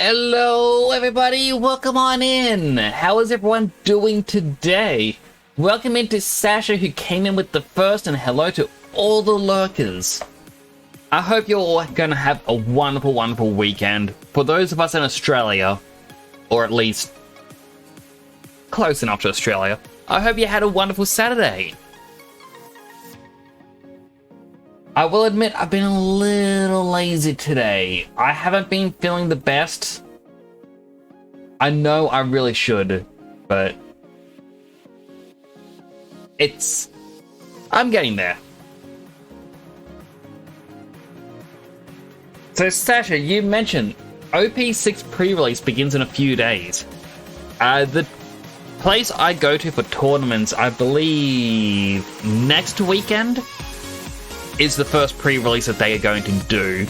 Hello everybody, welcome on in. How is everyone doing today? Welcome into Sasha, who came in with the first, and hello to all the lurkers. I hope you're all going to have a wonderful weekend. For those of us in Australia, or at least close enough to Australia, I hope you had a wonderful Saturday. I will admit I've been a little lazy today. I haven't been feeling the best. I know I really should, but I'm getting there. So Sasha, you mentioned OP6 pre-release begins in a few days. The place I go to for tournaments, I believe next weekend, is the first pre-release that they are going to do.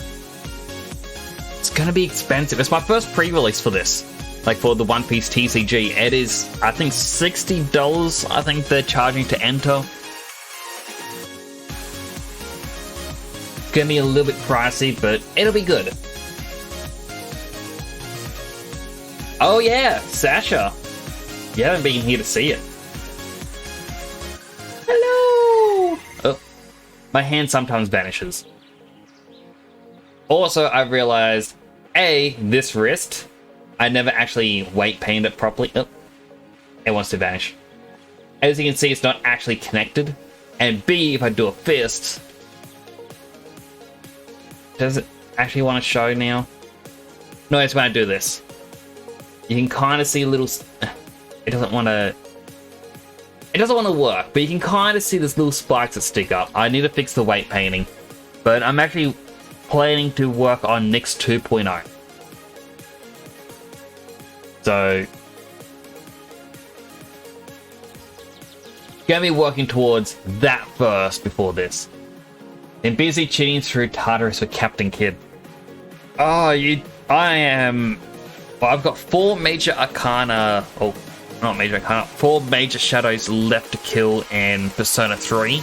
It's gonna be expensive. It's my first pre-release for this. Like for the One Piece TCG. It is, I think, $60 I think they're charging to enter. It's gonna be a little bit pricey, but it'll be good. Oh yeah, Sasha. You haven't been here to see it. Hello! Oh. My hand sometimes vanishes. Also, I realized, this wrist, I never actually weight painted it properly. Oh, it wants to vanish. As you can see, it's not actually connected. And B, if I do a fist, does it actually want to show now? No, it's when I do this. You can kind of see a little... It doesn't want to... It doesn't want to work, but you can kind of see this little spikes that stick up. I need to fix the weight painting, but I'm actually planning to work on Nyx 2.0. So, gonna be working towards that first before this. Been busy cheating through Tartarus with Captain Kidd. Oh, I am... Well, I've got 4 major arcana... Oh, not major arcana. 4 major shadows left to kill in Persona 3.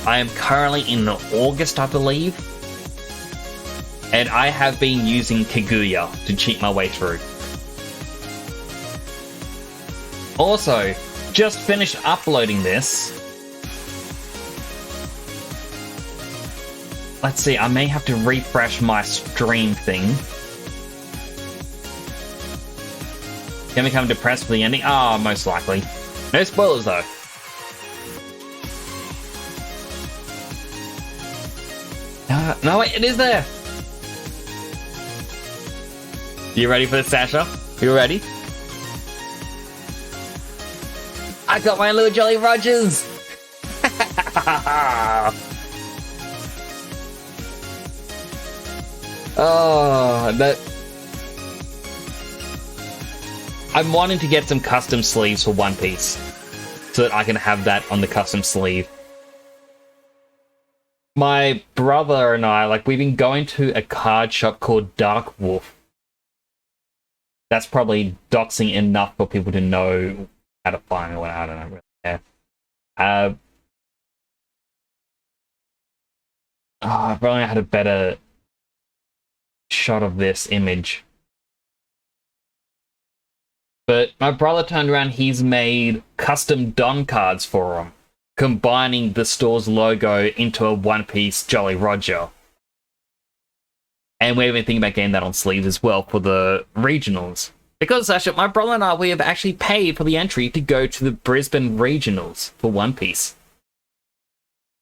I am currently in August, I believe. And I have been using Kaguya to cheat my way through. Also, just finished uploading this. Let's see, I may have to refresh my stream thing. Can become depressed for the ending? Ah, most likely. No spoilers though. No, wait, it is there! You ready for this, Sasha? You ready? I got my little Jolly Rogers! Oh, that... I'm wanting to get some custom sleeves for One Piece, so that I can have that on the custom sleeve. My brother and I, we've been going to a card shop called Dark Wolf. That's probably doxing enough for people to know how to find it. I don't know, really care. If only I had a better shot of this image. But my brother turned around, he's made custom Don cards for him, combining the store's logo into a One Piece Jolly Roger. And we've been thinking about getting that on sleeves as well for the regionals. Because, Sasha, my brother and I, we have actually paid for the entry to go to the Brisbane regionals for One Piece.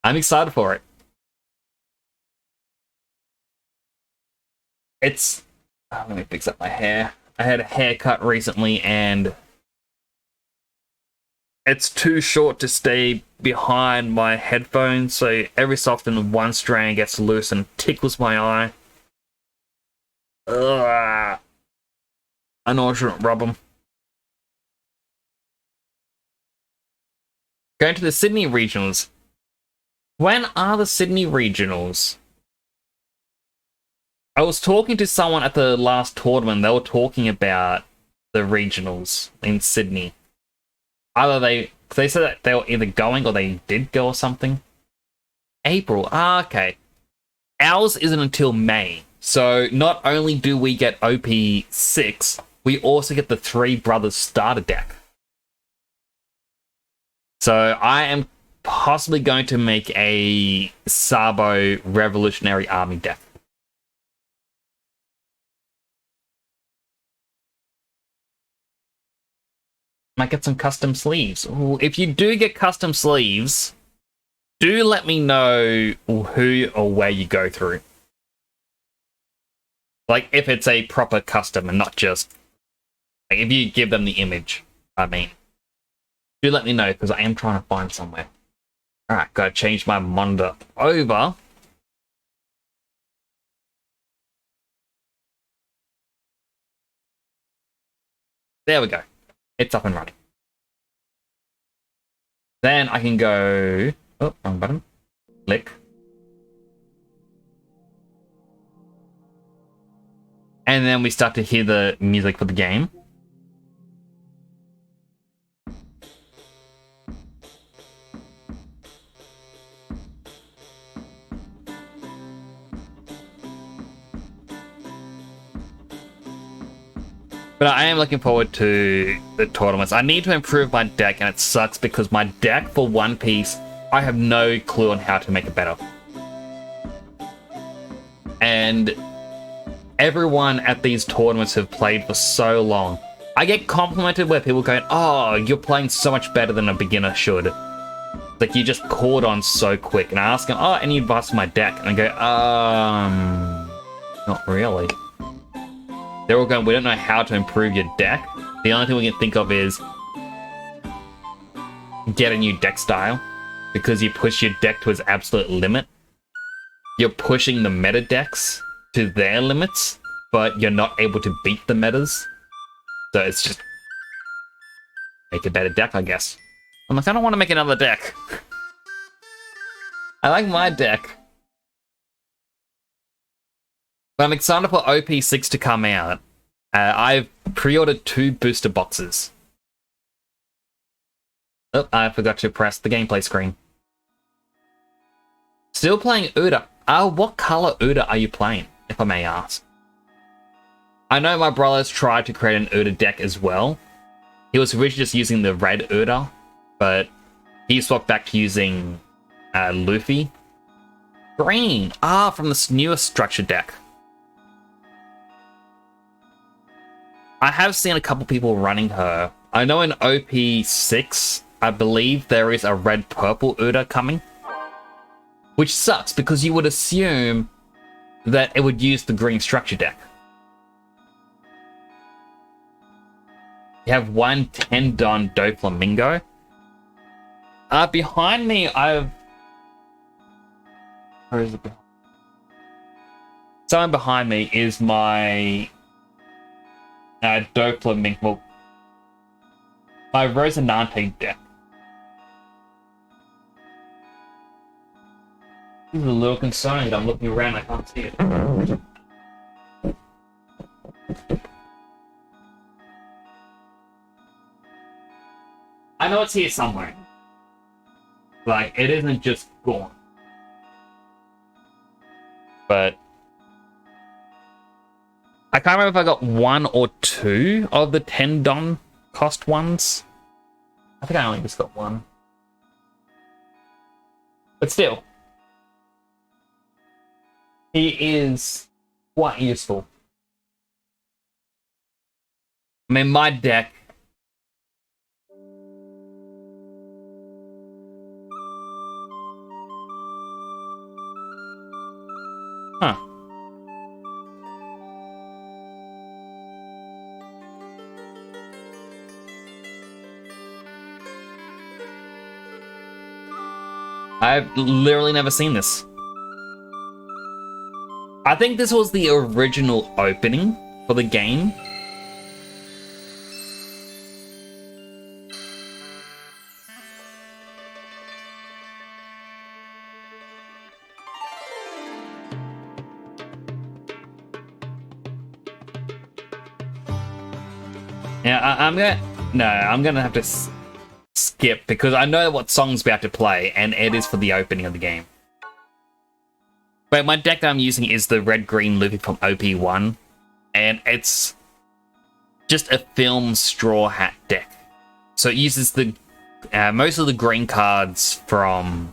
I'm excited for it. It's... Oh, let me fix up my hair. I had a haircut recently and it's too short to stay behind my headphones, so every so often one strand gets loose and tickles my eye. Ugh. I know I shouldn't rub them. Going to the Sydney regionals. When are the Sydney regionals? I was talking to someone at the last tournament. They were talking about the regionals in Sydney. They said that they were either going or they did go or something. April. Ah, okay. Ours isn't until May. So not only do we get OP6, we also get the Three Brothers starter deck. So I am possibly going to make a Sabo Revolutionary Army deck. Might get some custom sleeves. Ooh, if you do get custom sleeves, do let me know who or where you go through. Like, if it's a proper custom and not just... Like, if you give them the image, I mean. Do let me know, because I am trying to find somewhere. Alright, gotta change my monitor over. There we go. It's up and running. Then I can go... Oh, wrong button. Click. And then we start to hear the music for the game. But I am looking forward to the tournaments. I need to improve my deck, and it sucks because my deck for One Piece, I have no clue on how to make it better. And everyone at these tournaments have played for so long. I get complimented where people go, oh, you're playing so much better than a beginner should. Like, you just caught on so quick. And I ask them, oh, any advice for my deck? And I go, not really. They're all going, we don't know how to improve your deck. The only thing we can think of is get a new deck style. Because you push your deck to its absolute limit. You're pushing the meta decks to their limits, but you're not able to beat the metas. So it's just make a better deck, I guess. I'm like, I don't want to make another deck. I like my deck. But I'm excited for OP6 to come out. I've pre-ordered 2 booster boxes. Oh, I forgot to press the gameplay screen. Still playing Uda. What color Uda are you playing, if I may ask? I know my brother's tried to create an Uda deck as well. He was originally just using the red Uda, but he swapped back to using Luffy. Green! From this newest structure deck. I have seen a couple people running her. I know in OP6, I believe there is a red-purple Uda coming. Which sucks, because you would assume that it would use the green structure deck. You have one 10-Don Doflamingo. Behind me, Where is it? Someone behind me is my... Doflamingo. Well, my Rosinante deck. This is a little concerning. I'm looking around, I can't see it. I know it's here somewhere. Like, it isn't just gone. But I can't remember if I got 1 or 2 of the 10 Don cost ones. I think I only just got 1. But still. He is quite useful. I mean, my deck... Huh. I've literally never seen this. I think this was the original opening for the game. Yeah, I'm gonna have to skip because I know what song's about to play, and it is for the opening of the game. But my deck that I'm using is the red-green Luffy from OP1, and it's just a film straw hat deck. So it uses the most of the green cards from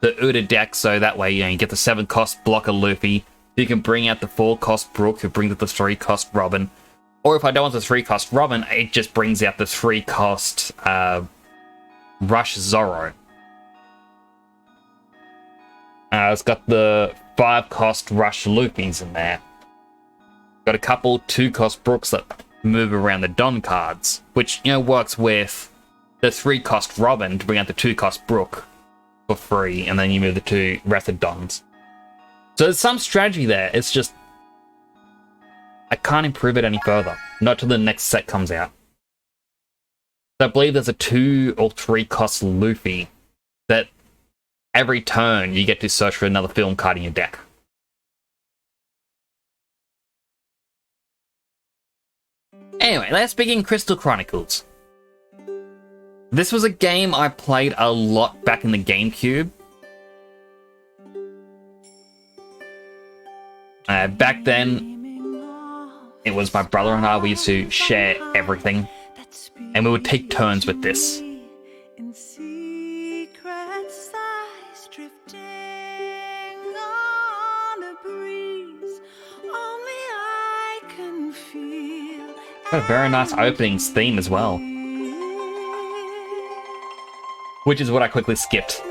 the Uda deck, so that way you get the 7-cost blocker Luffy. You can bring out the 4-cost Brook, who brings out the 3-cost Robin. Or if I don't want the 3-cost Robin, it just brings out the 3-cost Rush Zoro. It's got the 5-cost Rush Luffy's in there. Got a couple 2-cost Brooks that move around the Don cards, which, works with the 3-cost Robin to bring out the 2-cost Brook for free, and then you move the 2 rest of Dons. So there's some strategy there, it's just I can't improve it any further. Not till the next set comes out. So I believe there's a 2 or 3 cost Luffy that every turn you get to search for another film card in your deck. Anyway, let's begin Crystal Chronicles. This was a game I played a lot back in the GameCube. Back then, it was my brother and I, we used to share everything, and we would take turns with this. Got a very nice openings theme as well, which is what I quickly skipped.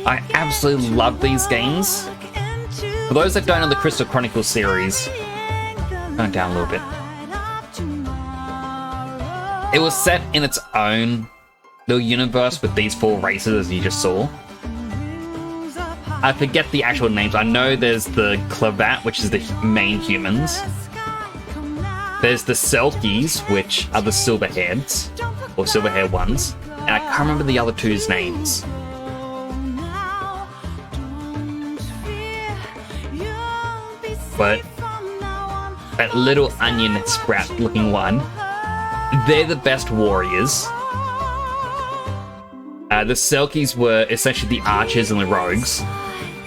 I absolutely love these games. For those that don't know the Crystal Chronicles series, turn it down a little bit. It was set in its own little universe with these 4 races, as you just saw. I forget the actual names. I know there's the Clavat, which is the main humans. There's the Selkies, which are the Silverheads, or Silverhair ones. And I can't remember the other 2's names. But that little onion sprout looking one, they're the best warriors. The Selkies were essentially the archers and the rogues,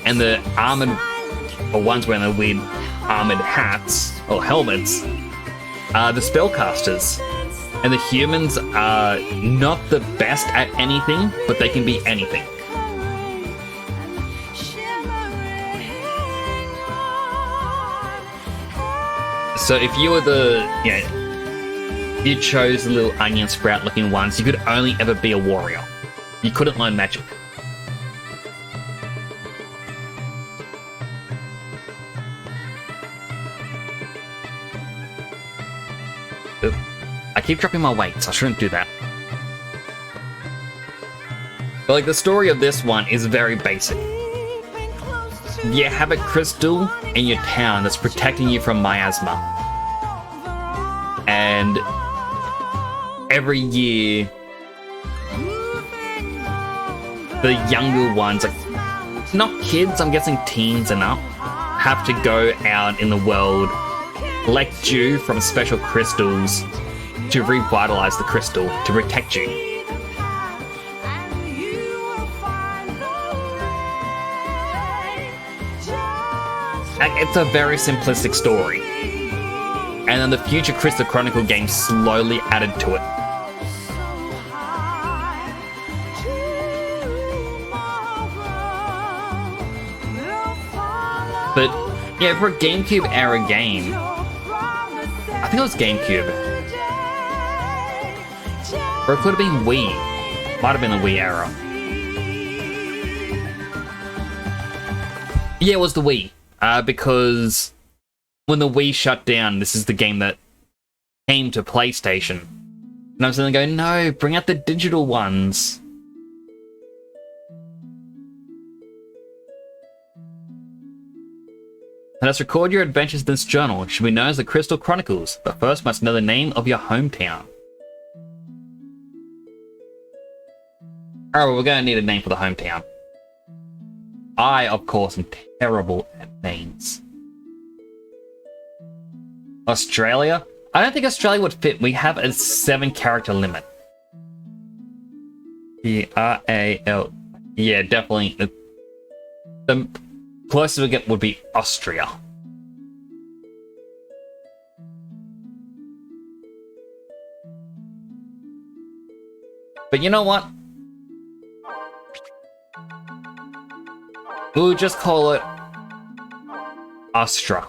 and the armored, or ones wearing the weird armored hats or helmets, are the spellcasters. And the humans are not the best at anything, but they can be anything. So if you were you chose the little onion sprout looking ones, you could only ever be a warrior. You couldn't learn magic. Oop. I keep dropping my weights, I shouldn't do that. But the story of this one is very basic. You have a crystal in your town that's protecting you from miasma. And every year, the younger ones, not kids, I'm guessing teens and up, have to go out in the world, collect dew from special crystals to revitalize the crystal to protect you. It's a very simplistic story. And then the future Crystal Chronicle games slowly added to it. But yeah, for a GameCube era game, I think it was GameCube, or it could have been Wii. Might have been the Wii era. Yeah, it was the Wii. Because when the Wii shut down, this is the game that came to PlayStation. And I was going to go, no, bring out the digital ones. Let us record your adventures in this journal. It should be known as the Crystal Chronicles, but first must know the name of your hometown. Oh, we're gonna need a name for the hometown. I, of course, am terrible at names. Australia? I don't think Australia would fit. We have a 7-character limit. R-A-L. Yeah, definitely. The closest we get would be Austria. But you know what? We'll just call it Astra.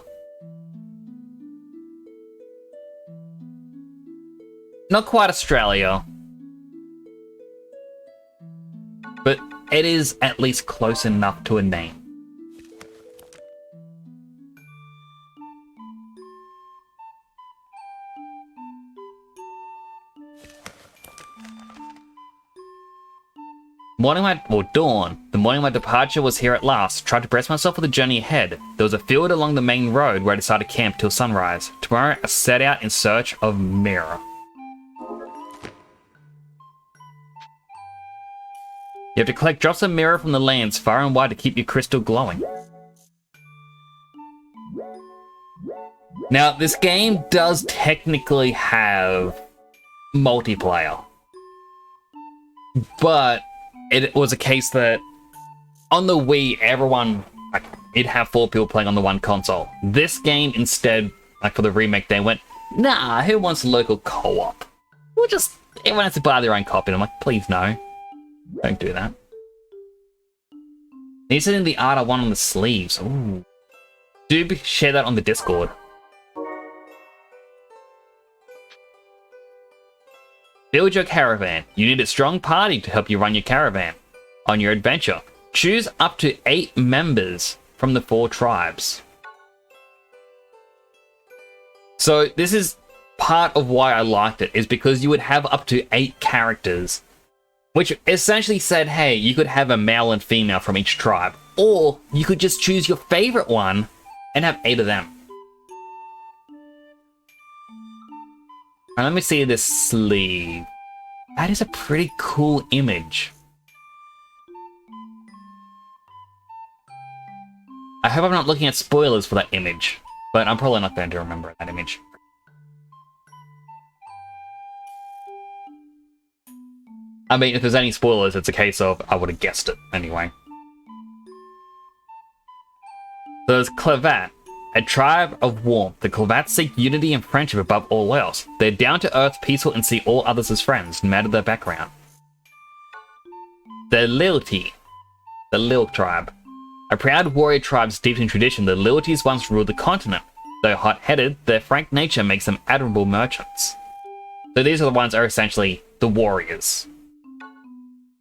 Not quite Australia, but it is at least close enough to a name. Dawn. The morning my departure was here at last. Tried to brace myself for the journey ahead. There was a field along the main road where I decided to camp till sunrise. Tomorrow I set out in search of Mirror. You have to collect drops of mirror from the lands far and wide to keep your crystal glowing. Now, this game does technically have multiplayer. But it was a case that on the Wii, everyone, it'd have 4 people playing on the one console. This game instead, for the remake, they went, nah, who wants local co-op? Everyone has to buy their own copy. And I'm like, please no. Don't do that. He said in the art I want on the sleeves. Ooh. Do share that on the Discord. Build your caravan. You need a strong party to help you run your caravan. On your adventure, choose up to 8 members from the 4 tribes. So this is part of why I liked it, is because you would have up to 8 characters, which essentially said, hey, you could have a male and female from each tribe, or you could just choose your favorite one and have 8 of them. Now let me see this sleeve. That is a pretty cool image. I hope I'm not looking at spoilers for that image, but I'm probably not going to remember that image. I mean, if there's any spoilers, it's a case of I would have guessed it anyway. There's Clavat, a tribe of warmth. The Clavats seek unity and friendship above all else. They're down to earth, peaceful, and see all others as friends, no matter their background. The Lilti, the Lil tribe. A proud warrior tribe steeped in tradition, the Liltis once ruled the continent. Though hot-headed, their frank nature makes them admirable merchants. So these are the ones that are essentially the warriors.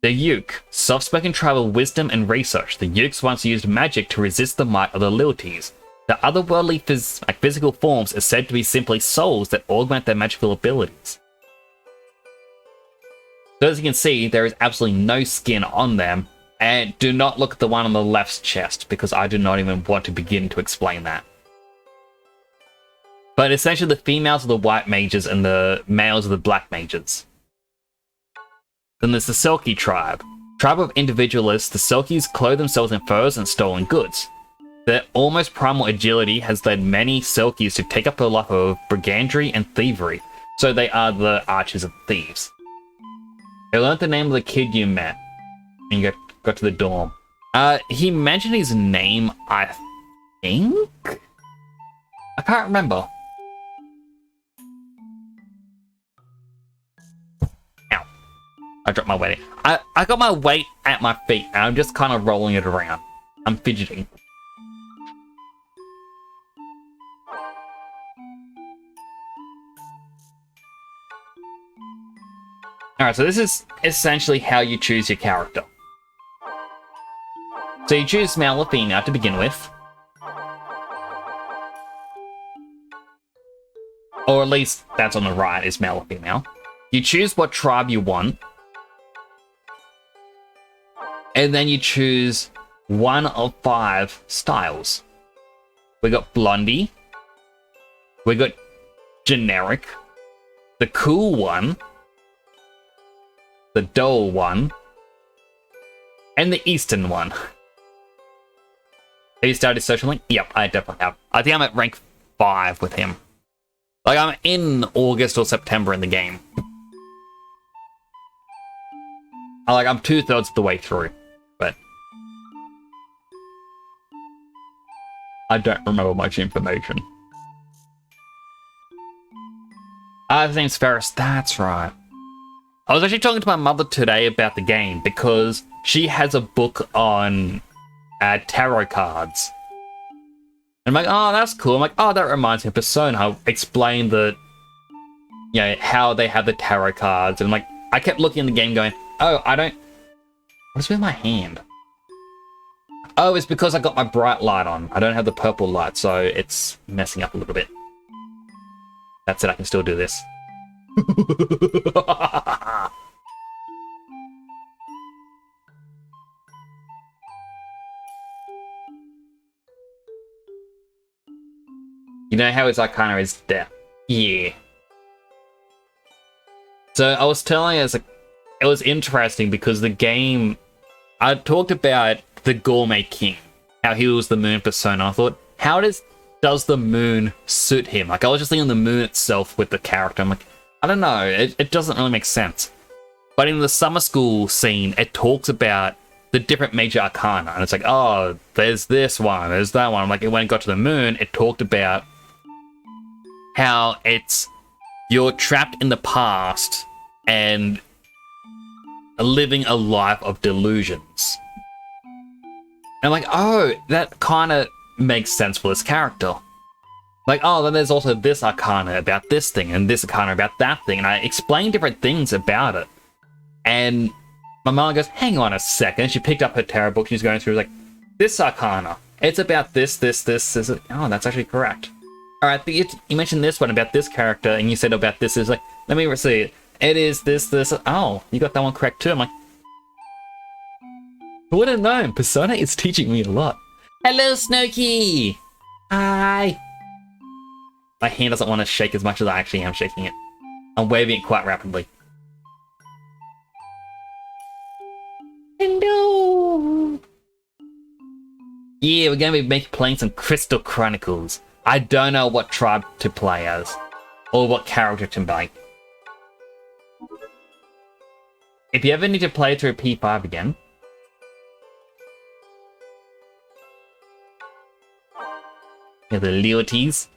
The Yuke, soft-spoken tribal wisdom and research. The Yukes once used magic to resist the might of the Liltis. The otherworldly physical forms are said to be simply souls that augment their magical abilities. So as you can see, there is absolutely no skin on them, and do not look at the one on the left's chest, because I do not even want to begin to explain that. But essentially the females are the white mages and the males are the black mages. Then there's the Selkie tribe. Tribe of individualists, the Selkies clothe themselves in furs and stolen goods. Their almost primal agility has led many Selkies to take up a life of brigandry and thievery, so they are the archers of thieves. They learned the name of the kid you met, and you got to the dorm. He mentioned his name, I think? I can't remember. Ow. I dropped my weight. I got my weight at my feet, and I'm just kind of rolling it around. I'm fidgeting. Alright, so this is essentially how you choose your character. So you choose male or female to begin with. Or at least that's on the right, is male or female. You choose what tribe you want. And then you choose one of 5 styles. We got Blondie. We got Generic. The Cool One. The dull one, And the Eastern one. Have you started Social Link? Yep, I definitely have. I think I'm at rank 5 with him. Like, I'm in August or September in the game. I'm 2/3 of the way through, but I don't remember much information. His name's Ferris, that's right. I was actually talking to my mother today about the game because she has a book on tarot cards. And I'm like, oh, that's cool. I'm like, oh, that reminds me of Persona. I'll explain how they have the tarot cards. And I kept looking in the game going, oh, what's with my hand? Oh, it's because I got my bright light on. I don't have the purple light, so it's messing up a little bit. That's it, I can still do this. You know how his Arcana is death? Yeah. So I was telling you, it was interesting because the game, I talked about the Gourmet King, how he was the moon persona. I thought, how does the moon suit him? I was just thinking the moon itself with the character. I'm like, I don't know, it doesn't really make sense. But in the summer school scene, it talks about the different major arcana. And it's like, oh, there's this one, there's that one. Like, when it got to the moon, it talked about how you're trapped in the past and living a life of delusions. And I'm like, oh, that kind of makes sense for this character. Like, oh, then there's also this arcana about this thing, and this arcana about that thing, and I explained different things about it. And my mom goes, hang on a second. She picked up her tarot book, she's going through, like, this arcana, it's about this. Oh, that's actually correct. Alright, you mentioned this one about this character, and you said about this is like, let me see it. It is this. Oh, you got that one correct too. I'm like, who would have known? Persona is teaching me a lot. Hello, Snowkey! Hi! My hand doesn't want to shake as much as I actually am shaking it. I'm waving it quite rapidly. Hello! Yeah, we're going to be playing some Crystal Chronicles. I don't know what tribe to play as, or what character to make. If you ever need to play through P5 again, yeah, the lealties.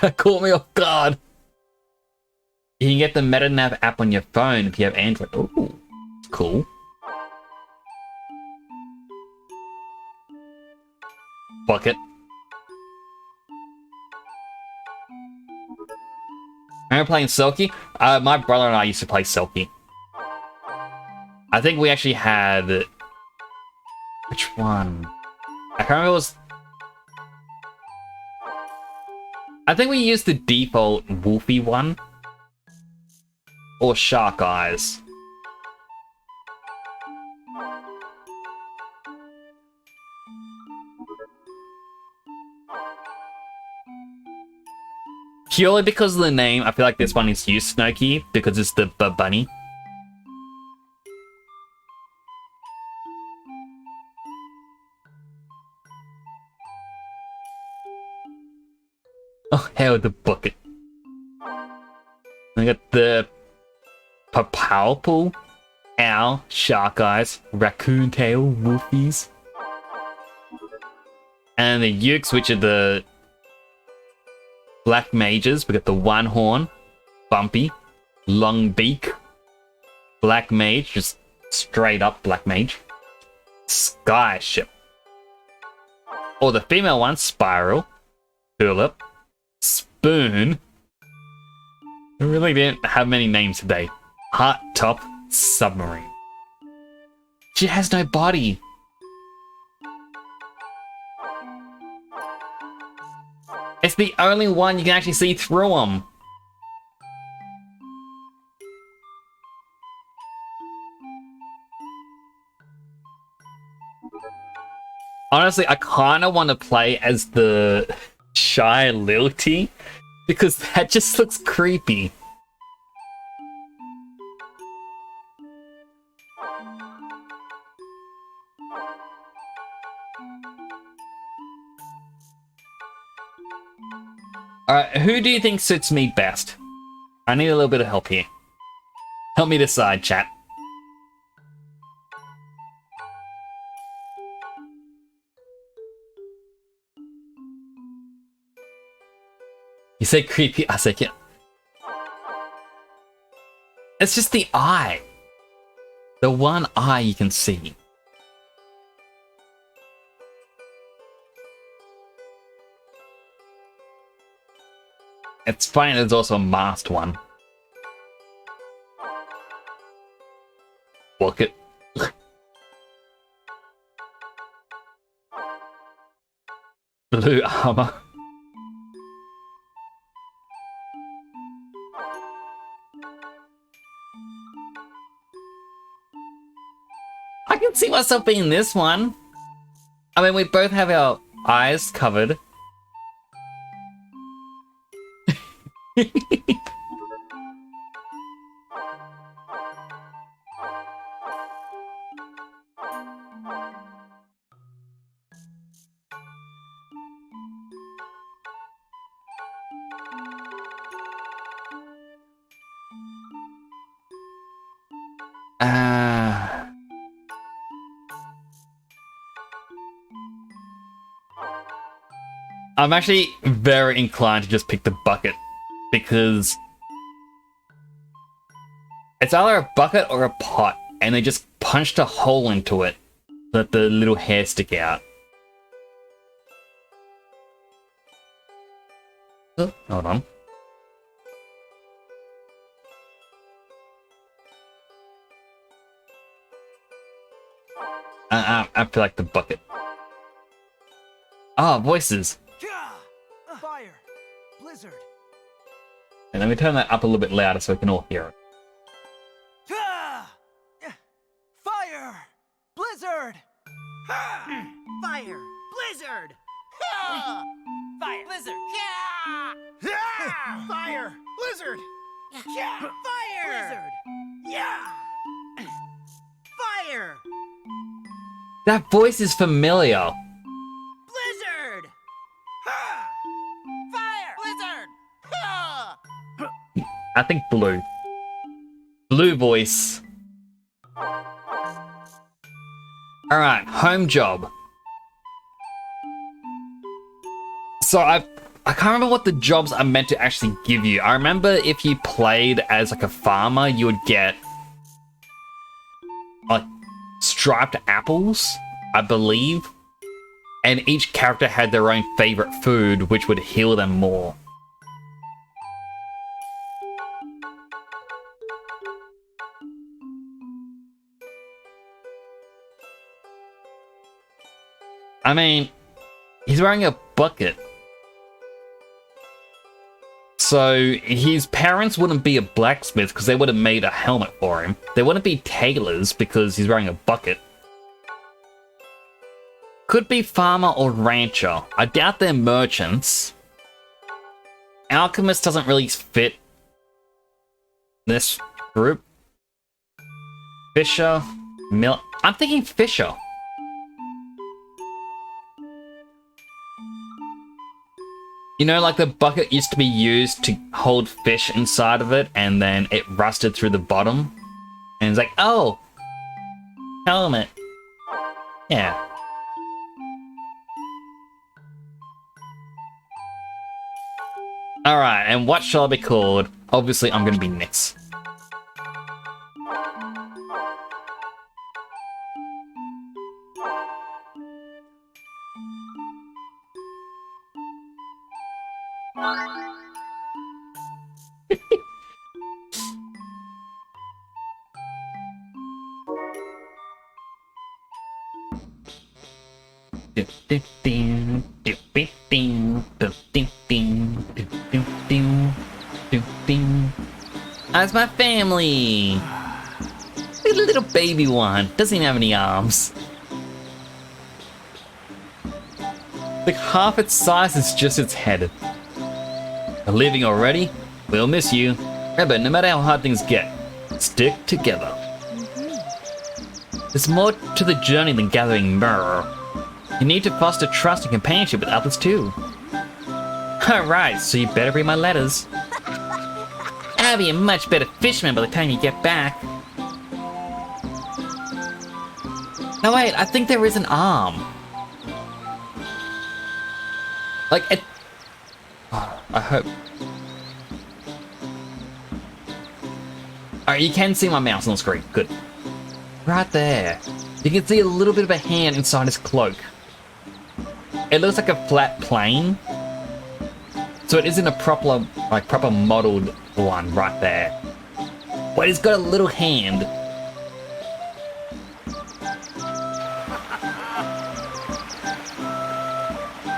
That caught me off guard. You can get the MetaNav app on your phone if you have Android. Ooh, cool. Bucket. Remember playing Selkie? My brother and I used to play Selkie. I think we actually had... Which one? I can't remember. It was... I think we used the default Wolfie one. Or Shark Eyes. Purely because of the name, I feel like this one is you, Snowkey, because it's the bunny. Oh, hell, the bucket. I got the Papalpal, Owl, Shark Eyes, Raccoon Tail, Wolfies. And the Ukes, which are the Black Mages. We got the One Horn, Bumpy, Long Beak, Black Mage, just straight up Black Mage, Sky Ship. Or the female one, Spiral, Tulip, Spoon. We really didn't have many names today. Heart Top, Submarine. She has no body. It's the only one you can actually see through them. Honestly, I kind of want to play as the Shy Lilty because that just looks creepy. Alright, who do you think suits me best? I need a little bit of help here. Help me decide, chat. You say creepy, I say yeah. It's just the eye. The one eye you can see. It's funny there's also a masked one. Look it. Blue armor. I can see myself being this one. I mean, we both have our eyes covered. I'm actually very inclined to just pick the bucket because it's either a bucket or a pot, and they just punched a hole into it so that the little hairs stick out. Oh, hold on. I feel like the bucket. Ah, voices. Fire! Blizzard! And let me turn that up a little bit louder so we can all hear it. Fire! Blizzard! Fire! Blizzard! Fire! Blizzard! Fire! Blizzard! Fire! Blizzard! Yeah! Fire! That voice is familiar. Blizzard! Fire! Blizzard! I think blue. Blue voice. Alright, home job. So I can't remember what the jobs are meant to actually give you. I remember if you played as like a farmer, you would get like striped apples, I believe. And each character had their own favorite food, which would heal them more. I mean, he's wearing a bucket. So his parents wouldn't be a blacksmith because they would have made a helmet for him. They wouldn't be tailors because he's wearing a bucket. Could be farmer or rancher. I doubt they're merchants. Alchemist doesn't really fit this group. Fisher, mill. I'm thinking Fisher. You know, like the bucket used to be used to hold fish inside of it, and then it rusted through the bottom. And it's like, oh, helmet. Yeah. Alright, and what shall I be called? Obviously, I'm gonna be Nix. That's my family. Look at the little baby one. Doesn't even have any arms. Like half its size is just its head. Leaving already? We'll miss you. Remember, no matter how hard things get, stick together. There's more to the journey than gathering myrrh. You need to foster trust and companionship with others too. Alright, so you better read my letters. I'll be a much better fisherman by the time you get back. No, wait, I think there is an arm. Like, it... Oh, I hope... Alright, you can see my mouse on the screen. Good. Right there. You can see a little bit of a hand inside his cloak. It looks like a flat plane. So it isn't a proper modeled one right there. But it's got a little hand.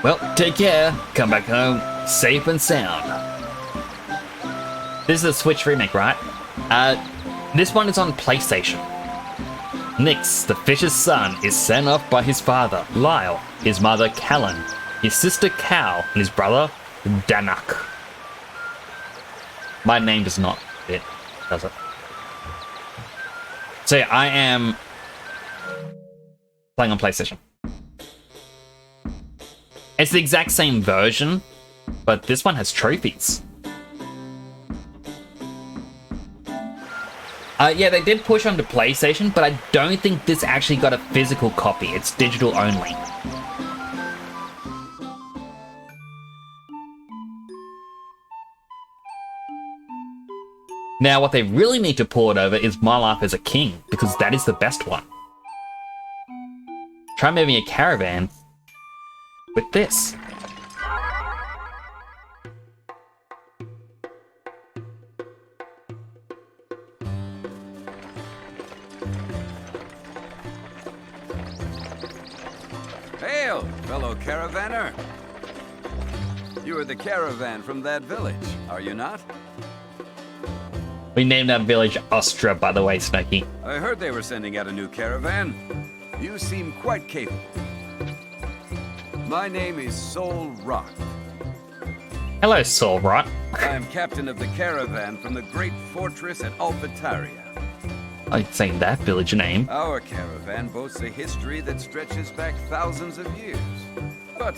Well, take care. Come back home safe and sound. This is a Switch remake, right? This one is on PlayStation. Nix, the fish's son, is sent off by his father, Lyle, his mother, Callan, his sister, Cal, and his brother, Danak. My name does not fit, does it? So yeah, I am playing on PlayStation. It's the exact same version, but this one has trophies. Yeah, they did push onto PlayStation, but I don't think this actually got a physical copy. It's digital only. Now, what they really need to port over is My Life as a King, because that is the best one. Try moving a caravan with this. Hail, fellow caravaner. You are the caravan from that village, are you not? We named that village Ostra, by the way, Snooky. I heard they were sending out a new caravan. You seem quite capable. My name is Sol Rock. Hello, Sol Rock. I am captain of the caravan from the great fortress at Alphataria. I ain't saying that village name. Our caravan boasts a history that stretches back thousands of years. But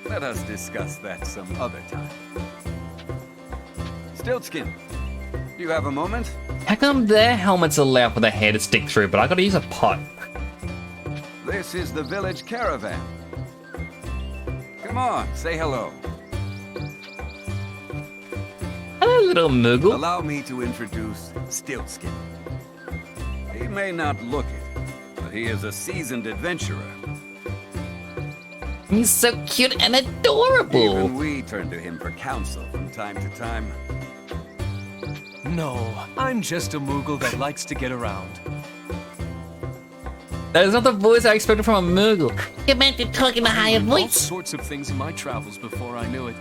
let us discuss that some other time. Stiltskin, do you have a moment? How come their helmets allow for the hair to stick through, but I gotta use a pot? This is the village caravan. Come on, say hello. Hello, little Moogle. Allow me to introduce Stiltskin. He may not look it, but he is a seasoned adventurer. He's so cute and adorable. Even we turn to him for counsel from time to time. No, I'm just a Moogle that likes to get around. That is not the voice I expected from a Moogle. You meant to talk in a higher All voice. sorts of things in my travels before I knew it.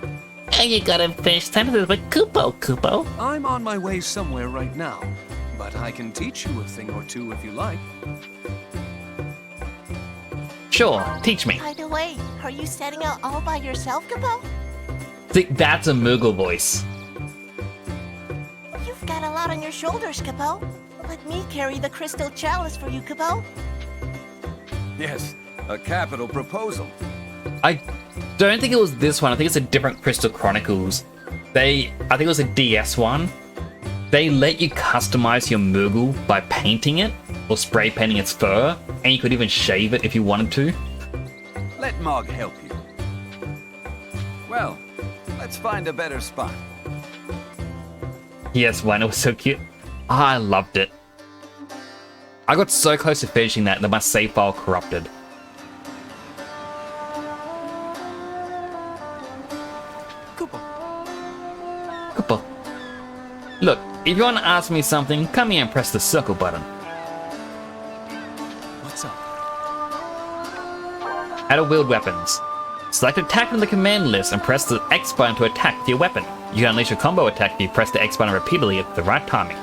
And you gotta finish sentences with Kupo. I'm on my way somewhere right now, but I can teach you a thing or two if you like. Sure, teach me. By the way, are you setting out all by yourself, Kupo? See, that's a Moogle voice. You've got a lot on your shoulders, Kupo. Let me carry the crystal chalice for you, Kupo. Yes, a capital proposal. I don't think it was this one. I think it's a different Crystal Chronicles. I think it was a DS one. They let you customize your Moogle by painting it or spray painting its fur, and you could even shave it if you wanted to. Let Mog help you. Well, let's find a better spot. Yes, one, it was so cute. I loved it. I got so close to finishing that my save file corrupted. Koopa. Look, if you want to ask me something, come here and press the circle button. What's up? How to wield weapons. Select attack from the command list and press the X button to attack with your weapon. You can unleash a combo attack if you press the X button repeatedly at the right timing.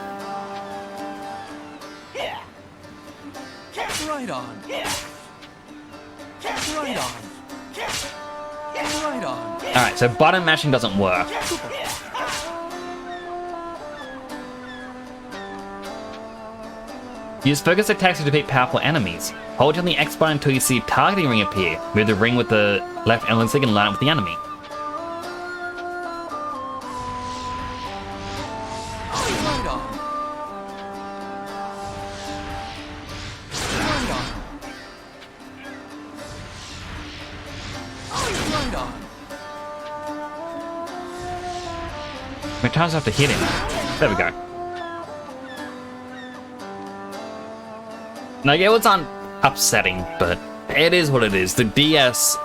Right on. Right on. Right on. Alright, so button mashing doesn't work. Use focus attacks to defeat powerful enemies. Hold down the X button until you see a targeting ring appear. Move the ring with the left analog stick and line up with the enemy. many times do I have to hit him? There we go. Now, yeah, it's upsetting, but it is what it is. The DS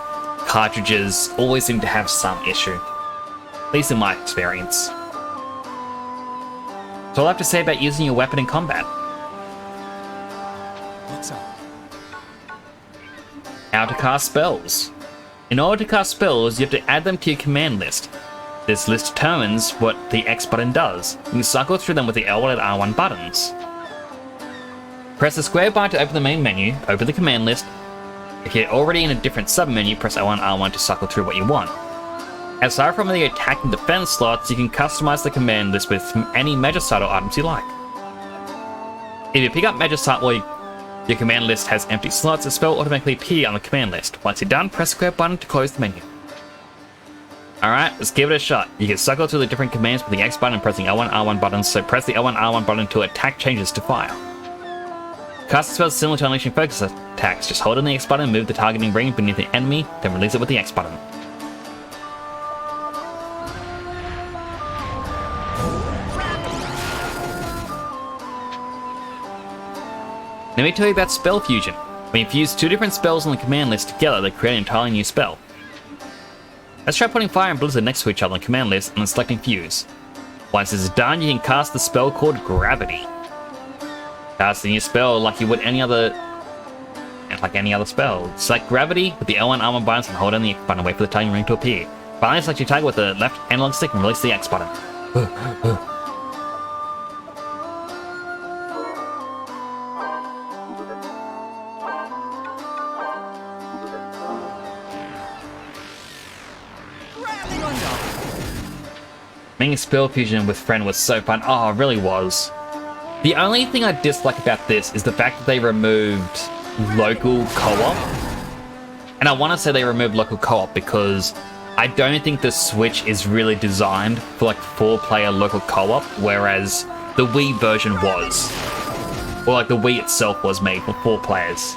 cartridges always seem to have some issue. At least in my experience. That's all I have to say about using your weapon in combat. What's up? How to cast spells. In order to cast spells, you have to add them to your command list. This list determines what the X button does. You cycle through them with the L1 and R1 buttons. Press the square button to open the main menu, open the command list. If you're already in a different sub-menu, press L1 R1 to cycle through what you want. Aside from the attack and defense slots, you can customize the command list with any Magicite or items you like. If you pick up Magicite while your command list has empty slots, a spell will automatically appear on the command list. Once you're done, press the square button to close the menu. Alright, let's give it a shot. You can cycle through the different commands with the X button and pressing L1 R1 buttons, so press the L1 R1 button until attack changes to fire. Cast spells similar to unleashing focus attacks. Just hold on the X button and move the targeting ring beneath the enemy, then release it with the X button. Let me tell you about spell fusion. When you fuse two different spells on the command list together, they create an entirely new spell. Let's try putting Fire and Blizzard next to each other on the command list and then selecting Fuse. Once this is done, you can cast the spell called Gravity. Cast a new spell like you would any other spell. Select Gravity with the L1 R1 buttons and hold down the X button and wait for the targeting ring to appear. Finally, select your target with the left analog stick and release the X button. Making spell fusion with friend was so fun. Oh, it really was. The only thing I dislike about this is the fact that they removed local co-op. And I want to say they removed local co-op because I don't think the Switch is really designed for like 4-player local co-op, whereas the Wii version was. Or like the Wii itself was made for 4 players.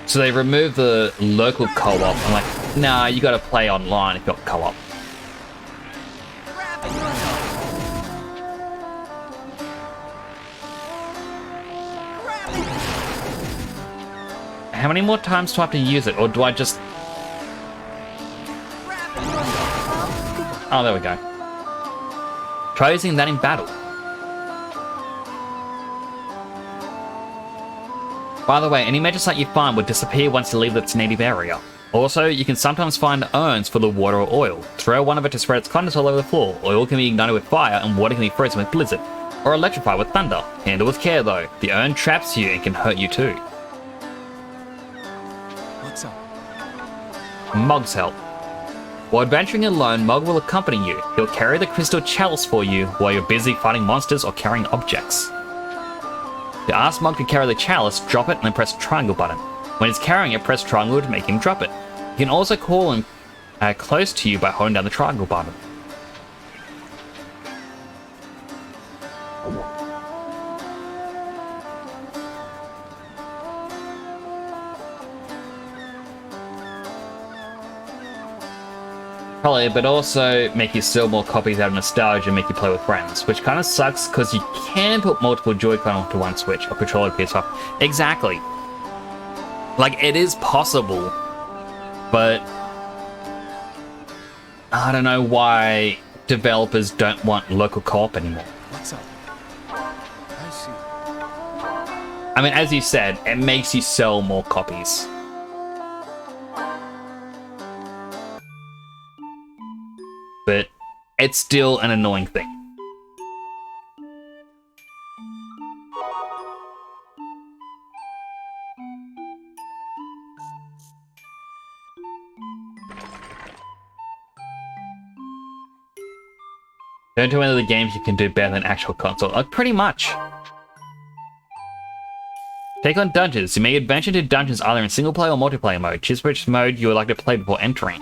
So they removed the local co-op. I'm like, nah, you gotta play online if you've got co-op. How many more times do I have to use it, or do I just... Oh, there we go. Try using that in battle. By the way, any Magicite you find will disappear once you leave its native area. Also, you can sometimes find urns full of water or oil. Throw one of it to spread its contents all over the floor. Oil can be ignited with fire, and water can be frozen with blizzard, or electrified with thunder. Handle with care though. The urn traps you and can hurt you too. What's up? Mog's help. While adventuring alone, Mog will accompany you. He'll carry the crystal chalice for you while you're busy fighting monsters or carrying objects. To ask Mog to carry the chalice, drop it and then press the triangle button. When he's carrying it, press triangle to make him drop it. You can also call him close to you by holding down the triangle button. Probably, but also make you sell more copies out of nostalgia and make you play with friends, which kind of sucks because you can put multiple Joy-Con onto one Switch or controller to PS5. Exactly. Like, it is possible, but I don't know why developers don't want local co-op anymore. What's up? I see. I mean, as you said, it makes you sell more copies. But it's still an annoying thing. Don't tell me that the games you can do better than actual console. Like, pretty much. Take on dungeons. You may adventure to dungeons either in single player or multiplayer mode. Choose which mode you would like to play before entering.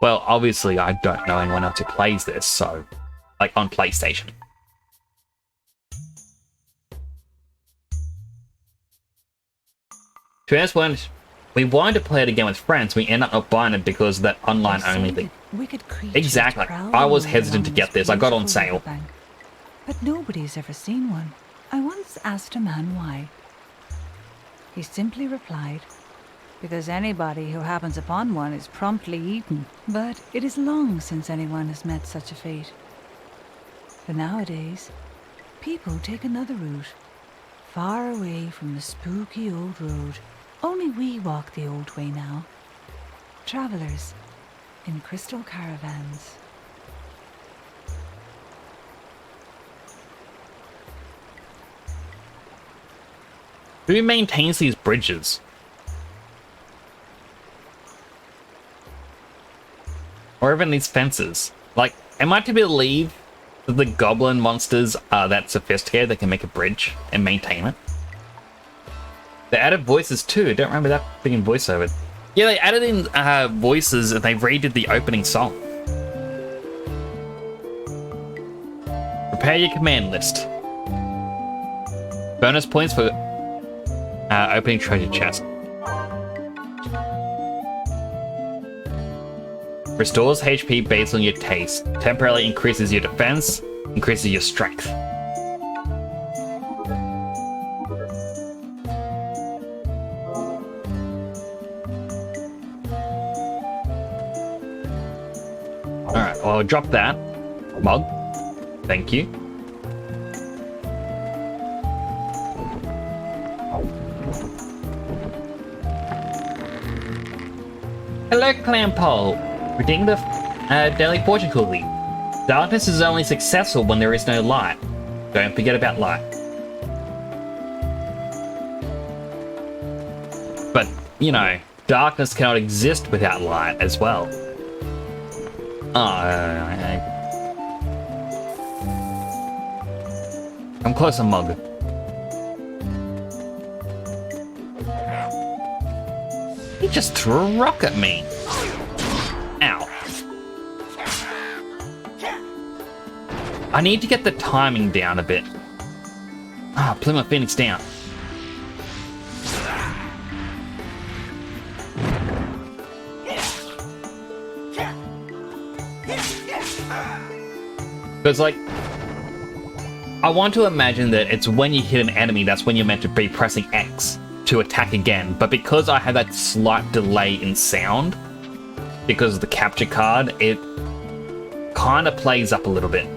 Well, obviously I don't know anyone else who plays this, so... like, on PlayStation. To be honest, We wanted to play it again with friends. We ended up not buying it because of that online only thing. Wicked creatures Exactly. prowl I was around hesitant to along get this. I got on beautiful sale. riverbank. But nobody's ever seen one. I once asked a man why. He simply replied, because anybody who happens upon one is promptly eaten. But it is long since anyone has met such a fate. For nowadays, people take another route, far away from the spooky old road. Only we walk the old way now. Travelers in crystal caravans. Who maintains these bridges? Or even these fences? Like, am I to believe that the goblin monsters are that sophisticated they can make a bridge and maintain it? They added voices too. I don't remember that being in voiceover. Yeah, they added in voices and they redid the opening song. Prepare your command list. Bonus points for opening treasure chest. Restores HP based on your taste. Temporarily increases your defense, increases your strength. Alright, well, I'll drop that. Mog. Thank you. Hello, Clampole. Redeem the daily fortune cookie. Darkness is only successful when there is no light. Don't forget about light. But, you know, darkness cannot exist without light as well. I'm closer, Mug. He just threw a rock at me. Ow. I need to get the timing down a bit. Ah, Plymouth Phoenix down. Because, like, I want to imagine that it's when you hit an enemy, that's when you're meant to be pressing X to attack again. But because I have that slight delay in sound, because of the capture card, it kind of plays up a little bit.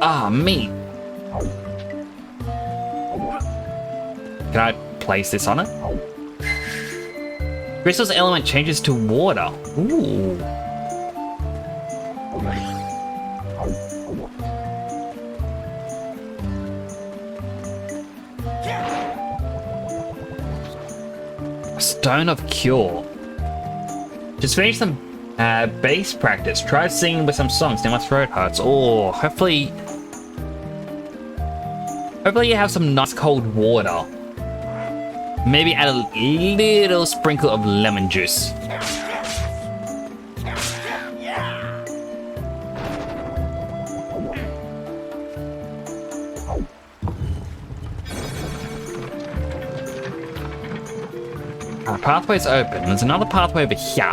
Ah, me. Can I place this on it? Crystal's element changes to water. Ooh. A Stone of Cure. Just finish some bass practice. Try singing with some songs. Now my throat hurts. Oh, hopefully you have some nice cold water. Maybe add a little sprinkle of lemon juice. Our pathway's open. There's another pathway over here.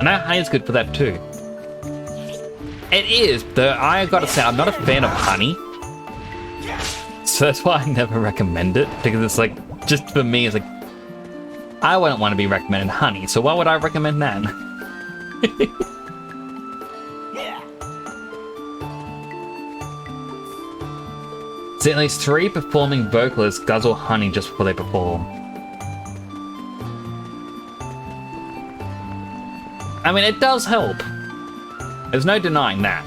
I know honey's good for that too. It is, though I gotta say, I'm not a fan of honey. So that's why I never recommend it, because it's like, just for me, it's like, I wouldn't want to be recommended honey, so why would I recommend that? See, at least 3 performing vocalists guzzle honey just before they perform. I mean, it does help. There's no denying that.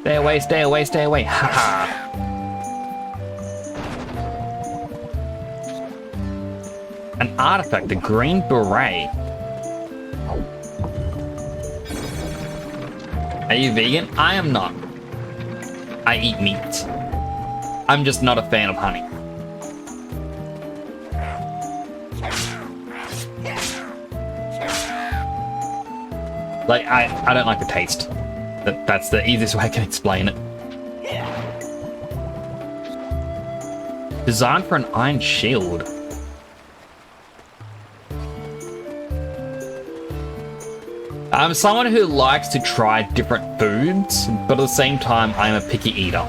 Stay away, stay away, stay away. Haha. An artifact, a green beret. Are you vegan? I am not. I eat meat. I'm just not a fan of honey. Like, I don't like the taste. That's the easiest way I can explain it. Designed for an iron shield. I'm someone who likes to try different foods, but at the same time, I'm a picky eater.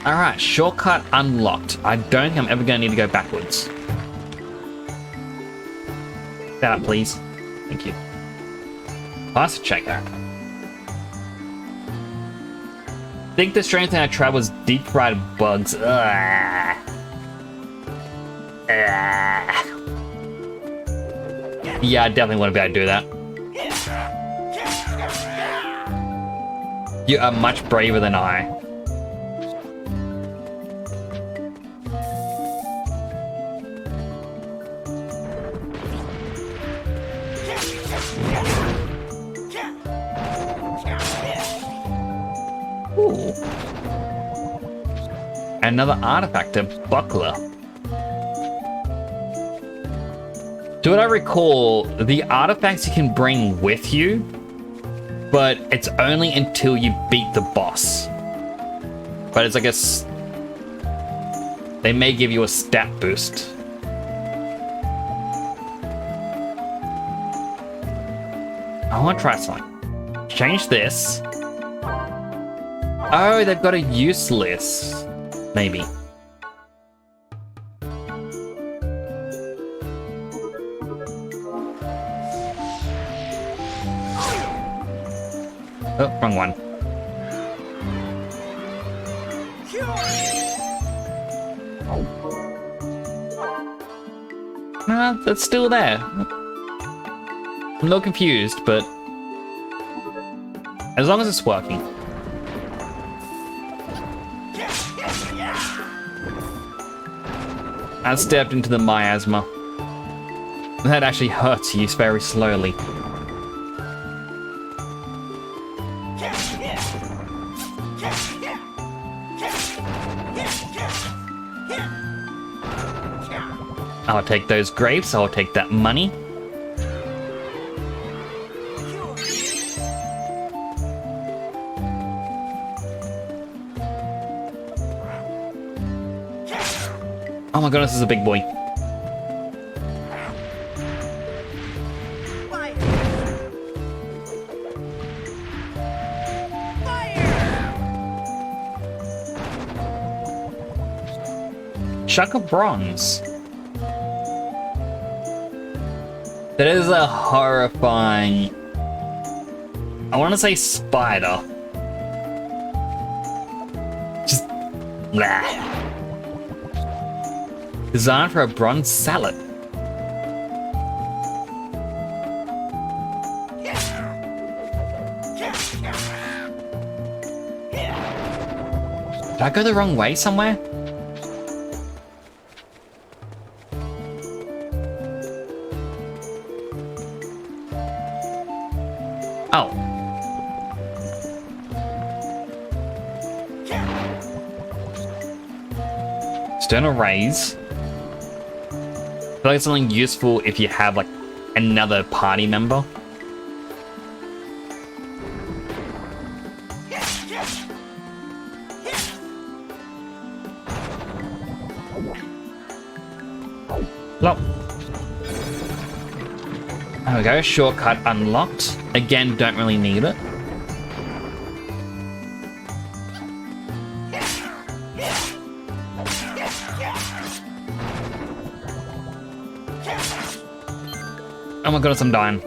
Alright, shortcut unlocked. I don't think I'm ever going to need to go backwards. That, please. Thank you. Fast checker. Think the strange thing I tried was deep fried bugs. Ugh. Yeah, I definitely wouldn't be able to do that. You are much braver than I. Ooh. Another artifact, a buckler. To what I recall, the artifacts you can bring with you, but it's only until you beat the boss. But it's like they may give you a stat boost. I want to try something. Change this. Oh, they've got a use list. Maybe. Oh, wrong one. No, that's still there. I'm a little confused, but as long as it's working. I stepped into the miasma. That actually hurts you very slowly. I'll take those grapes, I'll take that money. Oh my goodness, this is a big boy. Fire! Fire! Chuck of bronze. That is a horrifying... I want to say spider. Just... Blah. Designed for a bronze salad. Did I go the wrong way somewhere? Oh. Stone raise. I feel like it's something useful if you have like another party member. Hello. There we go, shortcut unlocked. Again, don't really need it. Oh my goodness, I'm dying.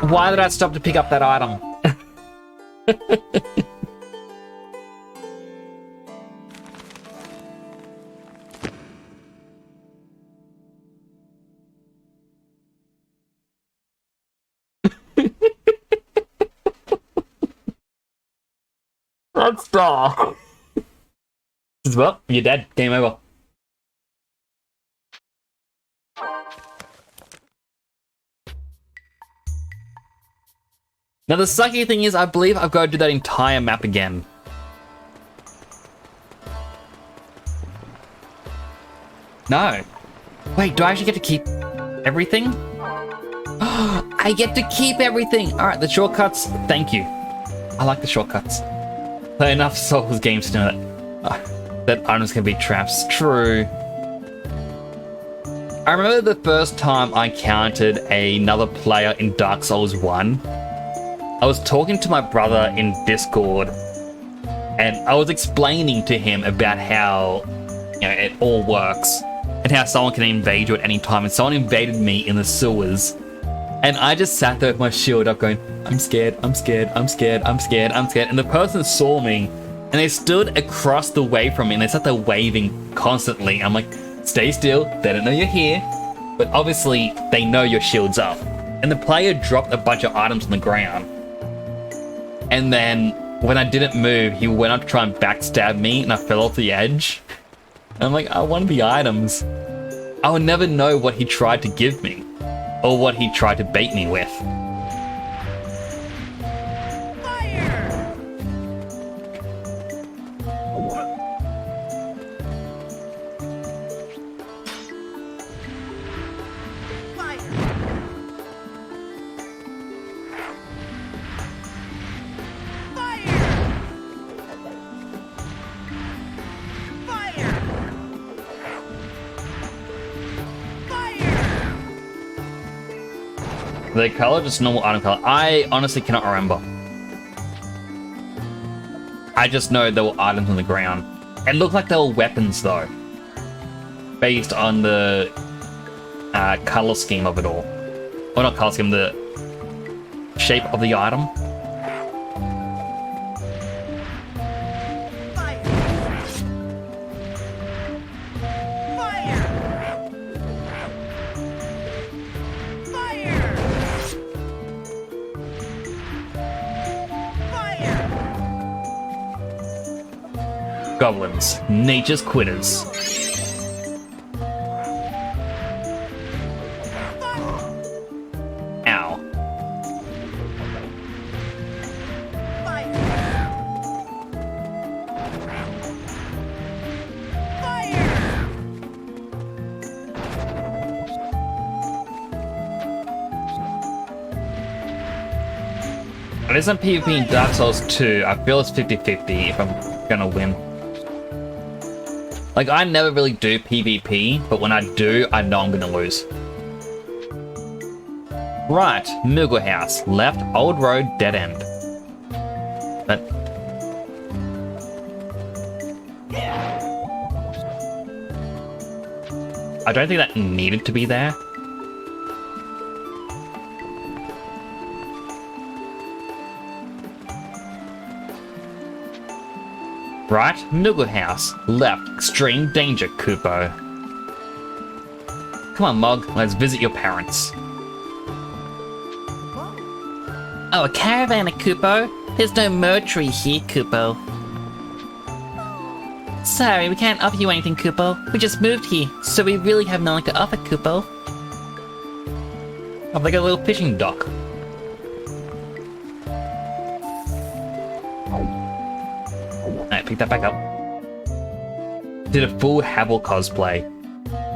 Why did I stop to pick up that item? monster! Well, you're dead. Game over. Now the sucky thing is, I believe I've got to do that entire map again. No. Wait, do I actually get to keep everything? I get to keep everything! Alright, the shortcuts, thank you. I like the shortcuts. Play enough Souls games to know that items can be traps. True. I remember the first time I encountered another player in Dark Souls 1. I was talking to my brother in Discord, and I was explaining to him about how, you know, it all works, and how someone can invade you at any time, and someone invaded me in the sewers. And I just sat there with my shield up going, I'm scared, I'm scared, I'm scared, I'm scared, I'm scared. And the person saw me, and they stood across the way from me, and they sat there waving constantly. I'm like, stay still, they don't know you're here. But obviously, they know your shield's up. And the player dropped a bunch of items on the ground. And then, when I didn't move, he went up to try and backstab me, and I fell off the edge. And I'm like, I want the items. I would never know what he tried to give me, or what he tried to bait me with. Fire! The color, just normal item color. I honestly cannot remember. I just know there were items on the ground. It looked like they were weapons though, based on the color scheme of it all. Or not color scheme, the shape of the item. Goblins, nature's quitters. Ow. It isn't PvP in Dark Souls 2. I feel it's 50-50 if I'm gonna win. Like, I never really do PvP, but when I do, I know I'm gonna lose. Right, Moogle House. Left, old road, dead end. But... I don't think that needed to be there. Right, Moogle House. Left, extreme danger, Kupo. Come on, Mog, let's visit your parents. Oh, a caravan at Kupo? There's no Mertree here, Kupo. Sorry, we can't offer you anything, Kupo. We just moved here, so we really have nothing to offer, Kupo. Oh, they got a little fishing dock. Alright, pick that back up. Did a full Havel cosplay.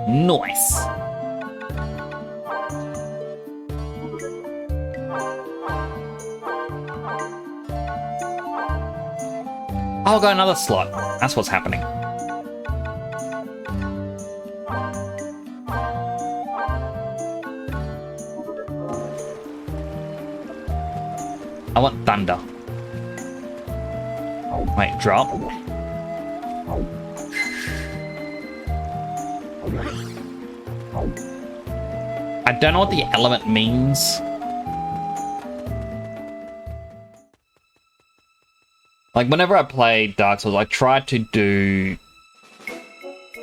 Nice! Oh, I got another slot. That's what's happening. I want thunder. Wait, drop. I don't know what the element means. Like, whenever I play Dark Souls, I try to do...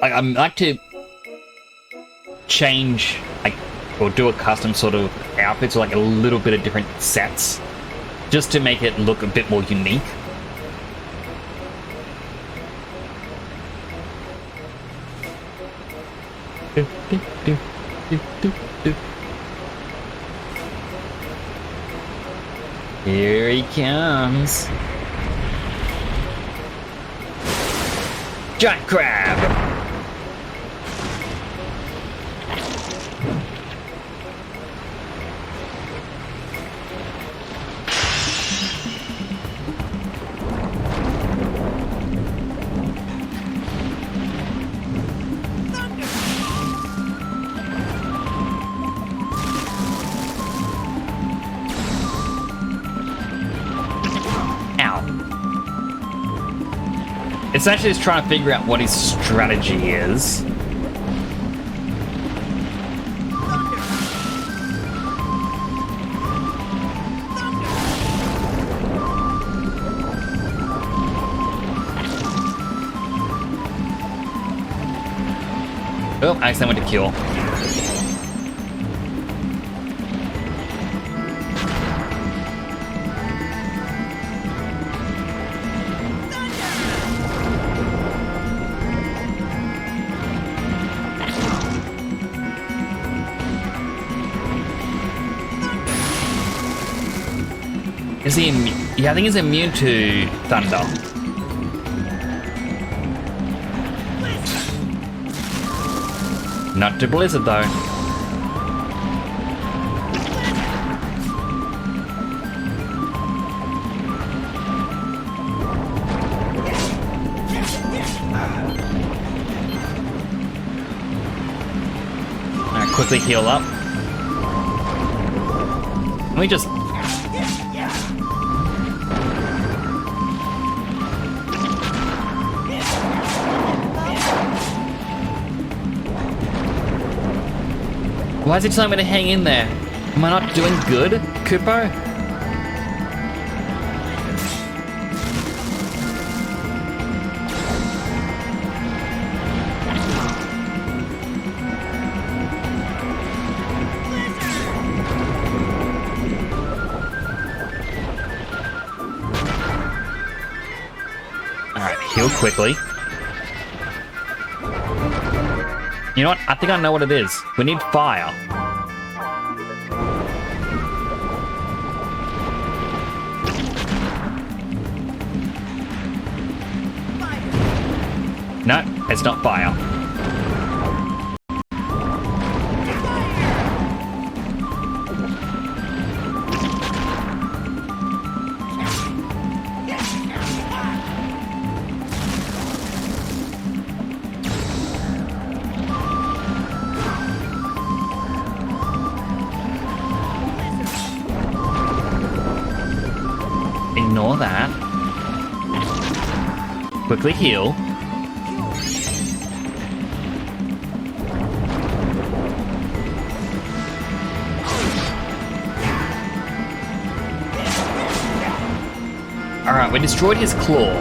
Like, I like to change, like, or do a custom sort of outfit, so like a little bit of different sets, just to make it look a bit more unique. do, do, do, do. Here he comes. Giant crab! It's actually just trying to figure out what his strategy is. Oh, I accidentally went to kill. Is he immune? Yeah, I think he's immune to thunder. Not to blizzard though. Alright, quickly heal up. Let me just... Why is he telling me to hang in there? Am I not doing good, Kupo? Alright, heal quickly. You know what? I think I know what it is. We need fire. No, it's not fire. Ignore that. Quickly heal. Alright, we destroyed his claw.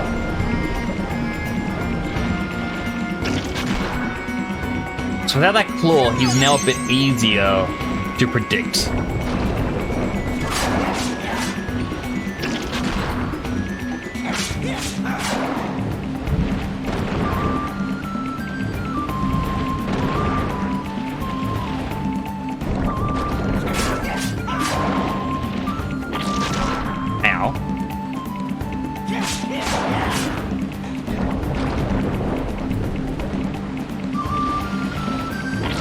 So without that claw, he's now a bit easier to predict.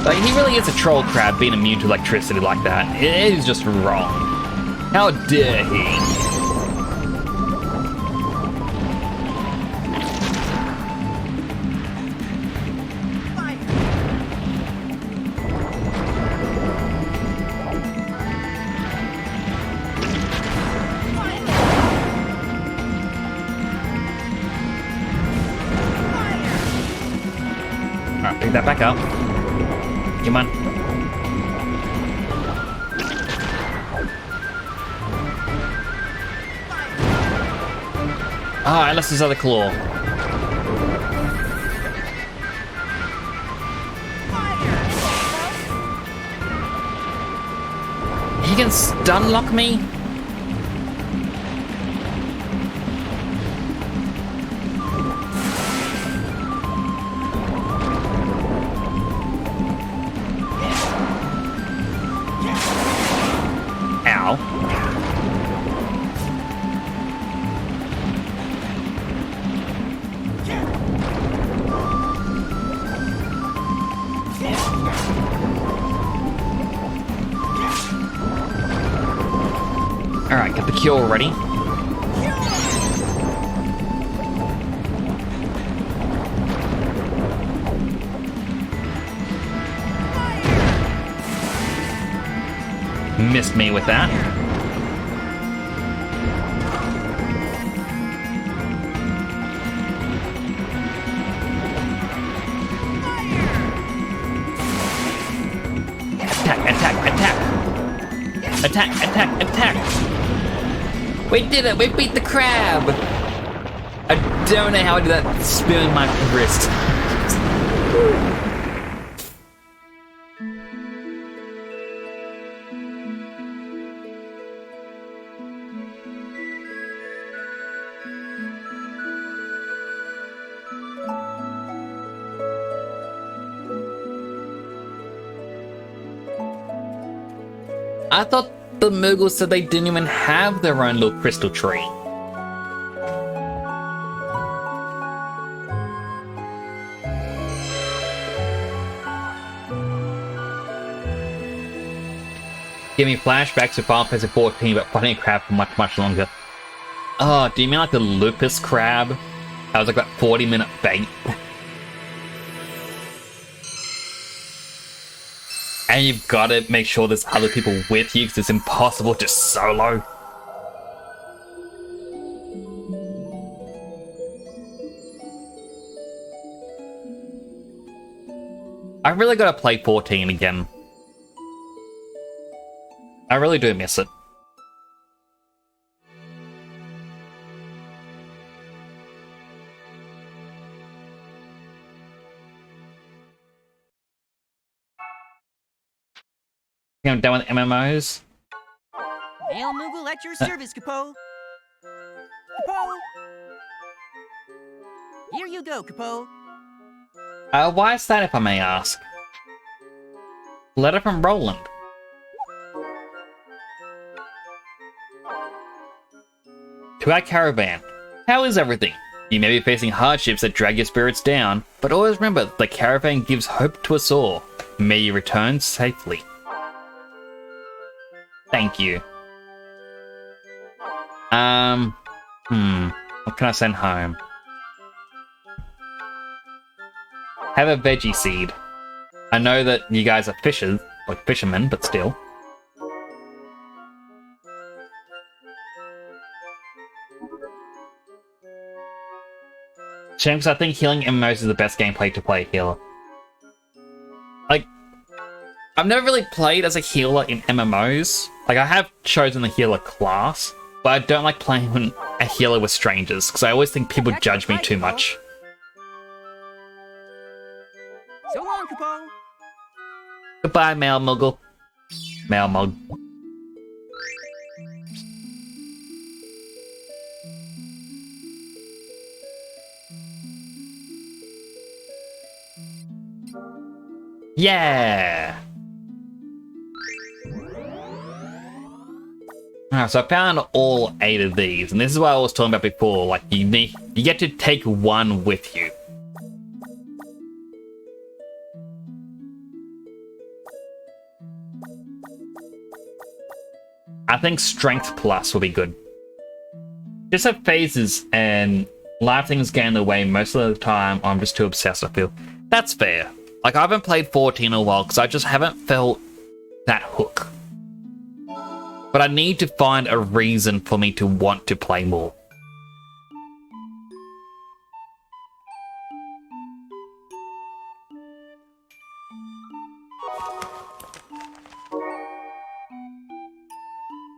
Like, he really is a troll crab being immune to electricity like that. It is just wrong. How dare he? Alright, pick that back up. Come on. Ah, I lost his other claw. He can stun lock me? while. Alright, get the cure ready. Missed me with that. Attack, attack, attack! Attack, attack, attack! We did it! We beat the crab! I don't know how I did that spilling my wrist. I thought the Muggles said they didn't even have their own little crystal tree. Give me flashbacks to Final Fantasy 14, but fighting a crab for much, much longer. Oh, do you mean like the Lupus crab? That was like that 40-minute bait. And you've got to make sure there's other people with you because it's impossible to solo. I really got to play 14 again. I really do miss it. I'm done with MMOs. Hail Moogle at your service, Capo. Capo! Here you go, Capo. Why is that, if I may ask? Letter from Roland. To our caravan. How is everything? You may be facing hardships that drag your spirits down, but always remember that the caravan gives hope to us all. May you return safely. Thank you. What can I send home? Have a veggie seed. I know that you guys are fishers, like fishermen, but still. Shame, because I think healing MMOs is the best gameplay to play a healer. Like, I've never really played as a healer in MMOs. Like, I have chosen the healer class, but I don't like playing a healer with strangers, because I always think people judge me too much. So long, Capo. Goodbye, Male Muggle. Male Mug. Yeah! Alright, so I found all 8 of these, and this is what I was talking about before, like, you get to take one with you. I think Strength Plus will be good. Just have phases, and life things get in the way most of the time, or I'm just too obsessed, I feel. That's fair. Like, I haven't played 14 in a while, because I just haven't felt that hook. But I need to find a reason for me to want to play more.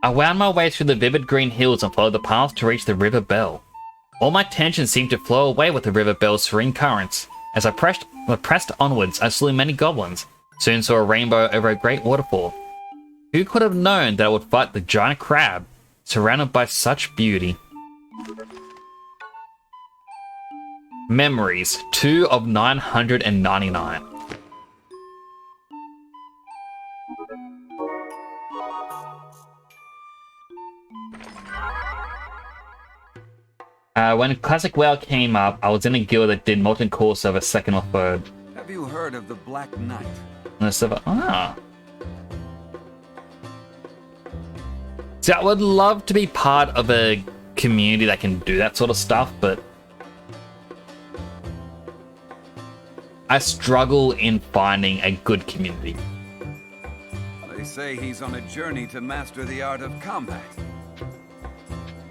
I wound my way through the vivid green hills and followed the path to reach the River Bell. All my tension seemed to flow away with the River Bell's serene currents. As I pressed onwards, I slew many goblins, soon saw a rainbow over a great waterfall. Who could have known that I would fight the giant crab, surrounded by such beauty? Memories, 2 of 999. When Classic WoW came up, I was in a guild that did molten core server second or third. Have you heard of the Black Knight? On the server. Ah. See, I would love to be part of a community that can do that sort of stuff, but I struggle in finding a good community. They say he's on a journey to master the art of combat.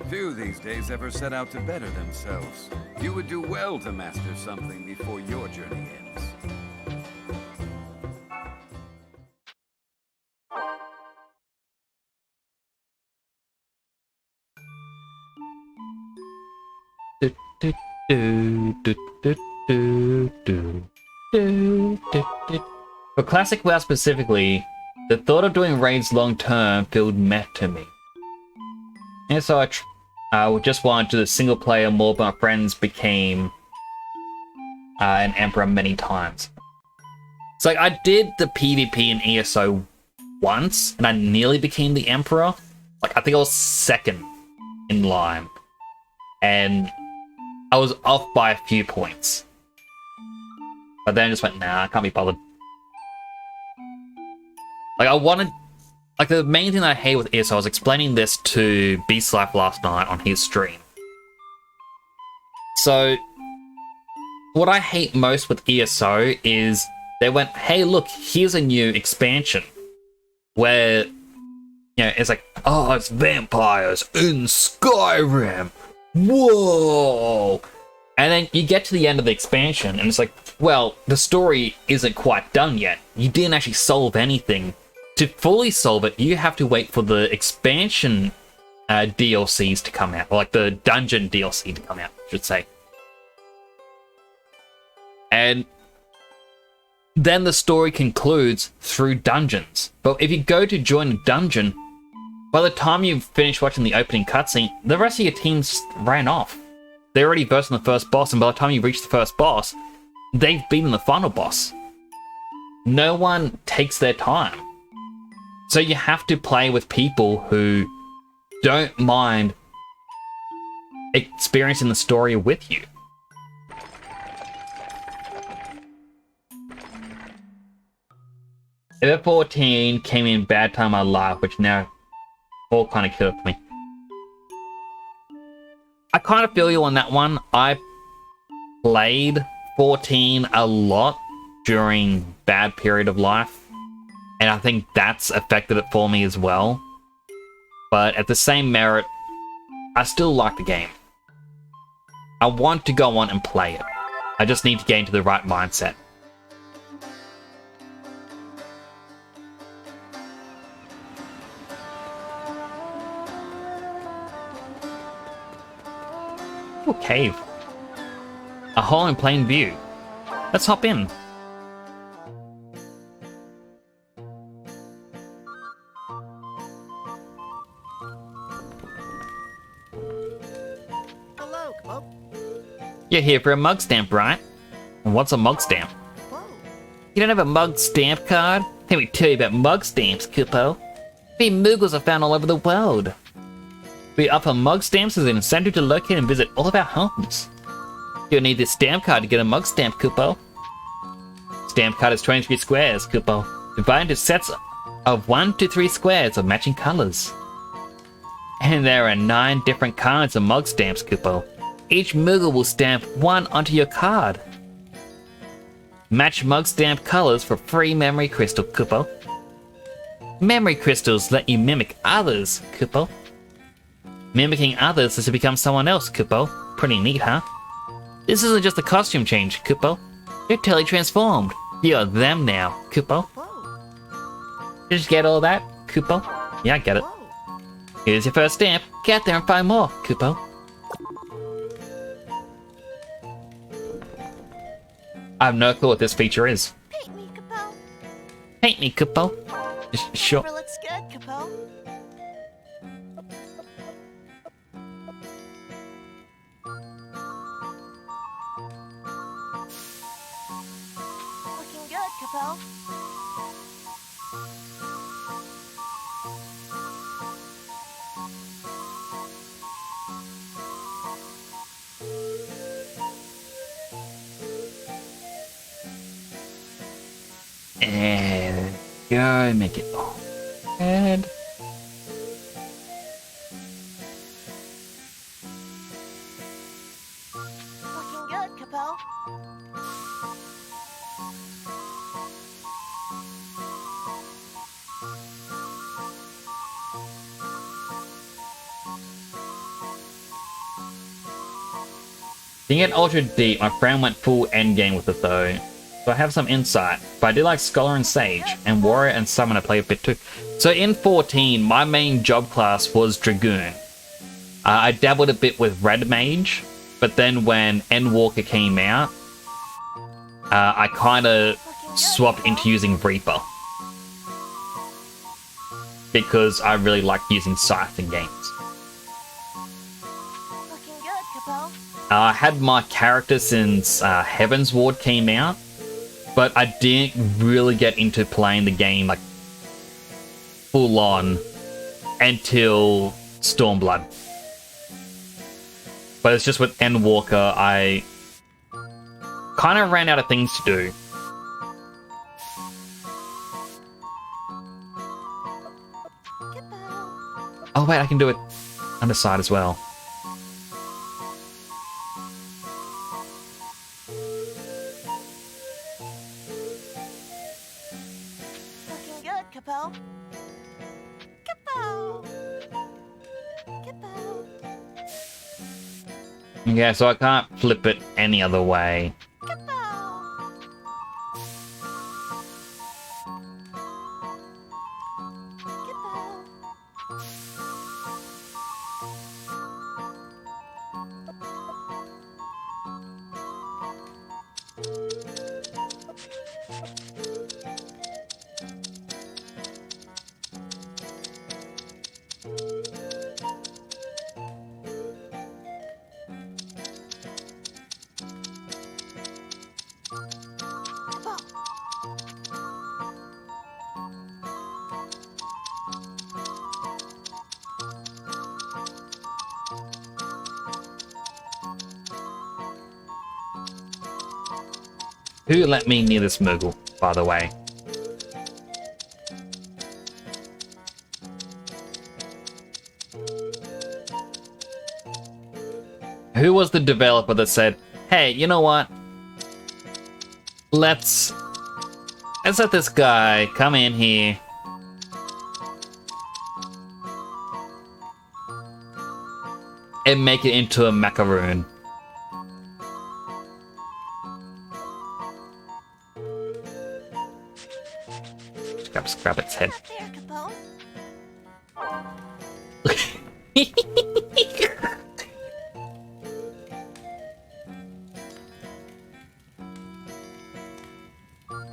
Few these days ever set out to better themselves. You would do well to master something before your journey ends. For Classic WoW specifically, the thought of doing raids long term felt meh to me. And so I just wanted to do the single player more, but my friends became an Emperor many times. So like, I did the PvP in ESO once, and I nearly became the Emperor. Like, I think I was second in line. And I was off by a few points. But then I just went, nah, I can't be bothered. Like, I wanted... Like, the main thing that I hate with ESO, I was explaining this to Beast Life last night on his stream. So, what I hate most with ESO is they went, hey, look, here's a new expansion. Where, you know, it's like, oh, it's vampires in Skyrim. Whoa! And then you get to the end of the expansion, and it's like, well, the story isn't quite done yet. You didn't actually solve anything. To fully solve it, you have to wait for the expansion DLCs to come out, or like the dungeon DLC to come out, I should say. And then the story concludes through dungeons. But if you go to join a dungeon, by the time you finish watching the opening cutscene, the rest of your teams ran off. They already versed in the first boss, and by the time you reach the first boss, they've beaten the final boss. No one takes their time. So you have to play with people who don't mind experiencing the story with you. F14 came in bad time of my life, which now all kind of killed me. I kind of feel you on that one. I played 14 a lot during bad period of life, and I think that's affected it for me as well. But at the same merit, I still like the game. I want to go on and play it. I just need to get into the right mindset. Ooh, cave. A hole in plain view. Let's hop in. Hello, Capo. You're here for a mug stamp, right? And what's a mug stamp? Capo. You don't have a mug stamp card? Let me tell you about mug stamps, Kupo. These Moogles are found all over the world. We offer mug stamps as an incentive to locate and visit all of our homes. You'll need this stamp card to get a mug stamp, Kupo. Stamp card is 23 squares, Kupo. Divided into sets of 1 to 3 squares of matching colors. And there are 9 different kinds of mug stamps, Kupo. Each Moogle will stamp 1 onto your card. Match mug stamp colors for free memory crystal, Kupo. Memory crystals let you mimic others, Kupo. Mimicking others is to become someone else, Kupo. Pretty neat, huh? This isn't just a costume change, Kupo. You're totally transformed. You're them now, Kupo. Whoa. Did you get all that, Kupo? Yeah, I get it. Whoa. Here's your first stamp. Get there and find more, Kupo. I have no clue what this feature is. Paint me, Capo. Paint me, Kupo. Sure. Never looks good, Capo. Looking good, Capo. And go make it red. Looking good, Capo. Didn't get ultra deep. My friend went full endgame with it though. So I have some insight. But I do like Scholar and Sage. And Warrior and Summon I play a bit too. So in 14, my main job class was Dragoon. I dabbled a bit with Red Mage. But then when Endwalker came out, I kind of swapped into using Reaper. Because I really like using Scythe in games. Looking good, Capo. I had my character since Heaven's Ward came out, but I didn't really get into playing the game like full on until Stormblood. But it's just with Endwalker, I kind of ran out of things to do. Capo. Oh wait, I can do it underside as well. Looking good, Capo. Capo. Capo. Yeah, so I can't flip it any other way. Capo. Capo. Capo. Who let me near this Moogle, by the way? Who was the developer that said, hey, you know what? Let's let this guy come in here. And make it into a macaroon. Just grab its head. Not there, Capo.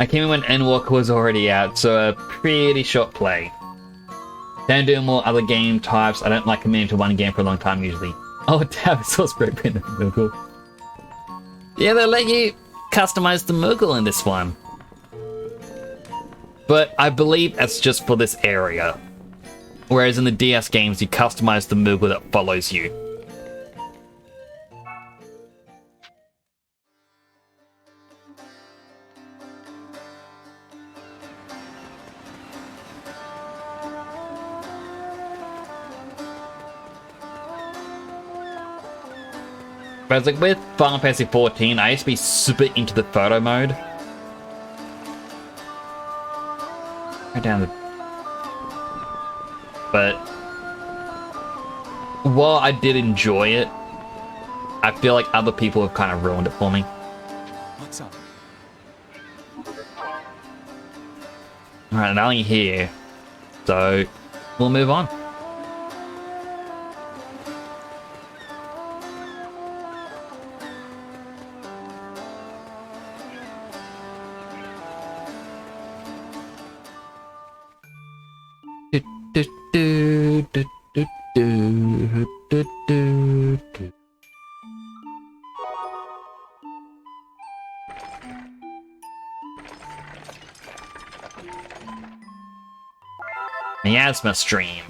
I came in when Endwalker was already out, so a pretty short play. Don't do more other game types. I don't like committing to one game for a long time usually. Oh damn, it's all spray painted Moogle. Yeah, they let you customize the Moogle in this one. But I believe that's just for this area. Whereas in the DS games, you customize the Moogle that follows you. But it's like with Final Fantasy 14, I used to be super into the photo mode. Go down the... But while I did enjoy it, I feel like other people have kind of ruined it for me. What's up? Alright, now you're here. So, we'll move on. Miasma stream.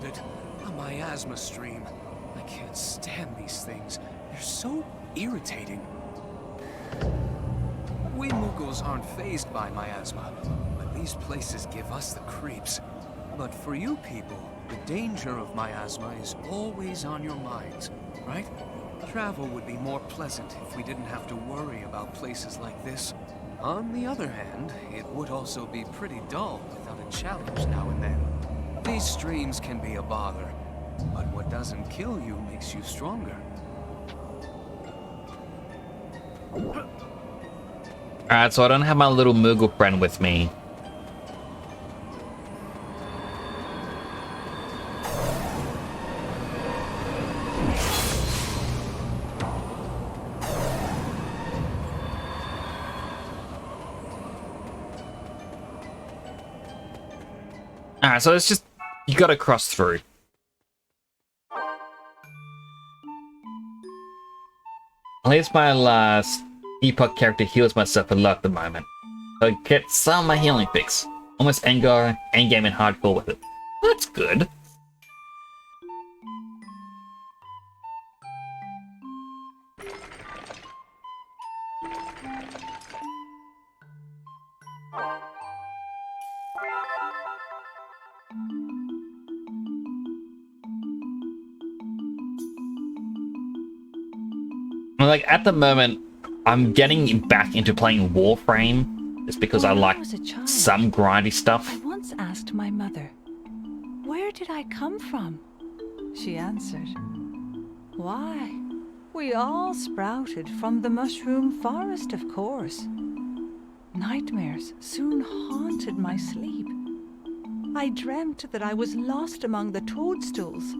it. A miasma stream. I can't stand these things. They're so irritating. We Muggles aren't fazed by miasma, but these places give us the creeps. But for you people, the danger of miasma is always on your minds, right? Travel would be more pleasant if we didn't have to worry about places like this. On the other hand, it would also be pretty dull without a challenge now and then. These streams can be a bother, but what doesn't kill you makes you stronger. Alright, so I don't have my little Moogle friend with me. Alright, so it's just, you gotta cross through. At least my last Epoch character heals myself a lot at the moment. So I get some of my healing fix. Almost endgame and hardcore with it. That's good. Like, at the moment, I'm getting back into playing Warframe just because I like some grindy stuff. I once asked my mother, where did I come from? She answered, why, we all sprouted from the mushroom forest, of course. Nightmares soon haunted my sleep. I dreamt that I was lost among the toadstools.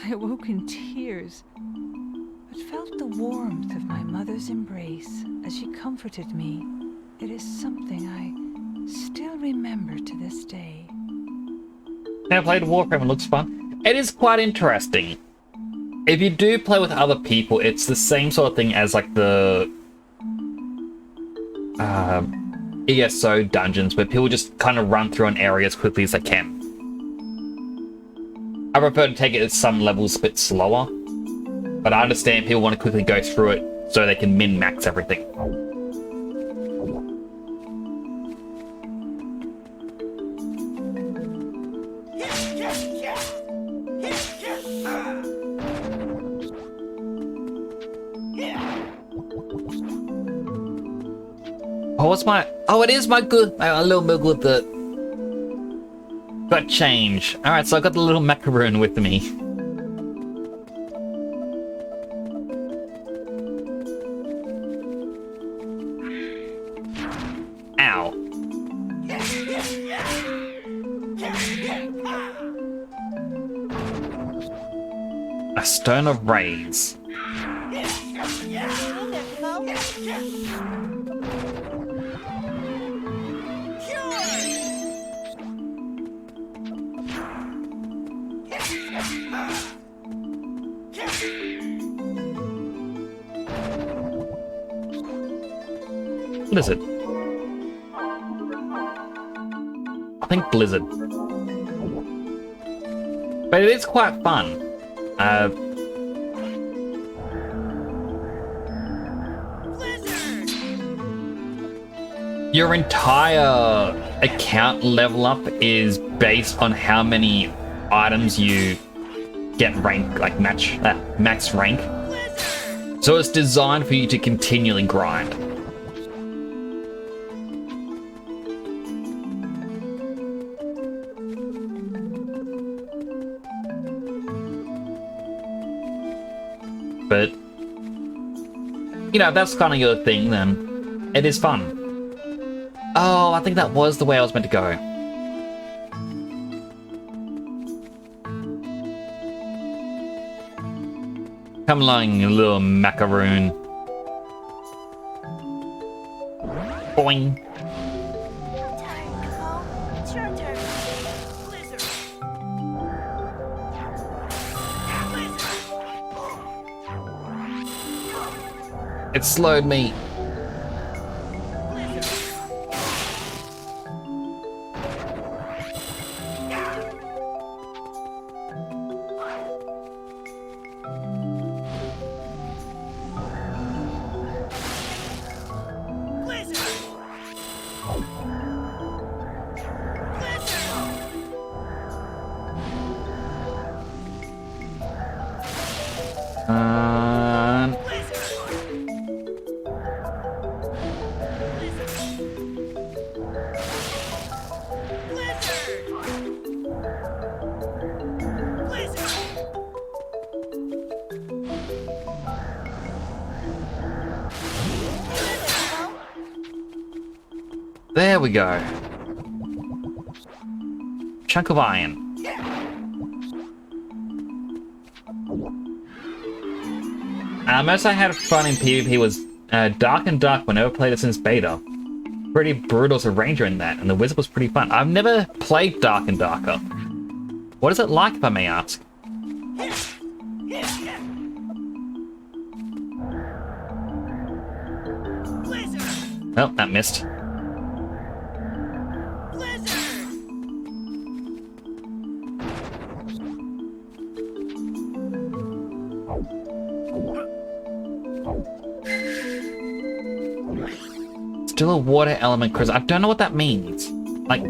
I awoke in tears, but felt the warmth of my mother's embrace as she comforted me. It is something I still remember to this day. Now, I played Warframe, it looks fun. It is quite interesting. If you do play with other people, it's the same sort of thing as like the ESO dungeons, where people just kind of run through an area as quickly as they can. I prefer to take it at some levels a bit slower, but I understand people want to quickly go through it so they can min-max everything. Oh, what's my... Oh, it is my good... My little Moogle that... got change. Alright, so I got the little macaroon with me. Ow. A stone of rays. Blizzard. I think Blizzard. But it is quite fun. Your entire account level up is based on how many items you get rank, like max rank. So it's designed for you to continually grind. But, you know, if that's kind of your thing, then it is fun. Oh, I think that was the way I was meant to go. Come along, you little macaroon. Boing. It's your turn. Blizzard. It slowed me. There we go. Chunk of iron. Most I had fun in PvP was Dark and Dark whenever I played it since beta. Pretty brutal as a ranger in that, and the wizard was pretty fun. I've never played Dark and Darker. What is it like, if I may ask? Oh, that missed. Still a water element, Chris. I don't know what that means. Like...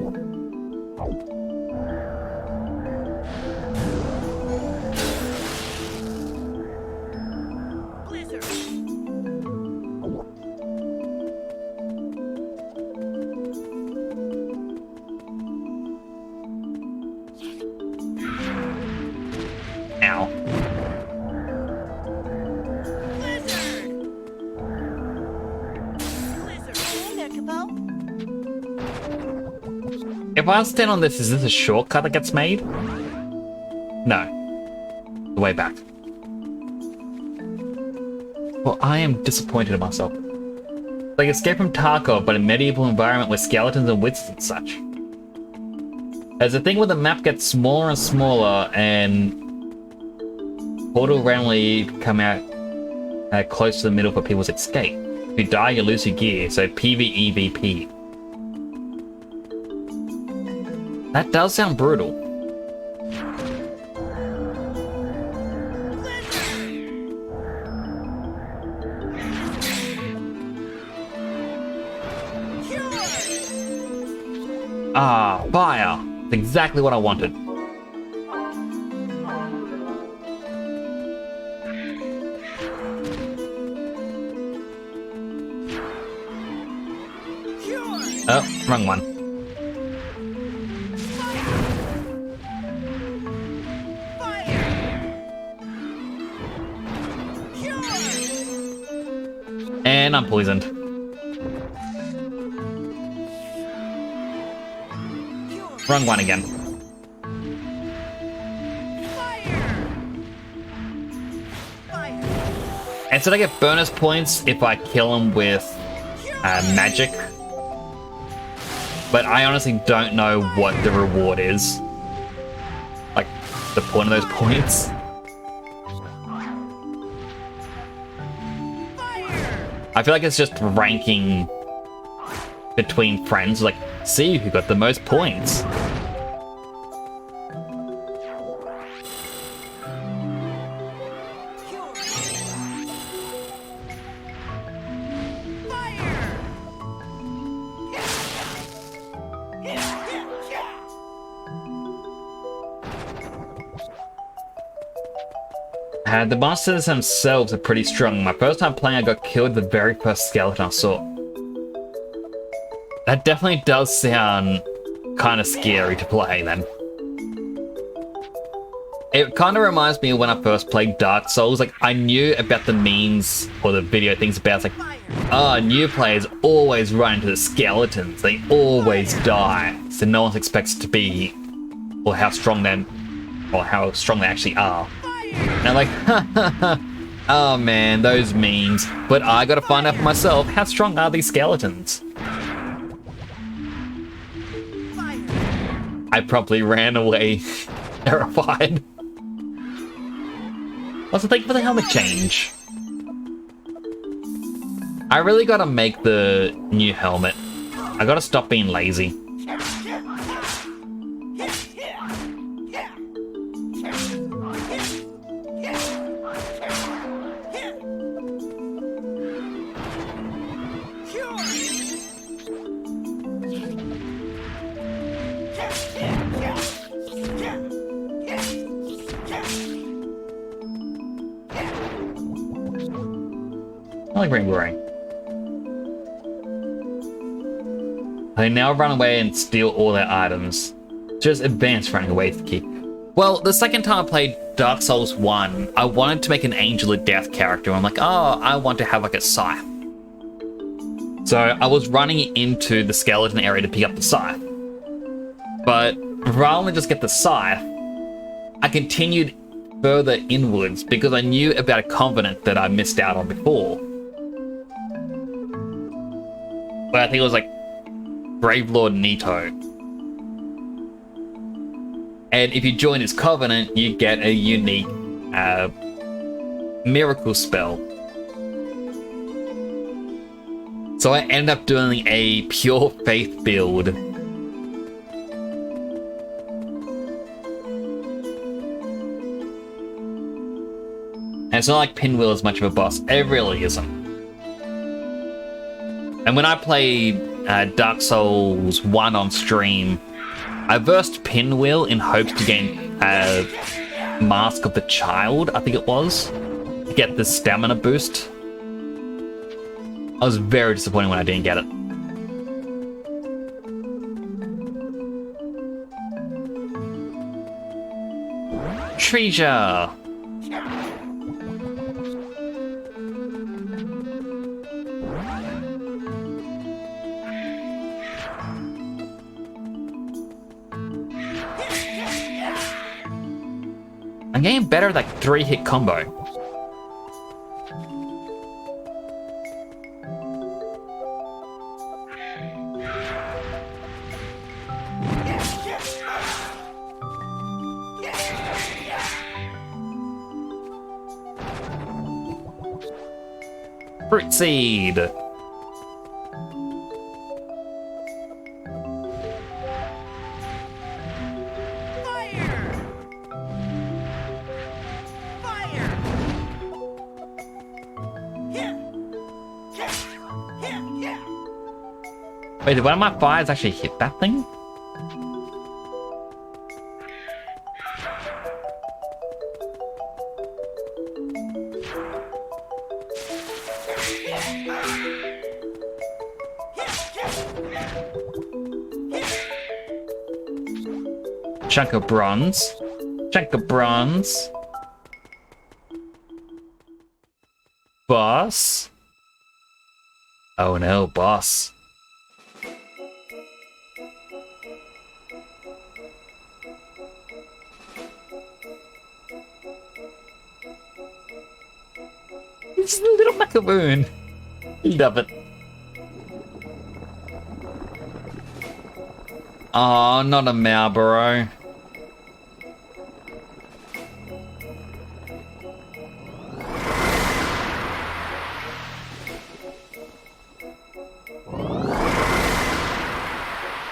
Ow. If I stand on this, is this a shortcut that gets made? No. The way back. Well, I am disappointed in myself. Like Escape from Tarkov, but a medieval environment with skeletons and wizards and such. There's a thing where the map gets smaller and smaller, and portal randomly come out close to the middle for people's escape. If you die, you lose your gear, so PvEVP. That does sound brutal. Ah, fire! That's exactly what I wanted. Oh, wrong one. And I'm poisoned. Wrong one again. And so I get bonus points if I kill him with magic. But I honestly don't know what the reward is. Like, the point of those points. I feel like it's just ranking between friends, like, see who got the most points. The monsters themselves are pretty strong. My first time playing, I got killed the very first skeleton I saw. That definitely does sound kind of scary to play then. It kind of reminds me of when I first played Dark Souls. Like, I knew about the memes or the video things about, it's like, oh, new players always run into the skeletons. They always die. So no one expects to be, or how strong they actually are. And I'm like, ha ha ha, oh man, those memes. But I gotta find out for myself, how strong are these skeletons? I promptly ran away, terrified. Also, thank you for the helmet change. I really gotta make the new helmet. I gotta stop being lazy. I like Ring Ring. They now run away and steal all their items. Just advance running away to keep. Well, the second time I played Dark Souls 1, I wanted to make an Angel of Death character. I'm like, oh, I want to have like a scythe. So I was running into the skeleton area to pick up the scythe. But rather than just get the scythe, I continued further inwards because I knew about a covenant that I missed out on before. But I think it was like Brave Lord Nito. And if you join his covenant, you get a unique miracle spell. So I ended up doing a pure faith build. And it's not like Pinwheel is much of a boss. It really isn't. And when I played Dark Souls 1 on stream, I versed Pinwheel in hopes to gain Mask of the Child, I think it was, to get the stamina boost. I was very disappointed when I didn't get it. Treasure! I'm getting better at that 3-hit combo. Fruit Seed! Wait, did one of my fires actually hit that thing? Chunk of bronze. Chunk of bronze. Boss. Oh no, boss. It's a little macaroon. Love it. Oh, not a Marlboro.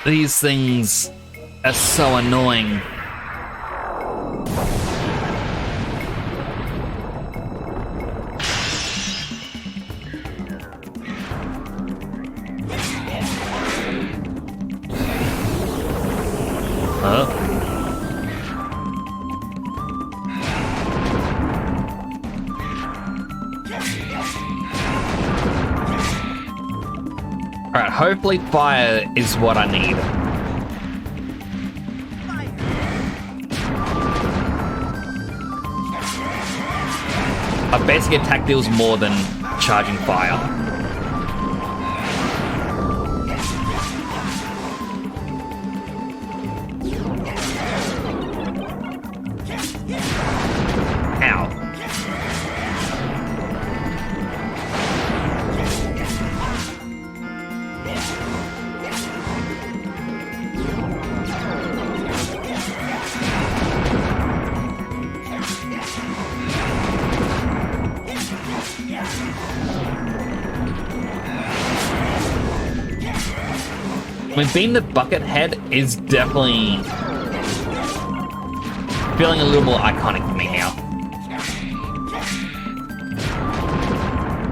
These things are so annoying. Alright, hopefully fire is what I need. A basic attack deals more than charging fire. I mean, being the bucket head is definitely feeling a little more iconic for me now.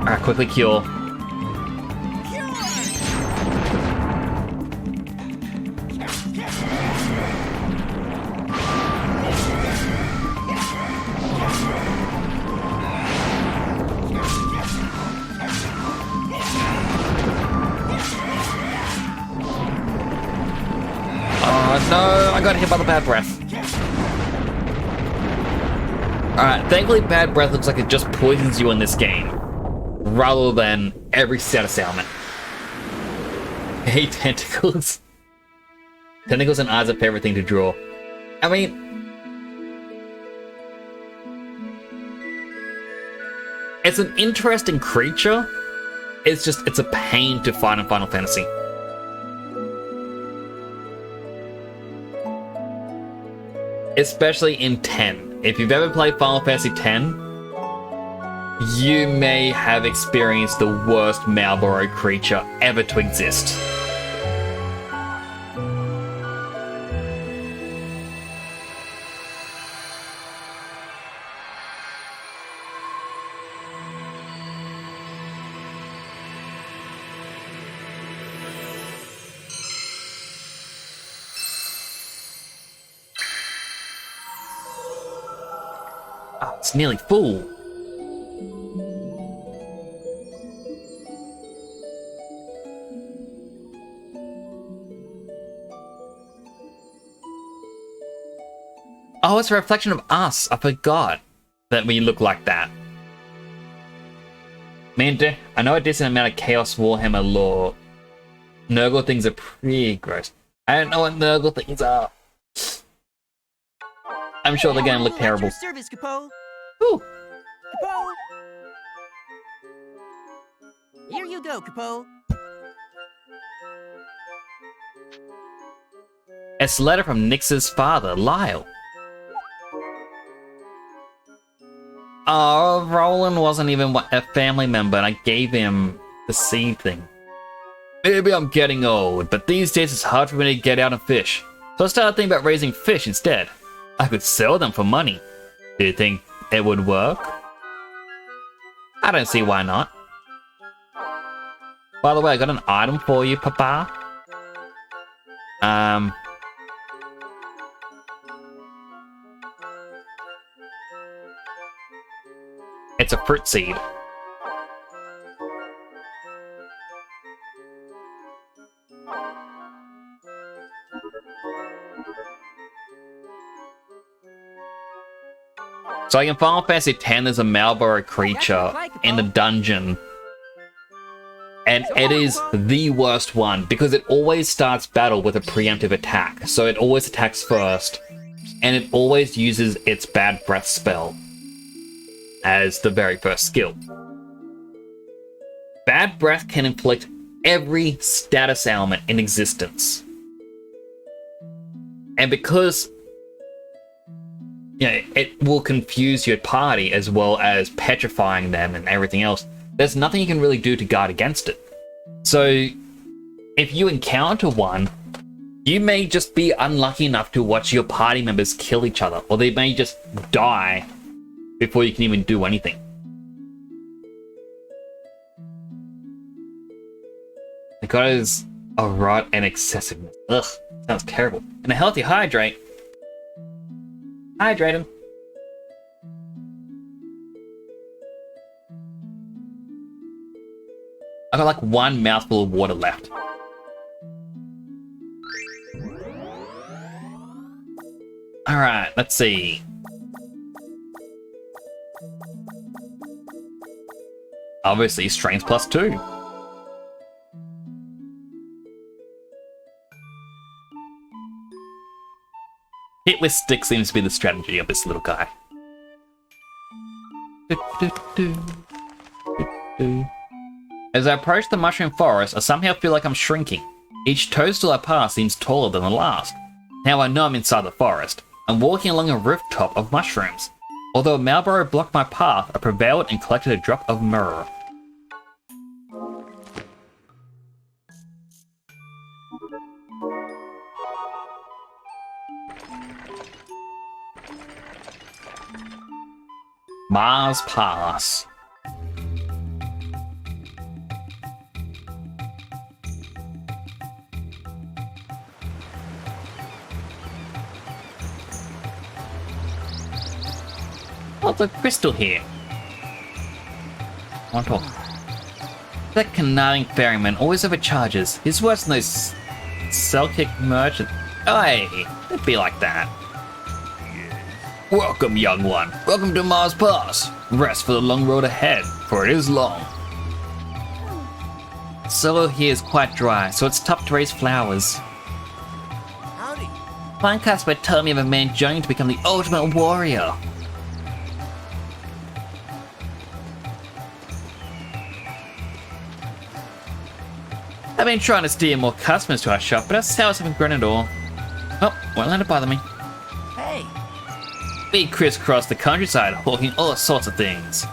Alright, quickly cure. got hit by the bad breath. Alright, thankfully bad breath looks like it just poisons you in this game, rather than every status ailment. Hey, tentacles. Tentacles and eyes are favorite thing to draw. I mean, it's an interesting creature. It's a pain to fight in Final Fantasy. Especially in 10. If you've ever played Final Fantasy X, you may have experienced the worst Malboro creature ever to exist. Oh, it's nearly full. Oh, it's a reflection of us. I forgot that we look like that. Man, I know a decent amount of Chaos Warhammer lore. Nurgle things are pretty gross. I don't know what Nurgle things are. I'm sure they're gonna look terrible. At your service, Capo. Ooh. Capo. Here you go, Capo. It's a letter from Nyx's father, Lyle. Oh, Roland wasn't even a family member, and I gave him the seed thing. Maybe I'm getting old, but these days it's hard for me to get out and fish. So I started thinking about raising fish instead. I could sell them for money. Do you think it would work? I don't see why not. By the way, I got an item for you, Papa. It's a fruit seed. So like in Final Fantasy X, there's a Malboro creature in the dungeon. And it is the worst one, because it always starts battle with a preemptive attack. So it always attacks first, and it always uses its bad breath spell as the very first skill. Bad breath can inflict every status ailment in existence. And because it will confuse your party as well as petrifying them and everything else, there's nothing you can really do to guard against it. So if you encounter one, you may just be unlucky enough to watch your party members kill each other, or they may just die before you can even do anything. Because a rot and excessiveness. Ugh, sounds terrible. And a healthy hydrate. Hydrating. I got like one mouthful of water left. Alright, let's see. Obviously, strength +2. Hit with stick seems to be the strategy of this little guy. As I approach the mushroom forest, I somehow feel like I'm shrinking. Each toadstool I pass seems taller than the last. Now I know I'm inside the forest. I'm walking along a rooftop of mushrooms. Although a Malboro blocked my path, I prevailed and collected a drop of myrrh. Mars Pass. Oh, the crystal here. One talk. That conniving ferryman always overcharges. He's worse than those Selkic merchants. Hey, it'd be like that. Welcome, young one. Welcome to Mars Pass. Rest for the long road ahead, for it is long. Soil here is quite dry, so it's tough to raise flowers. Howdy. Minecraft's were telling me of a man journeying to become the ultimate warrior. I've been trying to steer more customers to our shop, but our sales haven't grown at all. Oh, won't let it bother me. Hey. We crisscross the countryside, hawking all sorts of things.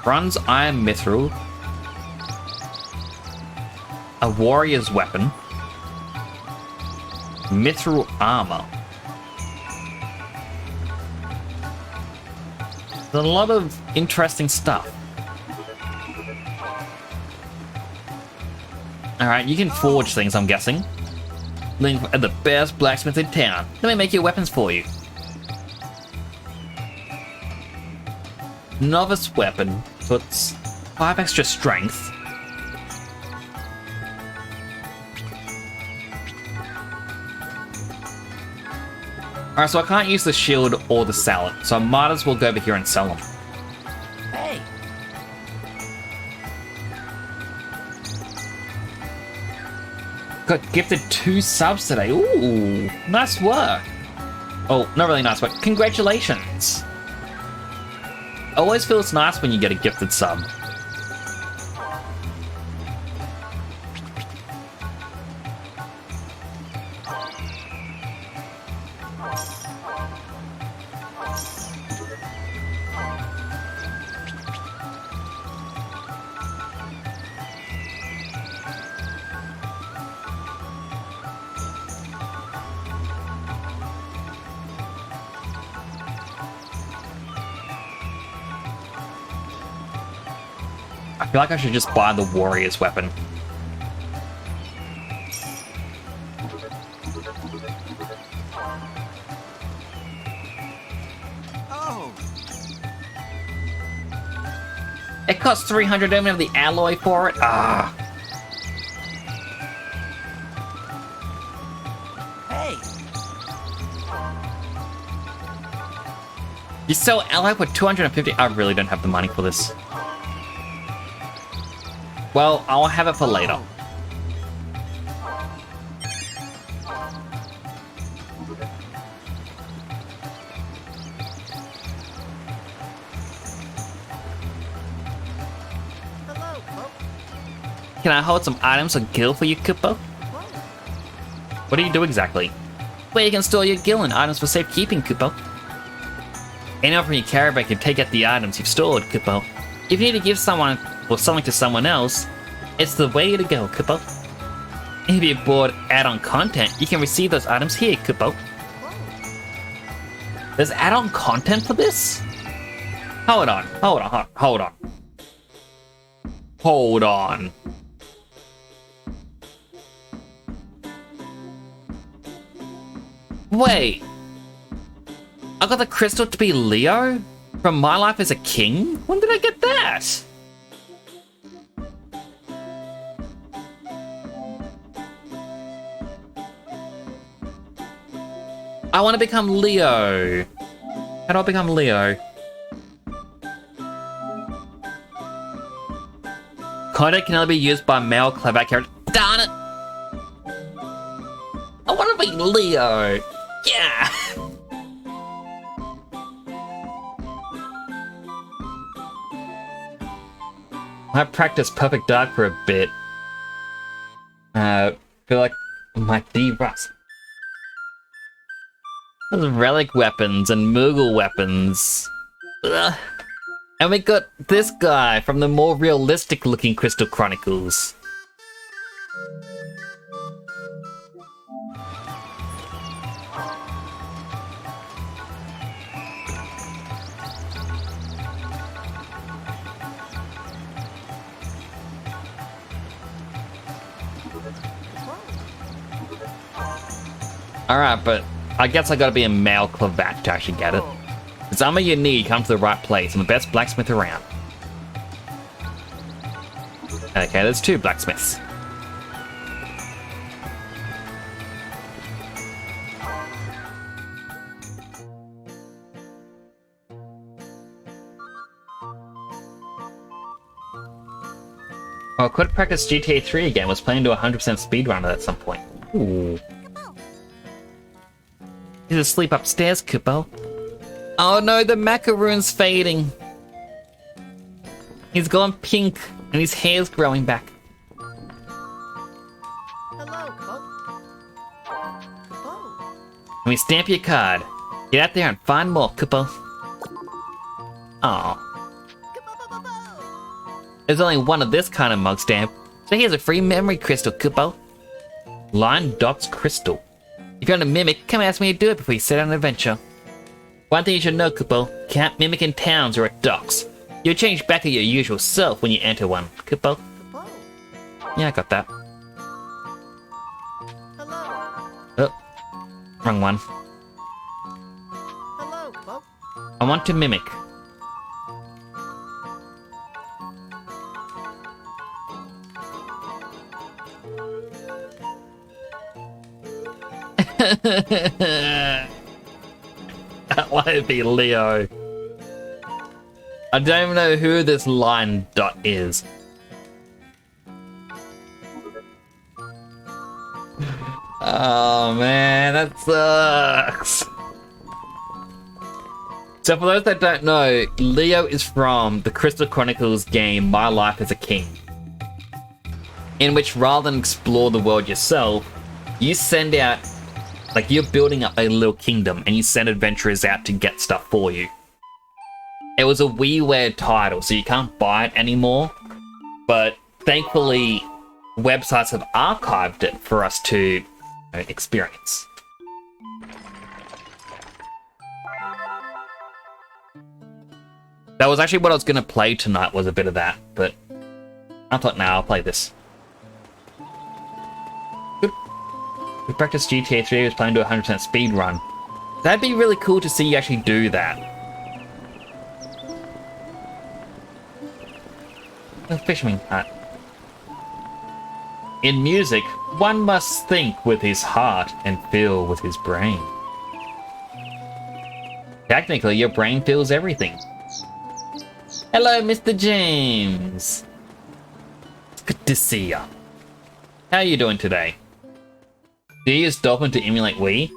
Bronze iron mithril. A warrior's weapon. Mithril armor. There's a lot of interesting stuff. Alright, you can forge things, I'm guessing. Link at the best blacksmith in town. Let me make your weapons for you. Novice weapon, so it's 5 extra strength. Alright, so I can't use the shield or the salad, so I might as well go over here and sell them. Hey. Got gifted 2 subs today. Ooh, nice work. Oh, not really nice work. Congratulations. Always feels nice when you get a gifted sub. I feel like I should just buy the warrior's weapon. Oh. It costs 300 to have the alloy for it. Ah. Hey. You sell alloy for 250. I really don't have the money for this. Well, I'll have it for later. Hello, Pope. Can I hold some items or gil for you, Kupo? What do you do exactly? Where you can store your gil and items for safekeeping, Kupo. Anyone from your caravan can take out the items you've stored, Kupo. If you need to give someone or something to someone else, it's the way to go, Kupo. If you're bored add-on content, you can receive those items here, Kupo. There's add-on content for this? Hold on. Wait. I got the crystal to be Leo? From my life as a king? When did I get that? I want to become Leo. How do I become Leo? Content can only be used by male clever characters. Darn it! I want to be Leo. Yeah. I practiced Perfect Dark for a bit. Feel like my D-Rust. There's relic weapons and Moogle weapons. Ugh. And we got this guy from the more realistic looking Crystal Chronicles. Alright, but I guess I gotta be a male Clavat to actually get it. The armor you need comes to the right place. I'm the best blacksmith around. Okay, there's 2 blacksmiths. I could practice GTA 3 again. Was planning to 100% speedrun at some point. Ooh. He's asleep upstairs, Kupo. Oh no, the macaroon's fading. He's gone pink, and his hair's growing back. Hello, Kupo. Kupo. Let me stamp your card. Get out there and find more, Kupo. Aw. There's only one of this kind of mug stamp, so here's a free memory crystal, Kupo. Line Dots Crystal. If you want to mimic, come ask me to do it before you set out on an adventure. One thing you should know, Kupo, can't mimic in towns or at docks. You'll change back to your usual self when you enter one, Kupo. Kupo. Yeah, I got that. Hello. Oh, wrong one. Hello, Kupo. I want to mimic. That might be Leo. I don't even know who this line dot is. Oh man, that sucks. So for those that don't know, Leo is from the Crystal Chronicles game My Life as a King, in which rather than explore the world yourself, you send out, like you're building up a little kingdom and you send adventurers out to get stuff for you. It was a WiiWare title, so you can't buy it anymore, but thankfully websites have archived it for us to experience. That was actually what I was going to play tonight, was a bit of that, but I thought, nah, I'll play this. We practiced GTA 3, I was planning to do a 100% speed run. That'd be really cool to see you actually do that. A fisherman hut. In music, one must think with his heart and feel with his brain. Technically, your brain feels everything. Hello, Mr. James. It's good to see ya. How are you doing today? Do you use Dolphin to emulate Wii?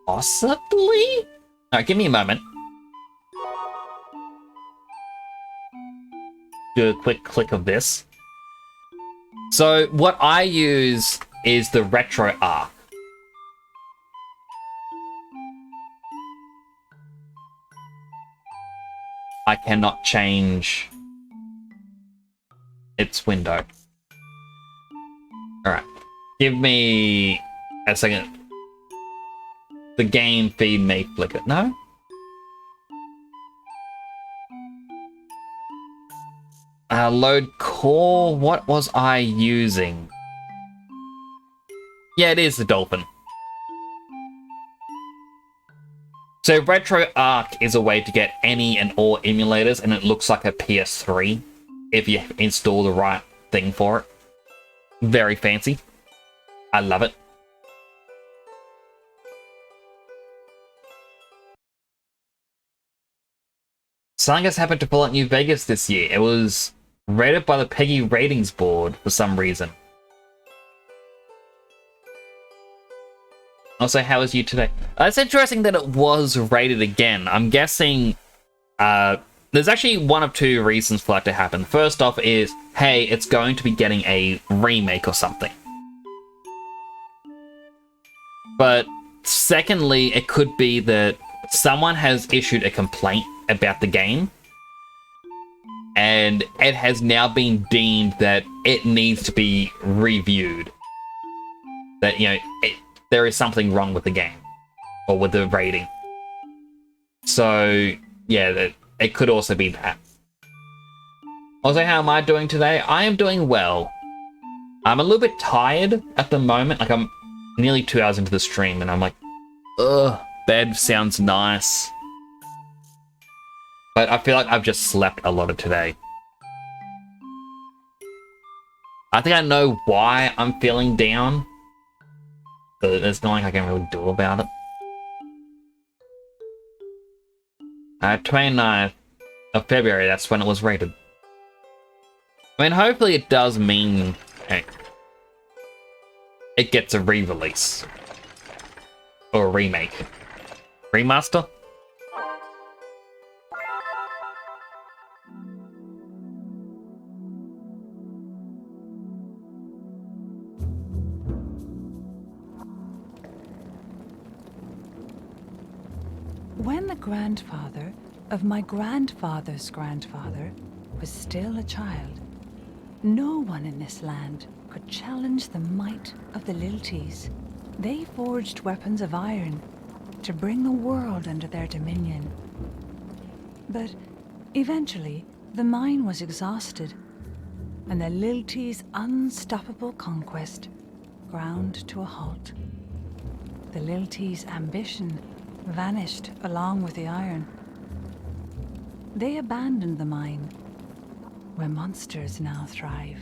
Possibly? Alright, give me a moment. Do a quick click of this. So, what I use is the Retro Arc. I cannot change its window. Alright. Give me a second. The game feed may flicker. No? Load core. What was I using? Yeah, it is the Dolphin. So Retro Arc is a way to get any and all emulators, and it looks like a PS3 if you install the right thing for it. Very fancy. I love it. Something has happened to Fallout New Vegas this year. It was rated by the Peggy Ratings Board for some reason. Also, how was you today? It's interesting that it was rated again. I'm guessing there's actually one of two reasons for that to happen. First off is, hey, it's going to be getting a remake or something. But secondly, it could be that someone has issued a complaint about the game, and it has now been deemed that it needs to be reviewed. That, you know, there is something wrong with the game, or with the rating. So, yeah, it could also be that. Also, how am I doing today? I am doing well. I'm a little bit tired at the moment. Like, I'm nearly 2 hours into the stream, and I'm like, ugh, bed sounds nice. But I feel like I've just slept a lot of today. I think I know why I'm feeling down, but there's nothing I can really do about it. 29th of February, that's when it was rated. I mean, hopefully it does mean it gets a re-release. Or a remake. Remaster? When the grandfather of my grandfather's grandfather was still a child, no one in this land could challenge the might of the Lilties. They forged weapons of iron to bring the world under their dominion. But eventually, the mine was exhausted, and the Lilties' unstoppable conquest ground to a halt. The Lilties' ambition vanished along with the iron. They abandoned the mine, where monsters now thrive.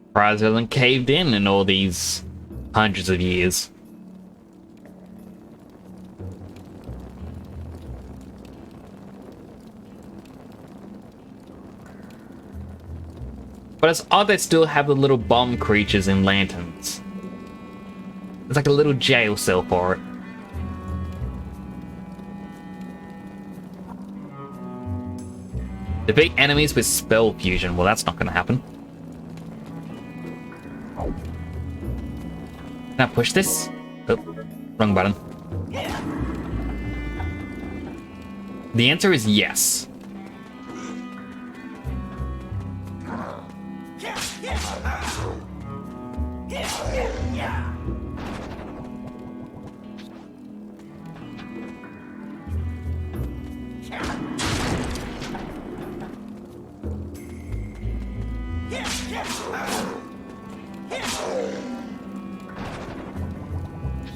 Surprised it hasn't caved in all these hundreds of years. But it's odd they still have the little bomb creatures in lanterns. It's like a little jail cell for it. Defeat enemies with spell fusion. Well, that's not going to happen. Can I push this? Oh, wrong button. The answer is yes.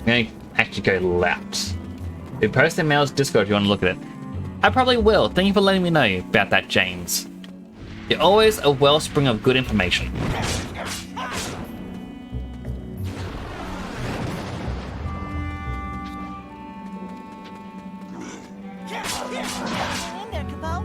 I'm gonna actually go left. If post in Mail's Discord if you want to look at it. I probably will. Thank you for letting me know about that, James. You're always a wellspring of good information. Hang in there, Capo.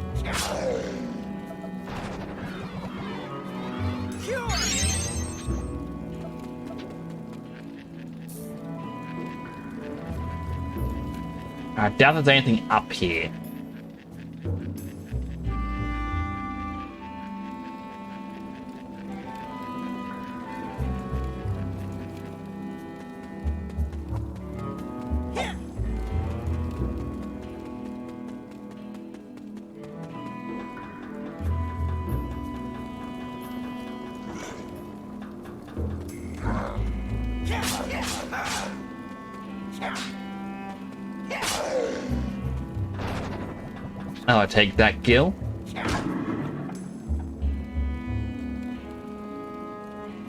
I doubt there's anything up here. Oh, I take that, Gil.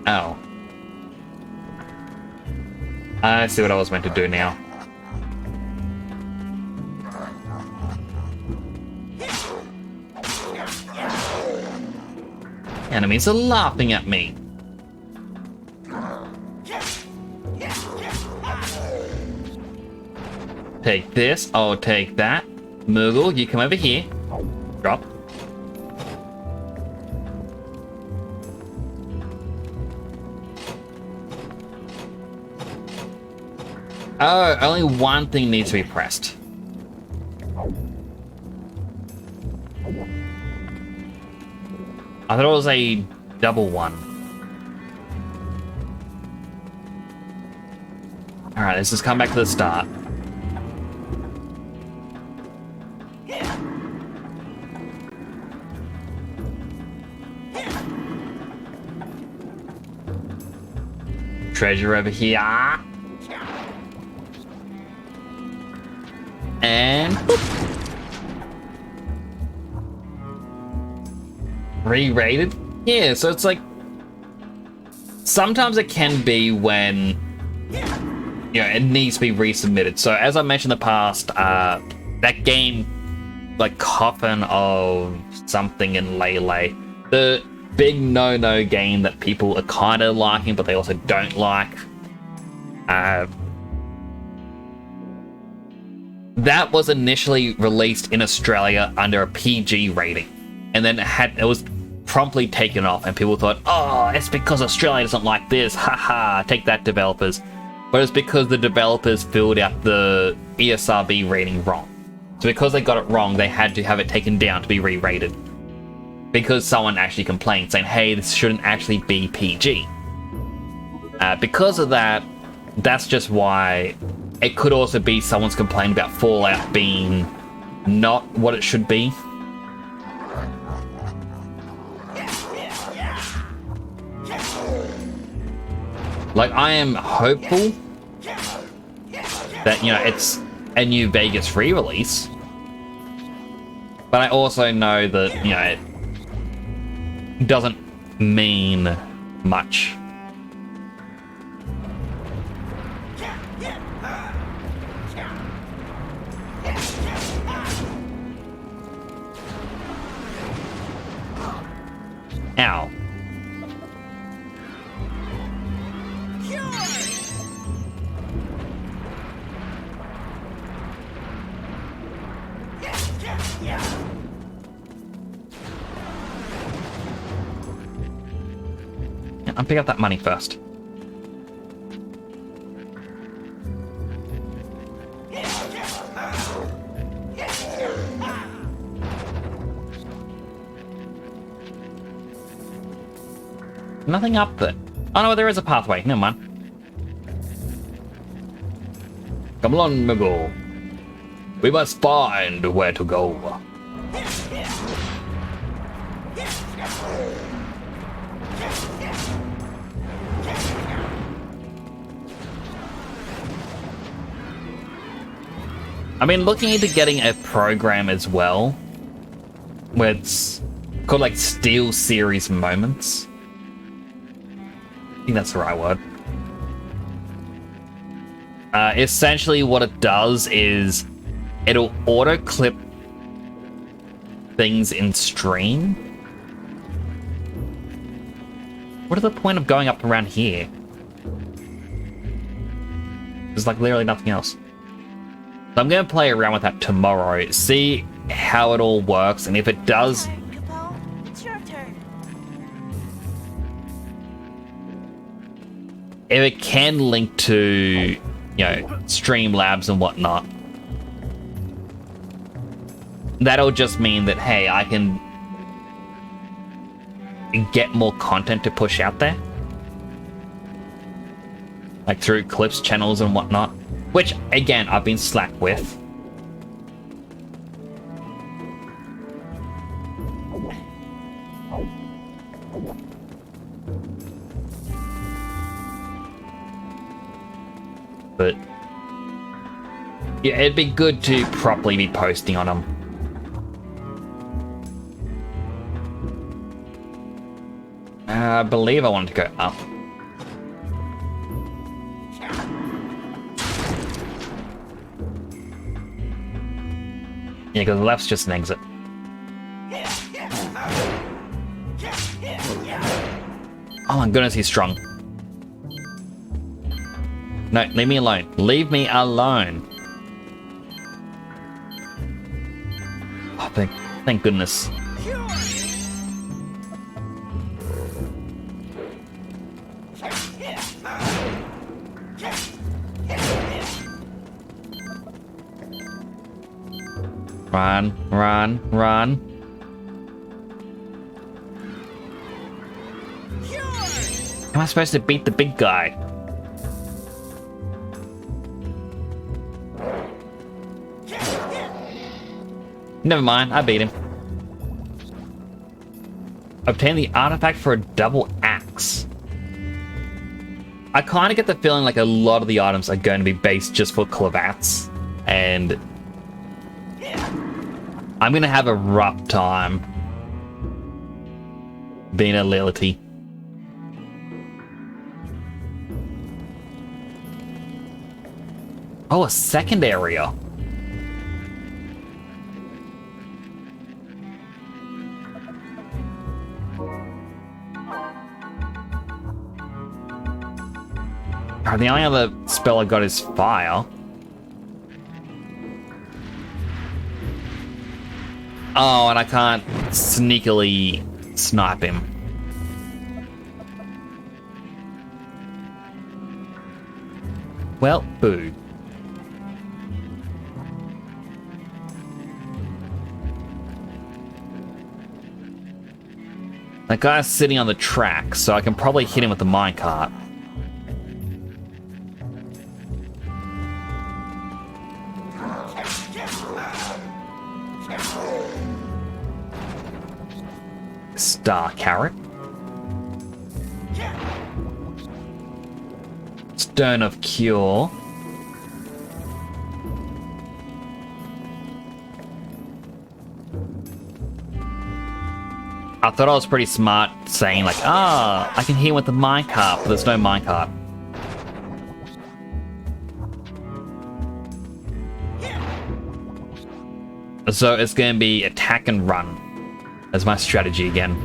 Oh. I see what I was meant to do now. Enemies are laughing at me. Take this, I'll take that. Moogle, you come over here. Drop. Oh, only one thing needs to be pressed. I thought it was a double one. Alright, let's just come back to the start. Treasure over here. And boop. Re-rated? Yeah, so it's like sometimes it can be when it needs to be resubmitted. So as I mentioned in the past, that game like Coffin of something in Lele, the big no-no game that people are kind of liking, but they also don't like. That was initially released in Australia under a PG rating. and then it was promptly taken off, and people thought, oh, it's because Australia doesn't like this, haha, take that, developers. But it's because the developers filled out the ESRB rating wrong. So because they got it wrong, they had to have it taken down to be re-rated. Because someone actually complained, saying, hey, this shouldn't actually be PG. Because of that, that's just why it could also be someone's complaint about Fallout being not what it should be. Like, I am hopeful that, you know, it's a new Vegas re-release. But I also know that, you know, it doesn't mean much. Ow. I'll pick up that money first. Nothing up there. Oh no, there is a pathway. Never mind. Come along, Miguel. We must find where to go. I've been looking into getting a program as well, where it's called like Steel Series Moments. I think that's the right word. Essentially what it does is it'll auto-clip things in stream. What is the point of going up around here? There's like literally nothing else. So I'm going to play around with that tomorrow, see how it all works, and if it does... Capo, it's your turn. If it can link to, you know, Streamlabs and whatnot, that'll just mean that, hey, I can get more content to push out there. Like through clips, channels, and whatnot. Which, again, I've been slack with. But yeah, it'd be good to properly be posting on them. I believe I wanted to go up. Yeah, because the left's just an exit. Oh my goodness, he's strong. No, leave me alone. Leave me alone. Oh, thank goodness. Run, run, run. How am I supposed to beat the big guy? Never mind, I beat him. Obtain the artifact for a double axe. I kind of get the feeling like a lot of the items are going to be based just for clavats, and I'm going to have a rough time being a Lility. Oh, a second area. The only other spell I got is fire. Oh, and I can't sneakily snipe him. Well, boo. That guy's sitting on the track, so I can probably hit him with the minecart. Star carrot. Stone of cure. I thought I was pretty smart saying like, I can hear with the minecart, but there's no minecart. So it's going to be attack and run as my strategy again.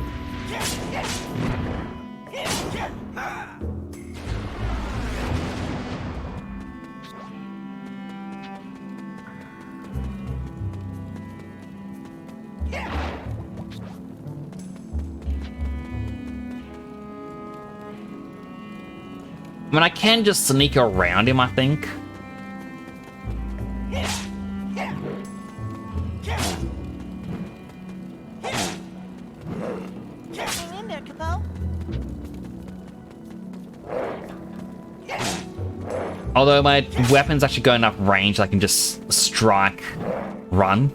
I mean, I can just sneak around him, I think. Hang in there, Capo. Although my weapon's actually got enough range, I can just strike, run.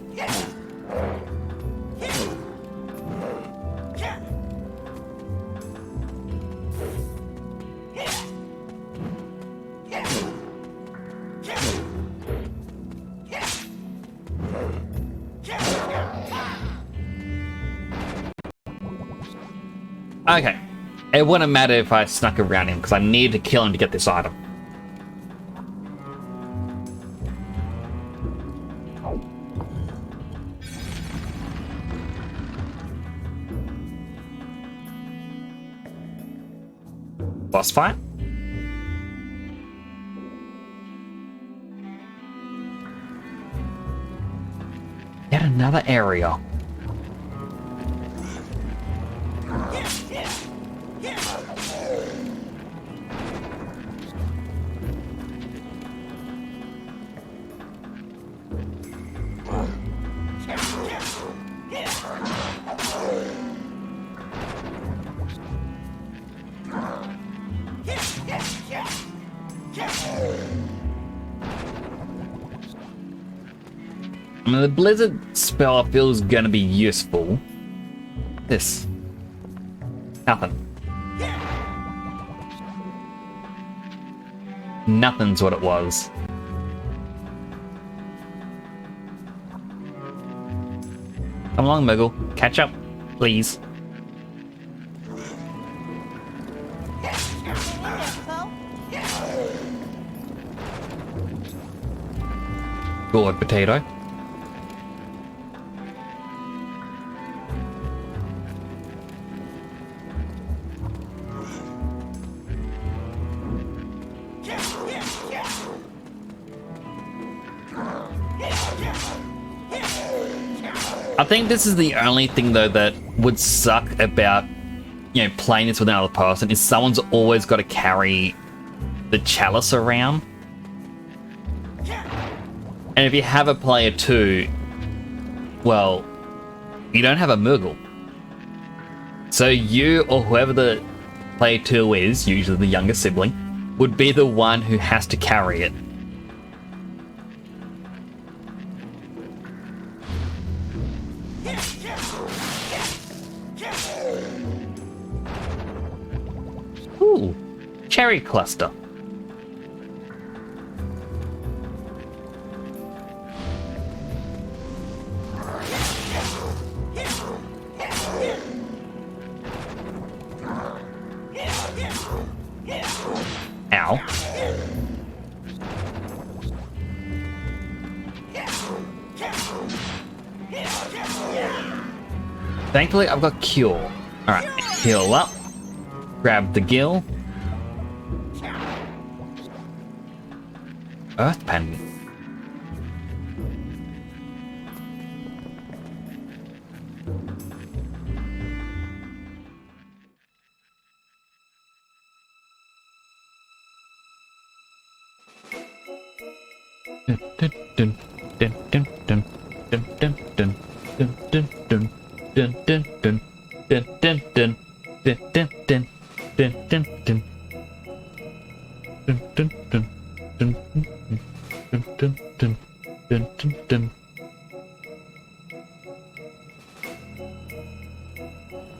Okay, it wouldn't matter if I snuck around him because I need to kill him to get this item. Boss fight? Yet another area. I mean, the blizzard spell feels gonna be useful. This. Nothing. Nothing's what it was. Come along, Muggle. Catch up, please. Hang in there, Capo. Good potato. I think this is the only thing though that would suck about, you know, playing this with another person is someone's always got to carry the chalice around. And if you have a player too, well, you don't have a Murgle. So you or whoever the player two is, usually the younger sibling, would be the one who has to carry it. Ooh, cherry cluster. Ow. Thankfully, I've got cure. Alright, heal up. Grab the gill. Earth pendant.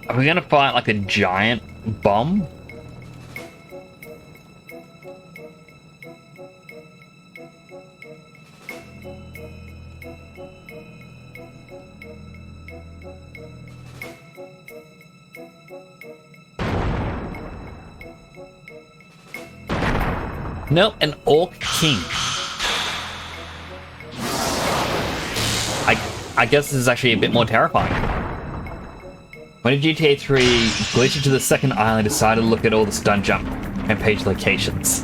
Are we gonna fight like a giant bomb? Nope, an Orc King. I guess this is actually a bit more terrifying. When did GTA 3 glitch into the second island and decided to look at all the stun jump and page locations?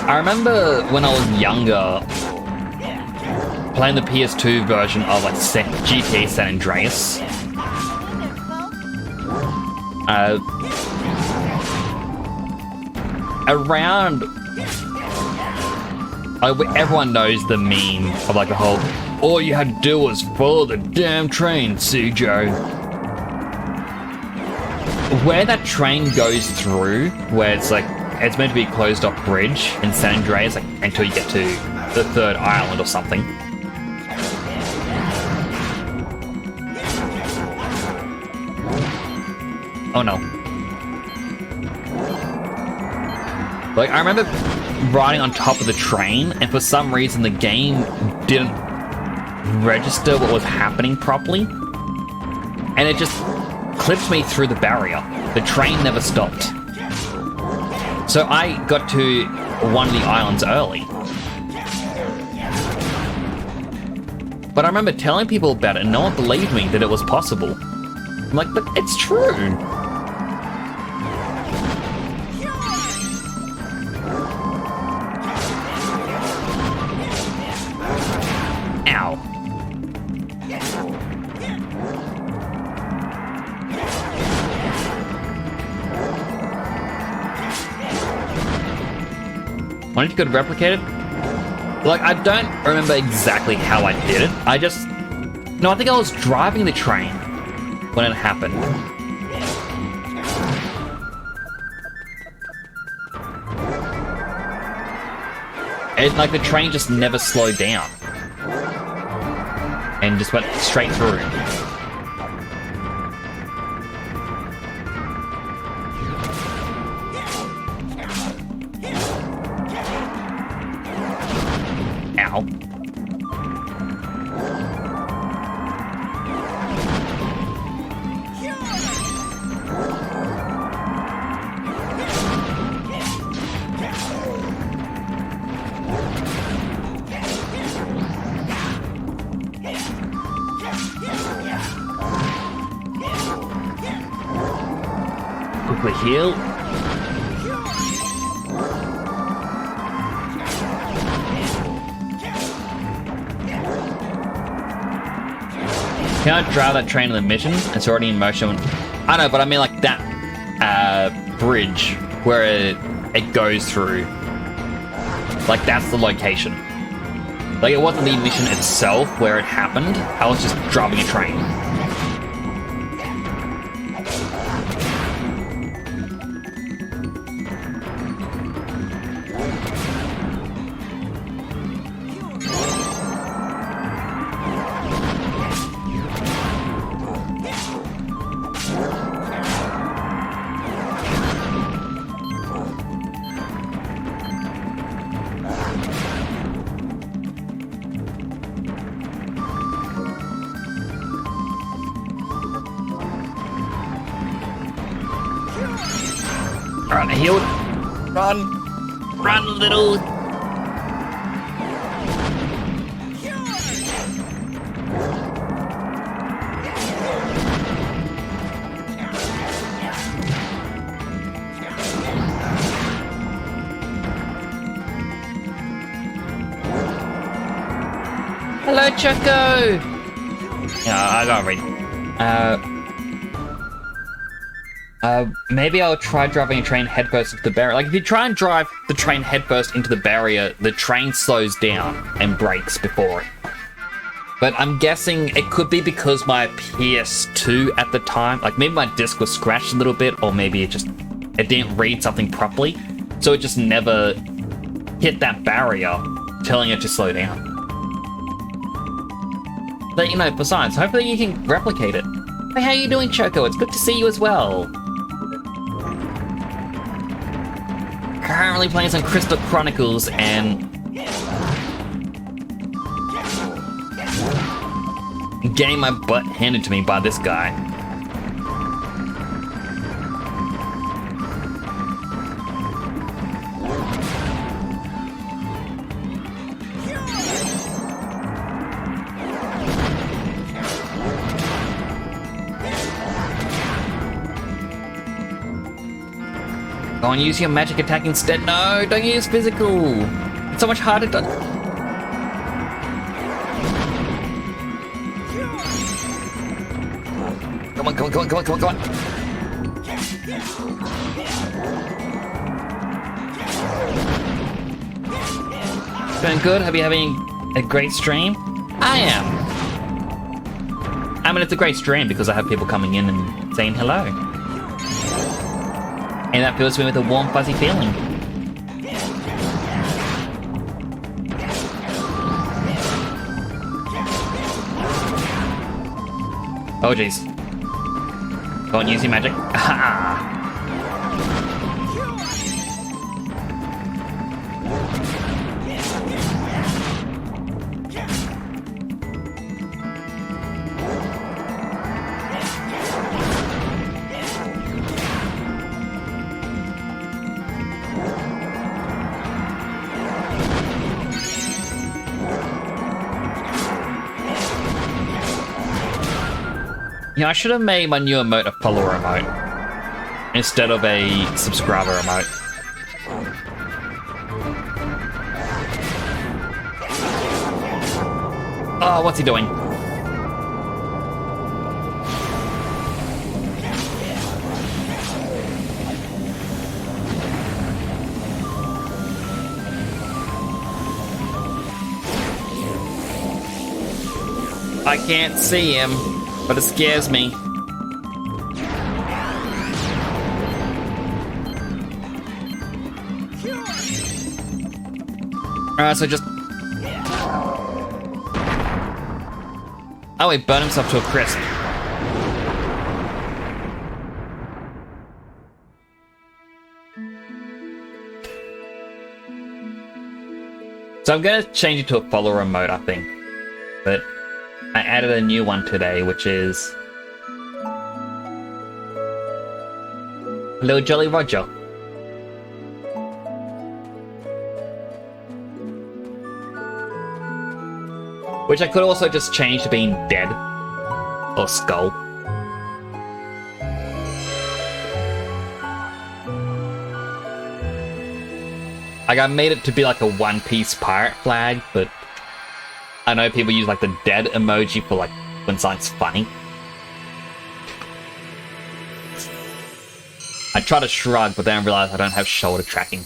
I remember when I was younger playing the PS2 version of like GTA San Andreas. Around everyone knows the meme of like the whole all you had to do was follow the damn train, CJ. Where that train goes through, where it's like it's meant to be a closed off bridge in San Andreas, like until you get to the third island or something. Oh no. Like, I remember riding on top of the train, and for some reason the game didn't register what was happening properly. And it just clipped me through the barrier. The train never stopped. So I got to one of the islands early. But I remember telling people about it, and no one believed me that it was possible. I'm like, but it's true. Ow. Why don't you go to replicate it? Like, I don't remember exactly how I did it. I think I was driving the train when it happened. And like the train just never slowed down. And just went straight through. Ow. Quickly heal. Can I drive that train in the mission? It's already in motion. I know, but I mean like that bridge where it goes through. Like that's the location. Like it wasn't the mission itself where it happened. I was just driving a train. Alright, healed. Run! Run, little! Hello, Choco! Yeah, I gotta read. Maybe I'll try driving a train headfirst into the barrier. Like, if you try and drive the train headfirst into the barrier, the train slows down and brakes before it. But I'm guessing it could be because my PS2 at the time, like maybe my disc was scratched a little bit, or maybe it didn't read something properly, so it just never hit that barrier, telling it to slow down. But you know, besides, hopefully you can replicate it. Hey, how you doing, Choco? It's good to see you as well. Currently playing some Crystal Chronicles and getting my butt handed to me by this guy. Go and use your magic attack instead. No, don't use physical. It's so much harder to... Come on, come on, come on, come on, come on, come on. Doing good? Hope you're having a great stream? I am. I mean, it's a great stream because I have people coming in and saying hello. And that fills me with a warm, fuzzy feeling. Oh, jeez. Go on, use your magic. Ah! You know, I should have made my new emote a follower emote instead of a subscriber emote. Oh, what's he doing? I can't see him. But it scares me. Alright, so just... Oh, he burned himself to a crisp. So I'm gonna change it to a follower mode, I think. But I added a new one today, which is... Hello, Jolly Roger. Which I could also just change to being dead. Or skull. Like, I made it to be like a One Piece pirate flag, but... I know people use like the dead emoji for like when something's funny. I try to shrug, but then I realize I don't have shoulder tracking.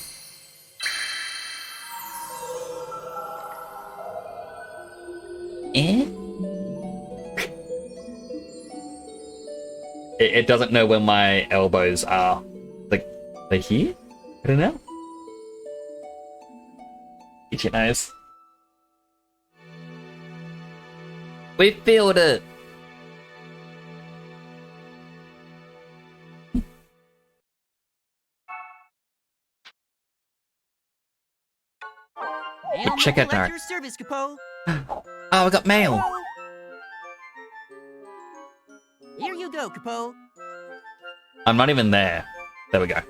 Eh? It doesn't know where my elbows are. Like, they're here? I don't know. Itchy nose. We filled it! Check out at our... your service, Capo. Oh, we got mail! Here you go, Capo. I'm not even there. There we go.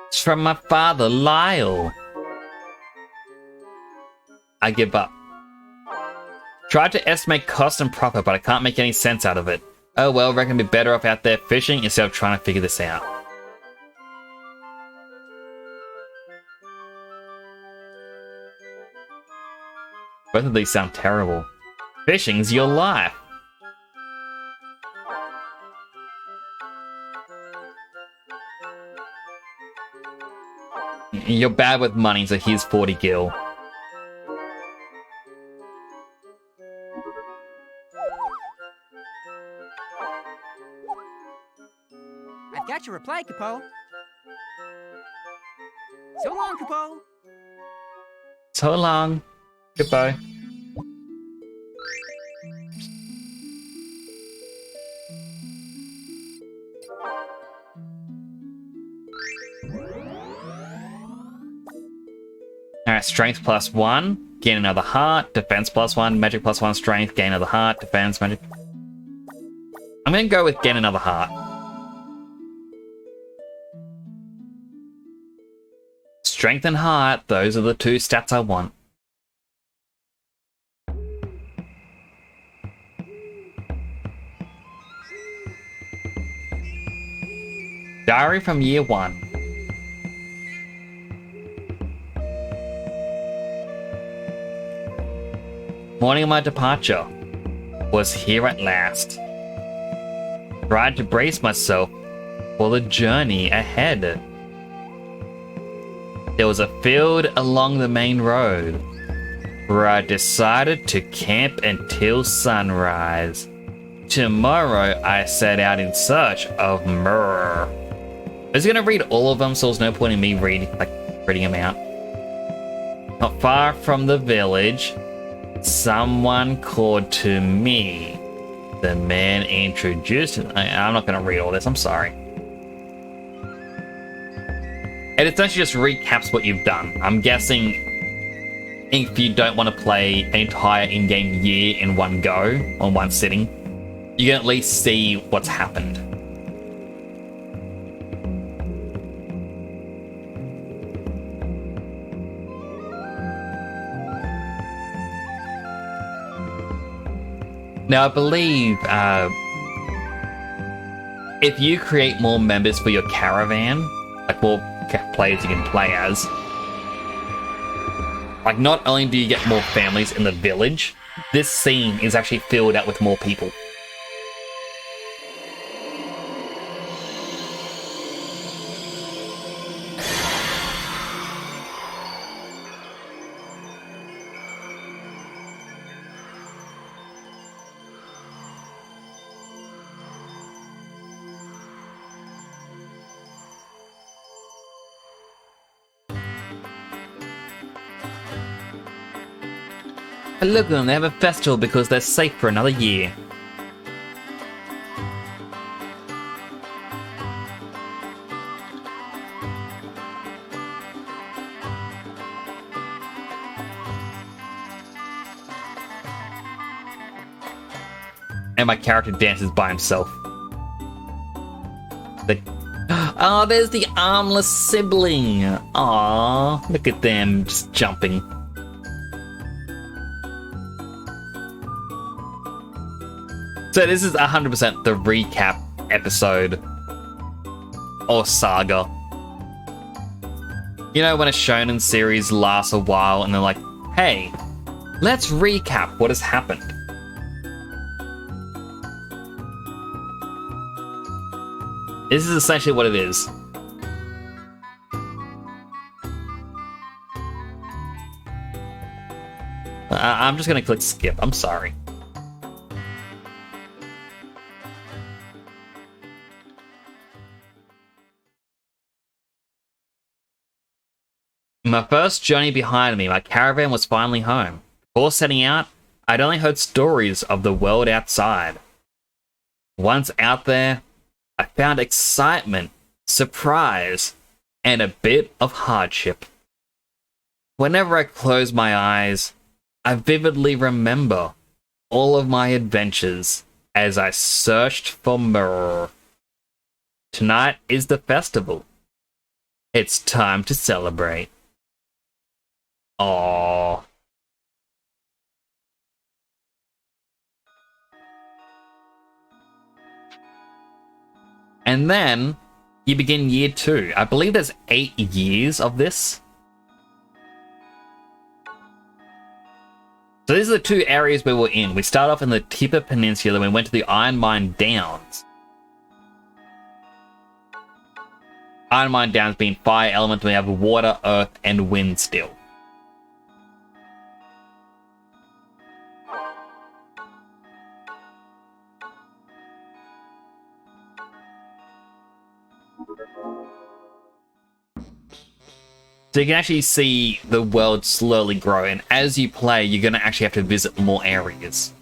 It's from my father, Lyle. I give up. Tried to estimate cost and profit, but I can't make any sense out of it. Oh well, reckon I'd be better off out there fishing instead of trying to figure this out. Both of these sound terrible. Fishing's your life. You're bad with money, so here's 40 gil. I've got your reply, Capo. So long, Capo. So long. Goodbye. Alright, strength +1, gain another heart, defense +1, magic +1, strength, gain another heart, defense, magic. I'm gonna go with gain another heart. Strength and heart, those are the two stats I want. Diary from year 1. Morning of my departure was here at last. Tried to brace myself for the journey ahead. There was a field along the main road where I decided to camp until sunrise. Tomorrow I set out in search of Myrrh. I was gonna read all of them, so there's no point in me reading them out. Not far from the village, someone called to me. The man introduced. I'm not going to read all this. I'm sorry. It essentially just recaps what you've done. I'm guessing if you don't want to play an entire in-game year in one go, on one sitting, you can at least see what's happened. Now, I believe if you create more members for your caravan, like more players you can play as, like not only do you get more families in the village, this scene is actually filled out with more people. But look at them, they have a festival because they're safe for another year. And my character dances by himself. Oh, there's the armless sibling. Aw, look at them just jumping. So this is 100% the recap episode or saga. You know when a shonen series lasts a while and they're like, hey, let's recap what has happened. This is essentially what it is. I'm just gonna click skip, I'm sorry. My first journey behind me, my caravan was finally home. Before setting out, I'd only heard stories of the world outside. Once out there, I found excitement, surprise, and a bit of hardship. Whenever I close my eyes, I vividly remember all of my adventures as I searched for Myrrh. Tonight is the festival. It's time to celebrate. Aww. And then you begin year 2. I believe there's 8 years of this. So these are the two areas we were in. We started off in the Tipper Peninsula, and we went to the Iron Mine Downs. Iron Mine Downs being fire element, we have water, earth, and wind still. So you can actually see the world slowly grow, and as you play, you're going to actually have to visit more areas.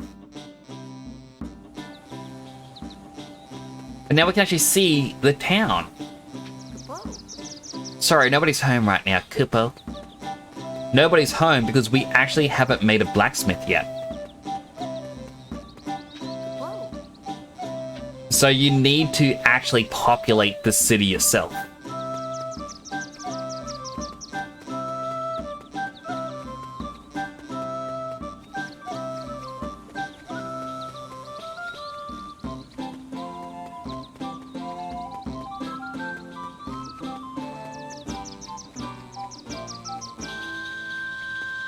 And now we can actually see the town. Sorry, nobody's home right now, Kupo. Nobody's home because we actually haven't made a blacksmith yet. So you need to actually populate the city yourself.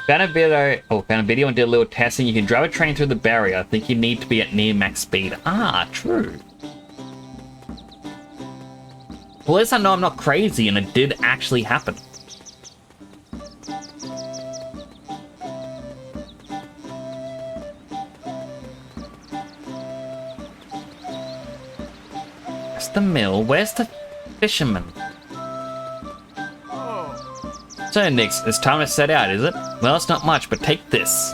Found a video and did a little testing. You can drive a train through the barrier. I think you need to be at near max speed. Ah, true. Well, at least I know I'm not crazy and it did actually happen. That's the mill. Where's the fisherman? So, Nix, it's time to set out, is it? Well, it's not much, but take this.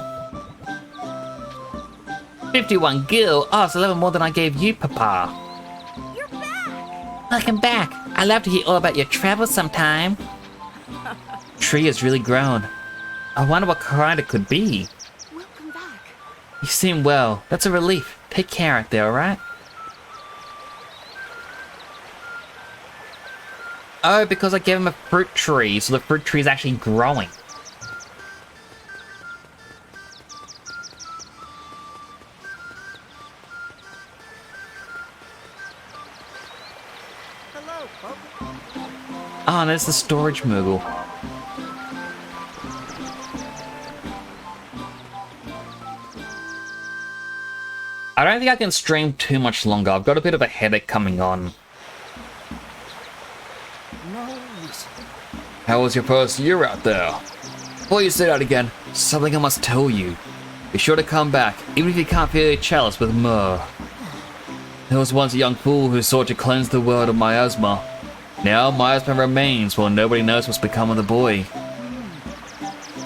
51 gil? Oh, it's 11 more than I gave you, Papa. You're back! Welcome back. I'd love to hear all about your travels sometime. Tree has really grown. I wonder what kind it could be. Welcome back. You seem well. That's a relief. Take care out there, alright? Oh, because I gave him a fruit tree, so the fruit tree is actually growing. Hello, folks. Oh, and there's the storage Moogle. I don't think I can stream too much longer. I've got a bit of a headache coming on. No, listen. How was your first year out there? Before you say that again, something I must tell you. Be sure to come back, even if you can't fill your chalice with myrrh. There was once a young fool who sought to cleanse the world of miasma. Now miasma remains while nobody knows what's become of the boy.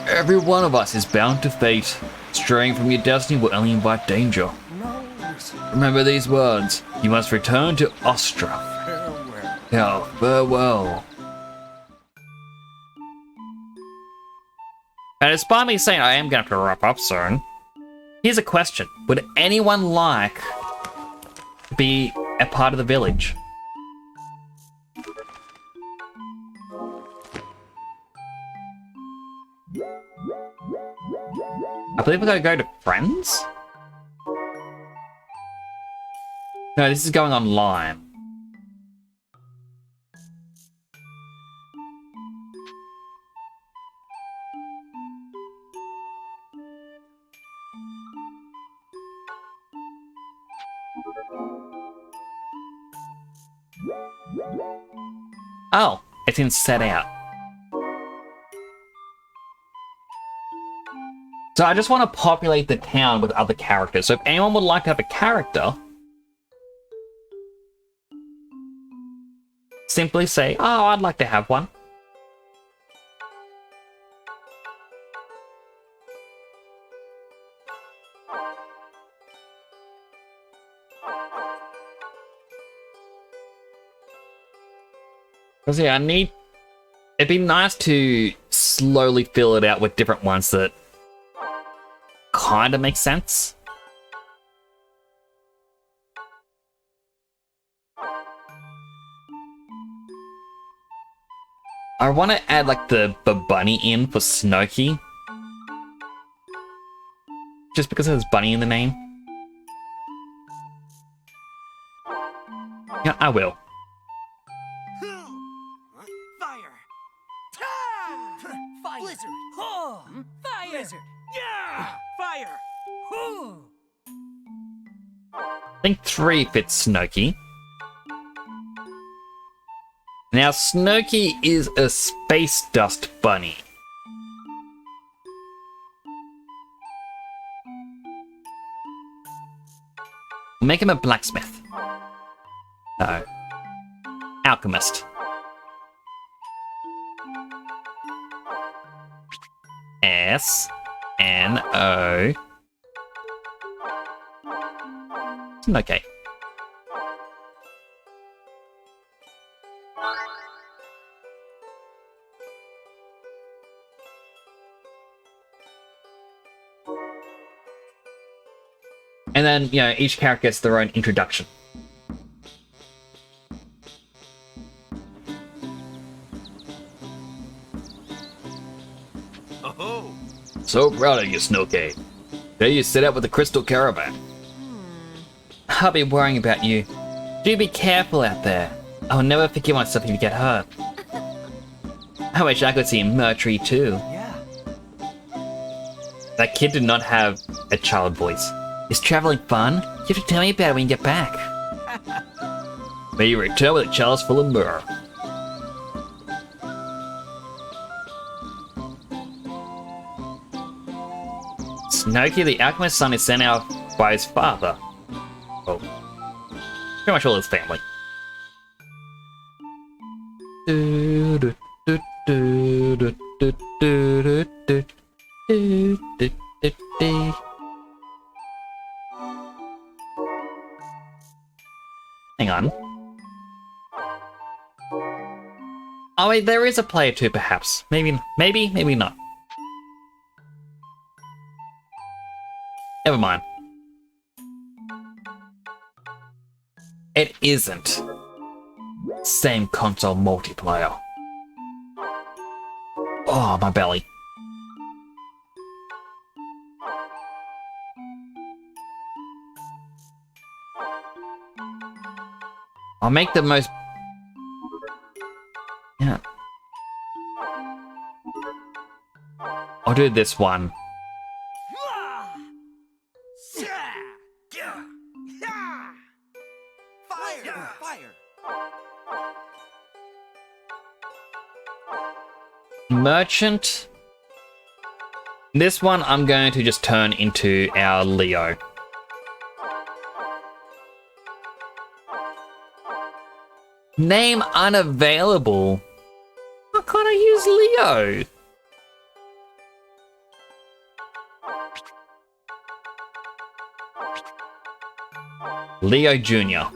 Every one of us is bound to fate. Straying from your destiny will only invite danger. No, listen. Remember these words. You must return to Ostra. Farewell. Yeah, farewell. And despite me saying I am going to have to wrap up soon, here's a question. Would anyone like to be a part of the village? I believe we're going to go to friends? No, this is going online. Oh, it's in set out. So I just want to populate the town with other characters. So if anyone would like to have a character, simply say, oh, I'd like to have one. Because yeah, it'd be nice to slowly fill it out with different ones that kind of make sense. I want to add like the bunny in for Snowky. Just because there's bunny in the name. Yeah, I will. Fire! Fire! Blizzard! Fire! Blizzard! Yeah! Fire! Fire! I think 3 fits Snooky. Now, Snooky is a space dust bunny. Make him a blacksmith. No. Alchemist. S-N-O. Okay. And then, you know, each character gets their own introduction. Oh, So proud of you, Snooky. There you set out with the Crystal Caravan. I'll be worrying about you. Do be careful out there. I'll never forgive myself if you get hurt. I wish I could see Mercury too. yeah. That kid did not have a child voice. Is traveling fun? You have to tell me about it when you get back. May you return with a chalice full of myrrh. Snooky, the alchemist's son, is sent out by his father. Oh. Pretty much all his family. Hang on. Oh wait, there is a player too, perhaps. Maybe not. Never mind. It isn't. Same console multiplayer. Oh, my belly. I'll make the most... Yeah. I'll do this one. Fire! Fire! Merchant. This one I'm going to just turn into our Leo. Name unavailable. Why can't I use Leo? Leo Jr.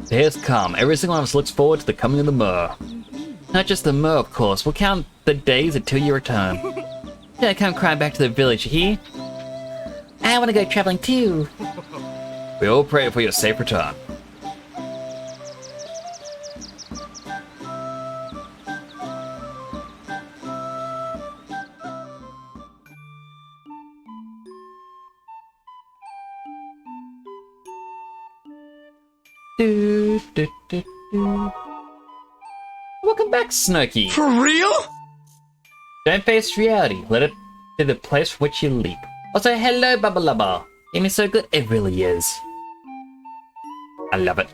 Days come. Every single one of us looks forward to the coming of the Mer. Not just the Mer, of course. We'll count the days until you return. Don't come crying back to the village, you hear? I want to go traveling too. We all pray for your safe return. Welcome back, Snooky. For real? Don't face reality. Let it be the place from which you leap. Also, hello, Bubba Lubba. Game is so good, it really is. I love it.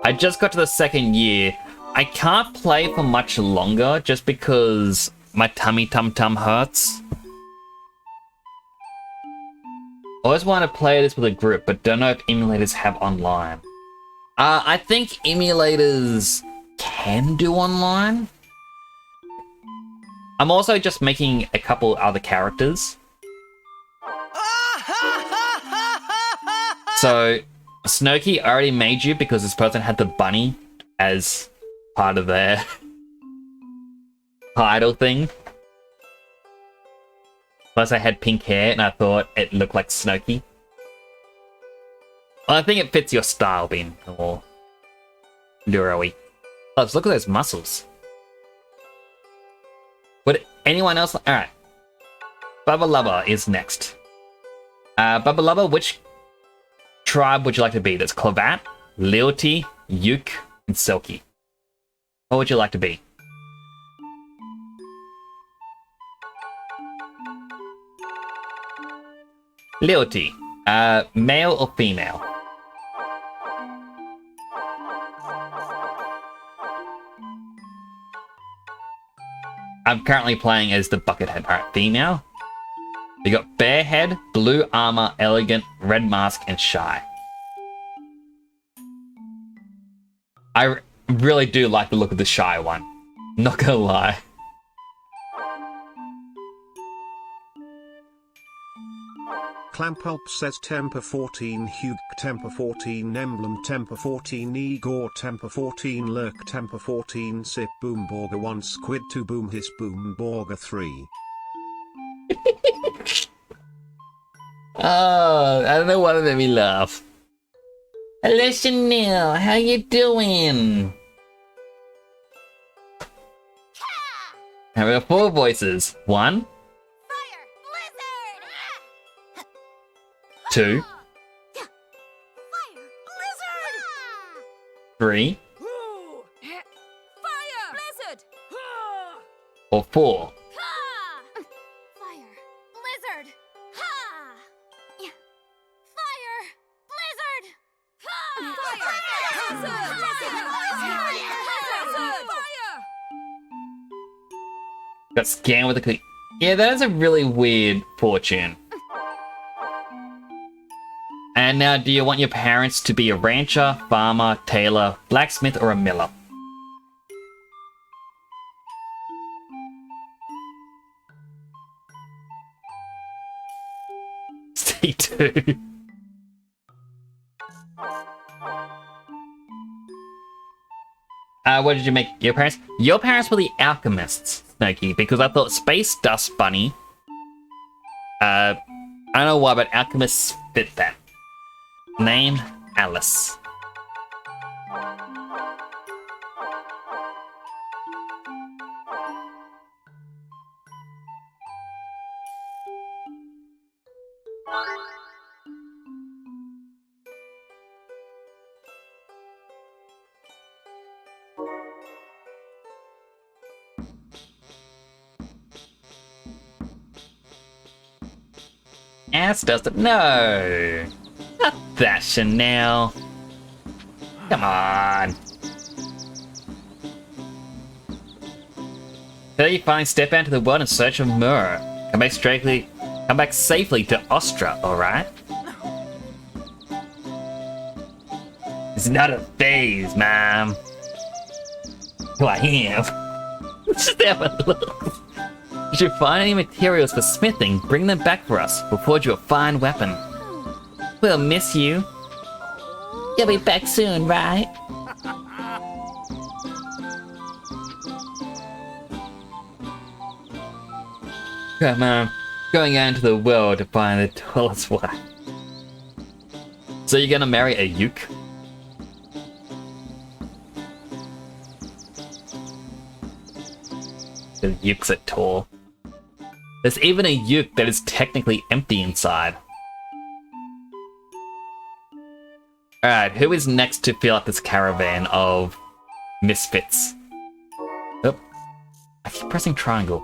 I just got to the second year. I can't play for much longer just because my tummy tum-tum hurts. I always want to play this with a group, but don't know if emulators have online. I think emulators can do online. I'm also just making a couple other characters. So, Snooky, I already made you because this person had the bunny as part of their title thing. Plus I had pink hair and I thought it looked like Snooky. Well, I think it fits your style, being more. Luroi. Let's look at those muscles. Would anyone else? Alright. Bubba Lubba is next. Bubba Lubba, which tribe would you like to be? That's Clavat, Lealty, Uke, and Selkie. What would you like to be? Lealty. Male or female? I'm currently playing as the Buckethead. Alright, female. You got Barehead, Blue Armor, Elegant, Red Mask, and Shy. I really do like the look of the Shy one. Not gonna lie. Clampulp says Temper 14 Hugh, Temper 14 Emblem, Temper 14 Igor, Temper 14 Lurk, Temper 14 Sip, Boomborger 1 Squid 2 Boom Hiss, Boomborger 3. Oh, I don't know why that made me laugh. Hello, Chanel. How you doing? And we have 4 voices. 1, Fire! Blizzard! 2, Fire! Blizzard! 3, Fire! Blizzard! or 4. Fire! Blizzard! Fire! Blizzard! Got scanned with a click. Yeah, that is a really weird fortune. And now, do you want your parents to be a rancher, farmer, tailor, blacksmith, or a miller? C2. What did you make your parents? Your parents were the alchemists, Snokey, because I thought Space Dust Bunny. I don't know why, but alchemists fit that. Name, Alice. Ass doesn't. No! Not that, Chanel. Come on. So you finally step out into the world in search of Myrrh. Come back safely to Ostra, alright? It's not a phase, Mom. Who I am. Just have a look. You should find any materials for smithing, bring them back for us. We'll forge you a fine weapon. We'll miss you. You'll be back soon, right? Come on. Going out into the world to find the tallest wife. So you're gonna marry a Uke? The Ukes are tall. There's even a Uke that is technically empty inside. Alright, who is next to fill up this caravan of misfits? Oh, I keep pressing triangle.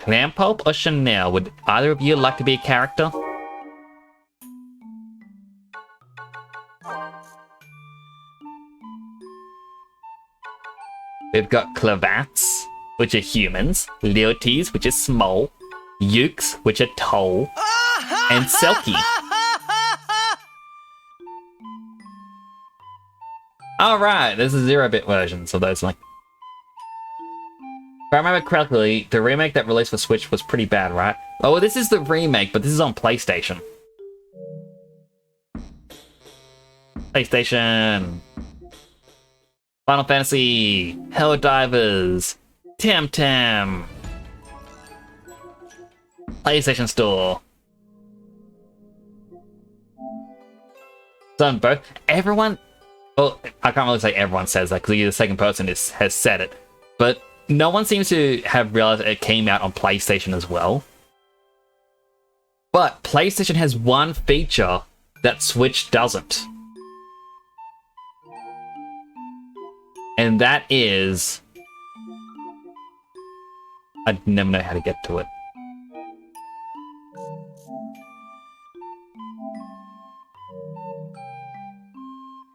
Clampulp or Chanel? Would either of you like to be a character? We've got Clavats, which are humans, Leoties, which is small, Ukes, which are tall, and Selkie. Alright, there's a 0-bit version, so those like... If I remember correctly, the remake that released for Switch was pretty bad, right? Oh, well, this is the remake, but this is on PlayStation. PlayStation... Final Fantasy, Helldivers, Temtem, PlayStation Store. Done both. Everyone, well, I can't really say everyone says that because the second person has said it, but no one seems to have realized it came out on PlayStation as well. But PlayStation has one feature that Switch doesn't. And that is... I never know how to get to it.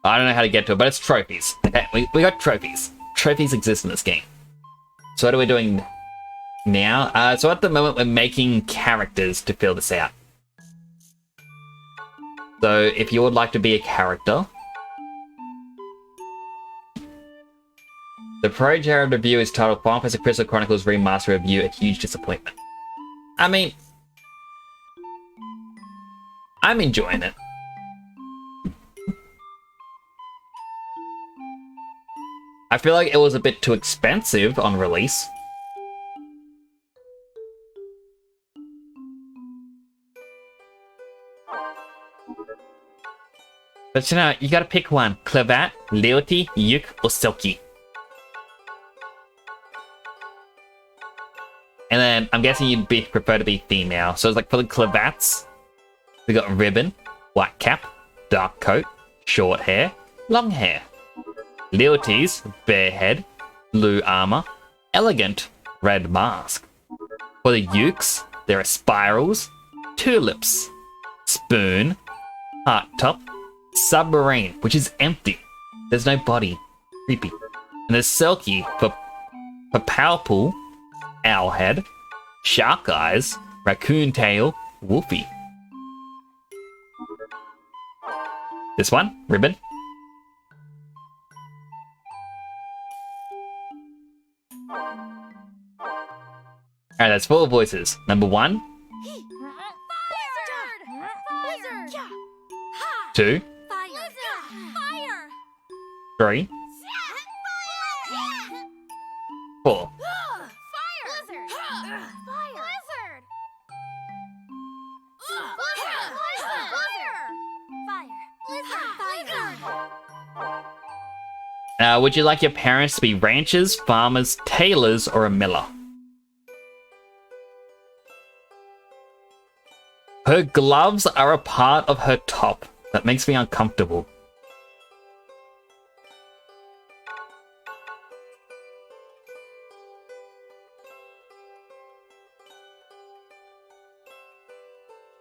I don't know how to get to it, but it's trophies. Okay, we got trophies. Trophies exist in this game. So what are we doing now? So at the moment, we're making characters to fill this out. So if you would like to be a character... The Pro Jared review is titled Final Fantasy Crystal Chronicles Remaster Review, a huge disappointment. I mean... I'm enjoying it. I feel like it was a bit too expensive on release. But you know, you gotta pick one. Clavat, Leoty, Yuk, or Silky. And then, I'm guessing you'd prefer to be female. So it's like for the Clavats, we got ribbon, white cap, dark coat, short hair, long hair. Leoties, bare head, blue armor, elegant, red mask. For the Ukes, there are spirals, tulips, spoon, heart top, submarine, which is empty. There's no body. Creepy. And there's Selkie for powerful, owl head, shark eyes, raccoon tail, wolfie. This one, ribbon. Alright, that's 4 voices. Number 1. 2. 3. 4. Would you like your parents to be ranchers, farmers, tailors, or a miller? Her gloves are a part of her top. That makes me uncomfortable.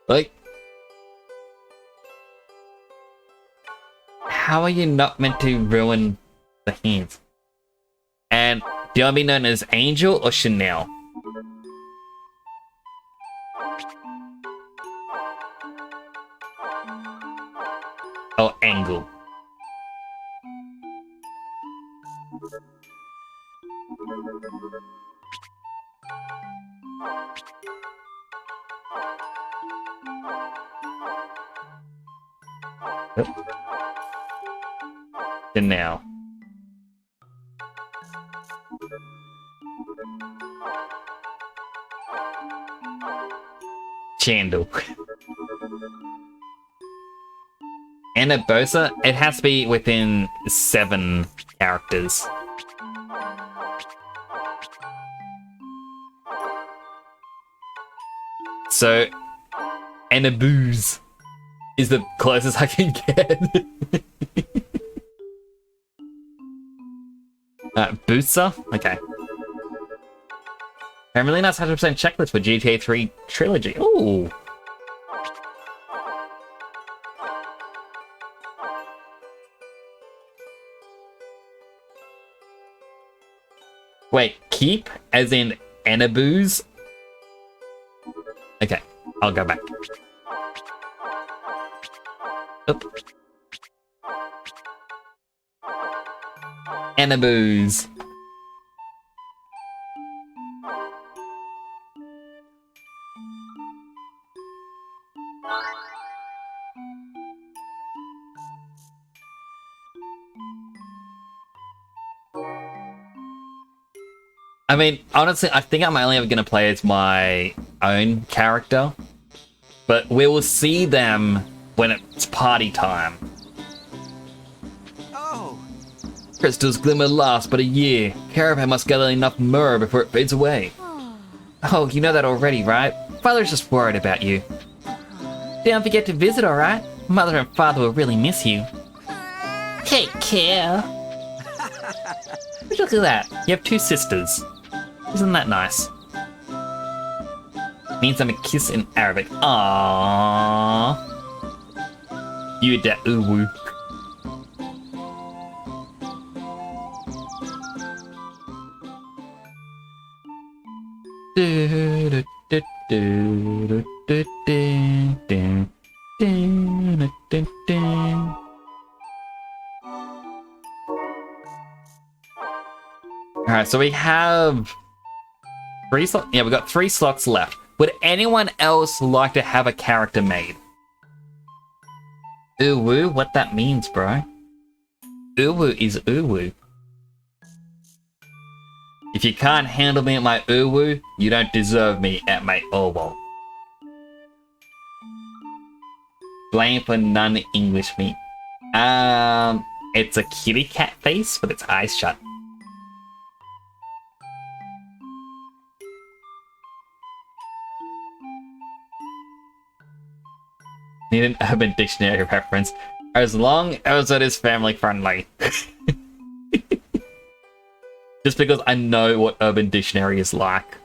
Like, how are you not meant to ruin the hands? And do you want to be known as Angel or Chanel? Oh, Angle. And now. Chandel. And at Bosa, it has to be within 7 characters. So, Enabooze is the closest I can get. Bootsa? Okay. And really nice 100% checklist for GTA 3 Trilogy. Ooh. Wait, keep as in Enabooze? Okay, I'll go back. Oop. Enabooze. I mean, honestly, I think I'm only ever going to play as my own character. But we will see them when it's party time. Crystals glimmer last but a year. Caravan must gather enough myrrh before it fades away. Oh, you know that already, right? Father's just worried about you. Don't forget to visit, alright? Mother and father will really miss you. Take care. Look at that. You have 2 sisters. Isn't that nice? Means I'm a kiss in Arabic. Aww. You da uwu. Alright, so we have 3 slots. Yeah, we've got 3 slots left. Would anyone else like to have a character made? Uwu? What that means, bro? Uwu is uwu. If you can't handle me at my uwu, you don't deserve me at my owo. Blame for non-English me. It's a kitty cat face with its eyes shut. Need an Urban Dictionary reference. As long as it is family friendly. Just because I know what Urban Dictionary is like.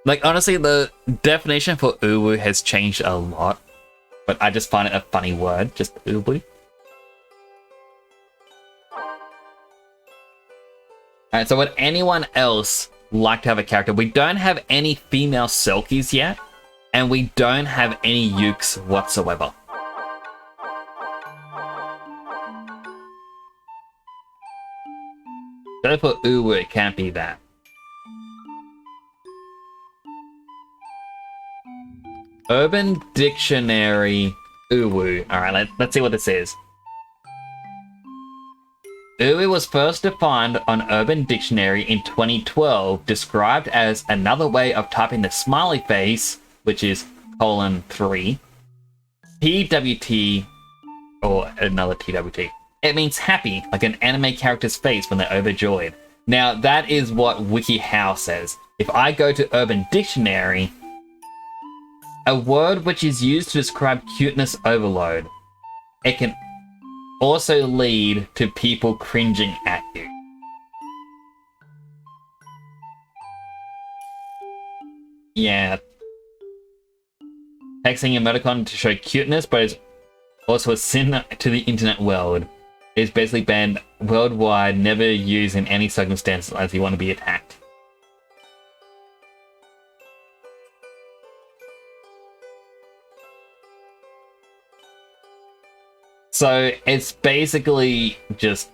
Like, honestly, the definition for uwu has changed a lot. But I just find it a funny word, just uwu. Alright, so would anyone else like to have a character? We don't have any female Selkies yet. And we don't have any Ukes whatsoever. So for uwu, it can't be that. Urban Dictionary uwu. Alright, let's see what this is. Uwu was first defined on Urban Dictionary in 2012, described as another way of typing the smiley face, which is :3, TWT, or another TWT. It means happy, like an anime character's face when they're overjoyed. Now, that is what WikiHow says. If I go to Urban Dictionary, a word which is used to describe cuteness overload. It can also lead to people cringing at you. Yeah. Texting emoticon to show cuteness, but it's also a sin to the internet world. It's basically banned worldwide, never used in any circumstances unless you want to be attacked. So it's basically just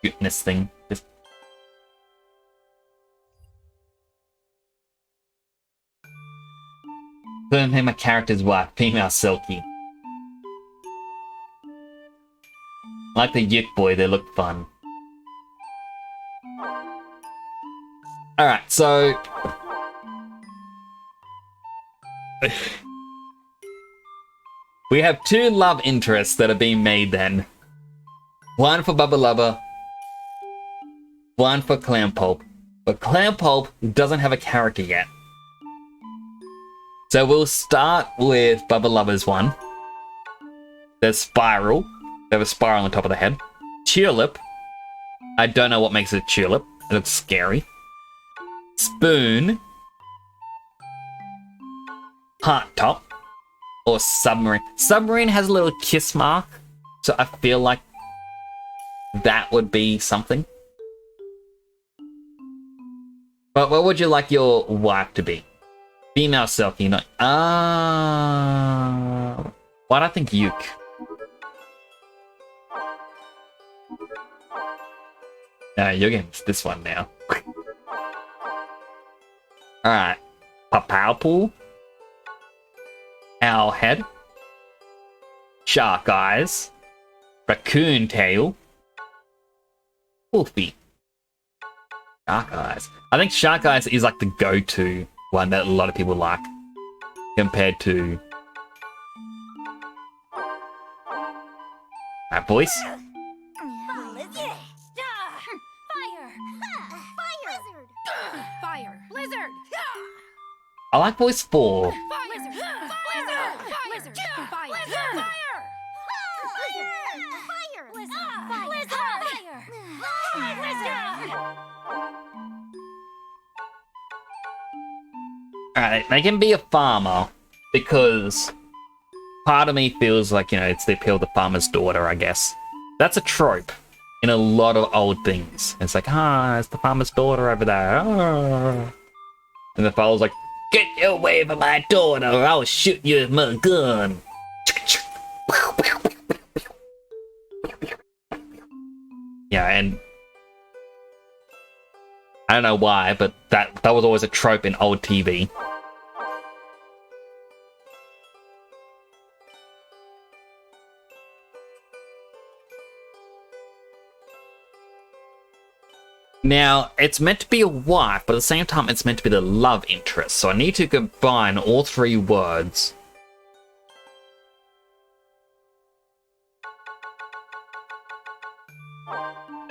cuteness thing. Just couldn't think my character's wife, female Silky. Like the Yuk boy, they look fun. Alright, so we have 2 love interests that are being made then. One for Bubba Lubba, one for Clam Pulp. But Clam Pulp doesn't have a character yet. So we'll start with Bubba Lubba's one. There's Spiral. They have a spiral on the top of the head. Tulip. I don't know what makes it a tulip. It looks scary. Spoon. Heart Top. Or Submarine. Submarine has a little kiss mark, so I feel like that would be something. But what would you like your wife to be? Female Selkie, not... why do I think Yuk? No, you're getting this one now. Alright. Papalpool. Owl Head. Shark Eyes. Raccoon Tail. Wolfie. Shark Eyes. I think Shark Eyes is like the go-to one that a lot of people like. Compared to Alright, boys. Fire! Blizzard! Fire! Blizzard! I like voice 4. Blizzard! Blizzard! Blizzard! Fire! Fire! Fire! Blizzard! Fire! Blizzard! Alright, they can be a farmer because part of me feels like, you know, it's the appeal of the farmer's daughter, I guess. That's a trope in a lot of old things. It's like, it's the farmer's daughter over there. Ah. And the father's like, get away from my daughter or I'll shoot you with my gun. Yeah, and I don't know why, but that was always a trope in old TV. Now, it's meant to be a wife, but at the same time, it's meant to be the love interest. So I need to combine all three words.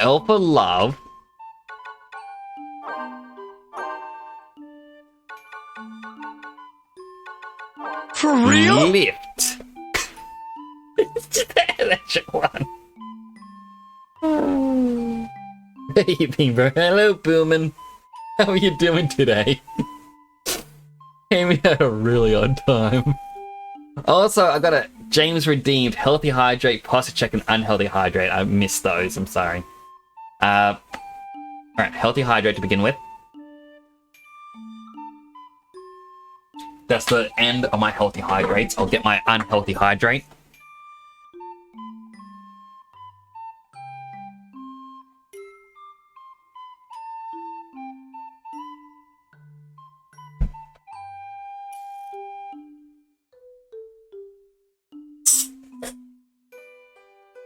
L for love. For real? Lift. That's your one. Hey, Beaver. Hello, Boomin. How are you doing today? Amy had a really odd time. Also, I got a James Redeemed, Healthy Hydrate, Posture Check, and Unhealthy Hydrate. I missed those, I'm sorry. Alright, Healthy Hydrate to begin with. That's the end of my Healthy Hydrates. I'll get my Unhealthy Hydrate.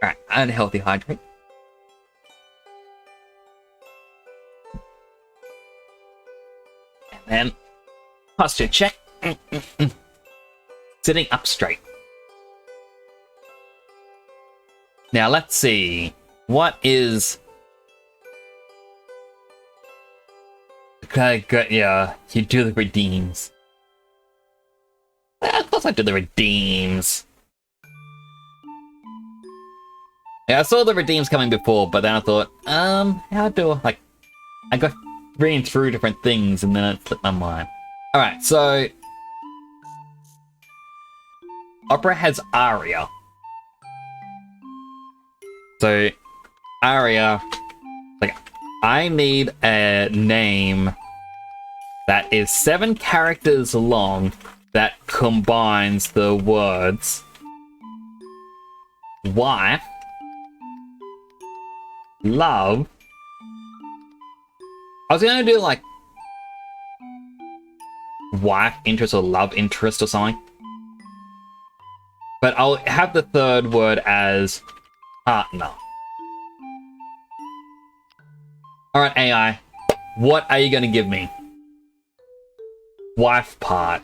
Alright, Unhealthy Hydrate. And then Posture Check. Sitting up straight. Now let's see. What is... Okay, good, yeah, you do the redeems. Of course I do the redeems. Yeah, I saw the redeems coming before, but then I thought, how do I, like... I got reading through different things and then it slipped my mind. Alright, so... Opera has aria. So, aria... Like, I need a name that is 7 characters long that combines the words wife, love. I was gonna do like wife interest or love interest or something, but I'll have the third word as partner. Alright, AI, what are you gonna give me? Wife part.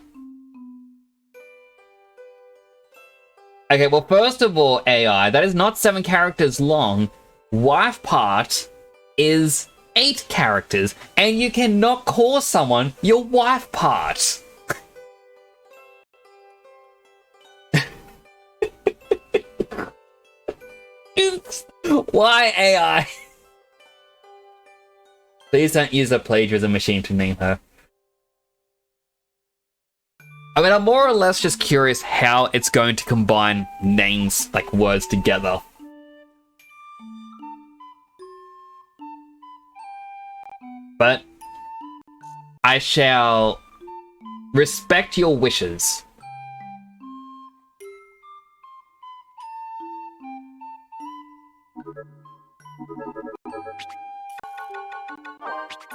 Okay, well, first of all, AI, that is not 7 characters long. Wife part is 8 characters, and you cannot call someone your wife part. Why AI? Please don't use a plagiarism machine to name her. I mean, I'm more or less just curious how it's going to combine names, like words together. But I shall respect your wishes.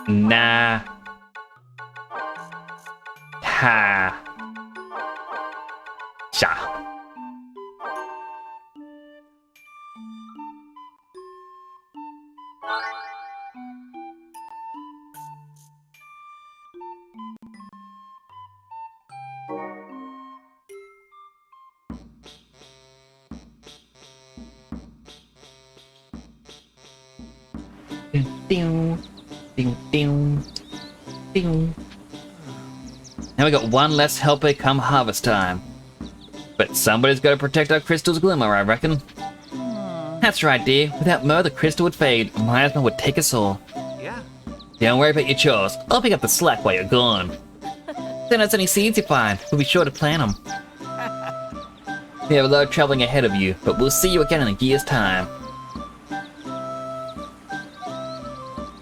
Nah. Ha. Sha. Ding, ding, ding. Now we got one less helper come harvest time. But somebody's got to protect our crystal's glimmer, I reckon. That's right, dear. Without Mo, the crystal would fade, and miasma would take us all. Yeah. Don't worry about your chores. I'll pick up the slack while you're gone. Send us any seeds you find. We'll be sure to plant them. We have a lot of traveling ahead of you, but we'll see you again in a year's time.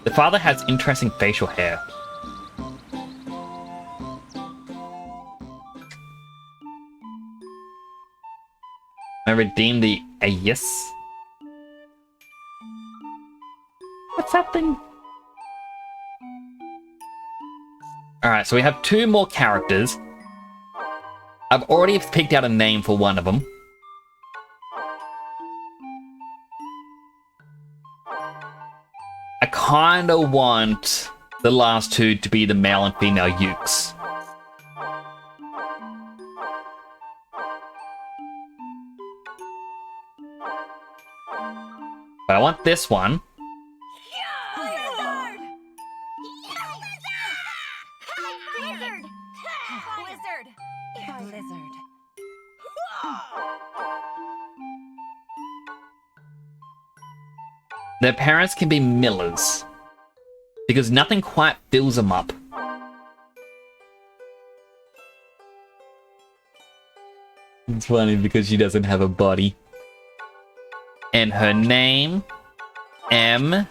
The father has interesting facial hair. I redeemed the yes. What's that thing? Alright, so we have 2 more characters. I've already picked out a name for one of them. I kinda want the last 2 to be the male and female Ukes. But I want this one. Their parents can be millers, because nothing quite fills them up. It's funny because she doesn't have a body. And her name, M.T.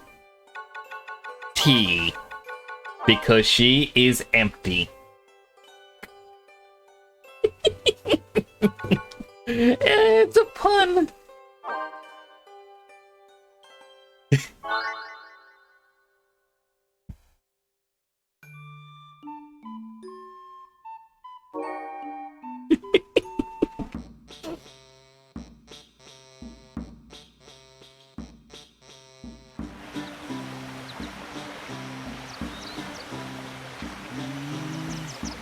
Because she is empty. It's a pun.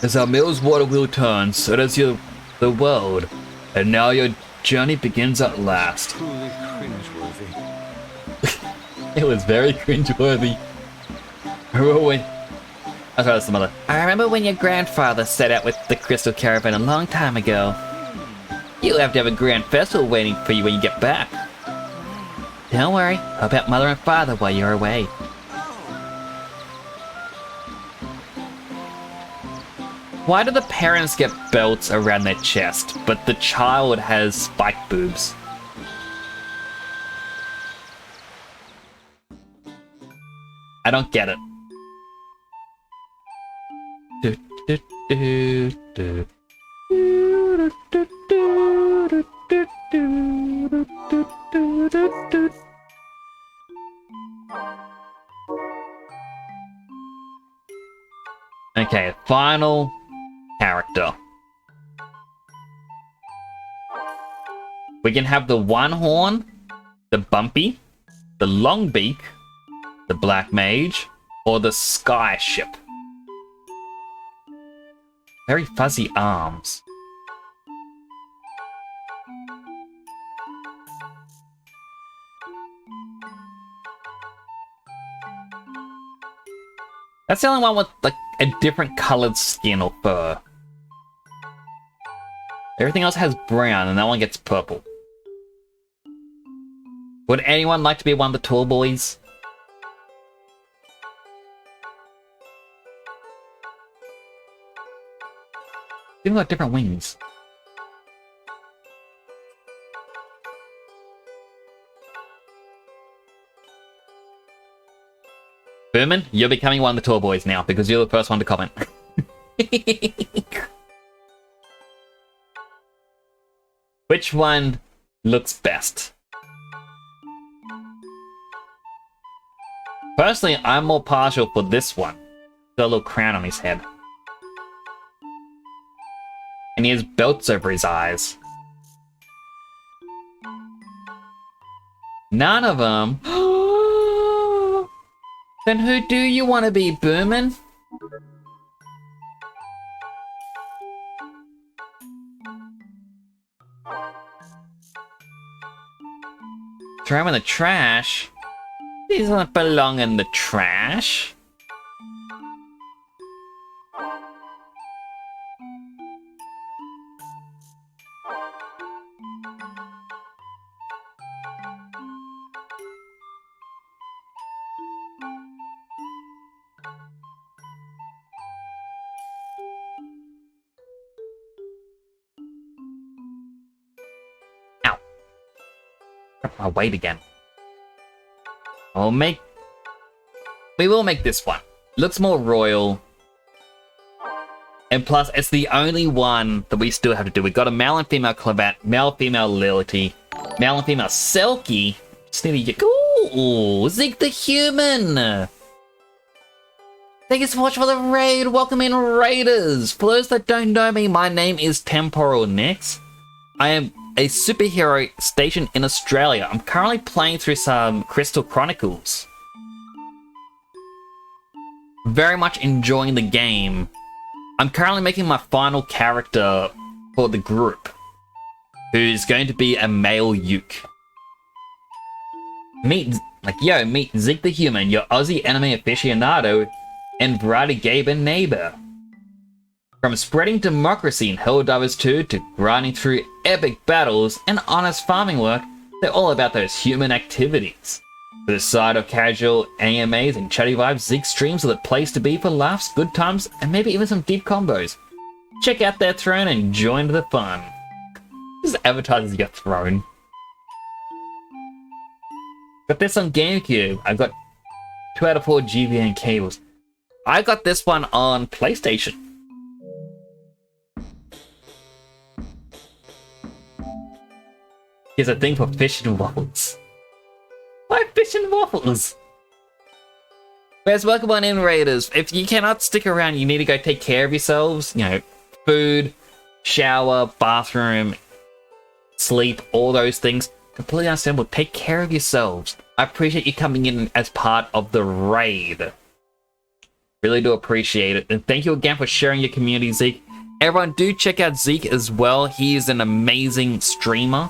As our mill's water wheel turns, so does the world. And now your journey begins at last. Truly cringeworthy. It was very cringeworthy. That's the mother. I remember when your grandfather set out with the Crystal Caravan a long time ago. You'll have to have a grand festival waiting for you when you get back. Don't worry, I'll help Mother and Father while you're away. Why do the parents get belts around their chest, but the child has spiked boobs? I don't get it. Okay, final character. We can have the one horn, the bumpy, the long beak, the black mage, or the sky ship. Very fuzzy arms. That's the only one with like a different colored skin or fur. Everything else has brown and that one gets purple. Would anyone like to be one of the tall boys? They've got different wings. Berman, you're becoming one of the tall boys now because you're the first one to comment. Which one looks best? Personally, I'm more partial for this one. Got a little crown on his head. And he has belts over his eyes. None of them. Then who do you want to be, Boomin? Throw him in the trash? These don't belong in the trash. my weight again. We will make this one. Looks more royal. And plus, it's the only one that we still have to do. We got a male and female Clavat, male female Lility, male and female Selkie. Just need to... Ooh, Zeke the Human! Thank you so much for the raid. Welcome in, Raiders. For those that don't know me, my name is Temporal Nix. I am a superhero stationed in Australia. I'm currently playing through some Crystal Chronicles. Very much enjoying the game. I'm currently making my final character for the group, who's going to be a male Uke. Meet Zeke the Human, your Aussie anime aficionado, and variety Gabe and neighbor. From spreading democracy in Helldivers 2 to grinding through epic battles and honest farming work, they're all about those human activities. For the side of casual AMAs and chatty vibes, Zeke streams are the place to be for laughs, good times, and maybe even some deep combos. Check out their throne and join the fun. Just advertises your throne. Got this on GameCube. I've got 2 out of 4 GVN cables. I got this one on PlayStation. Here's a thing for fish and waffles. Why fish and waffles? Yes, welcome on in, Raiders. If you cannot stick around, you need to go take care of yourselves. You know, food, shower, bathroom, sleep, all those things. Completely understandable. Take care of yourselves. I appreciate you coming in as part of the raid. Really do appreciate it. And thank you again for sharing your community, Zeke. Everyone, do check out Zeke as well. He is an amazing streamer.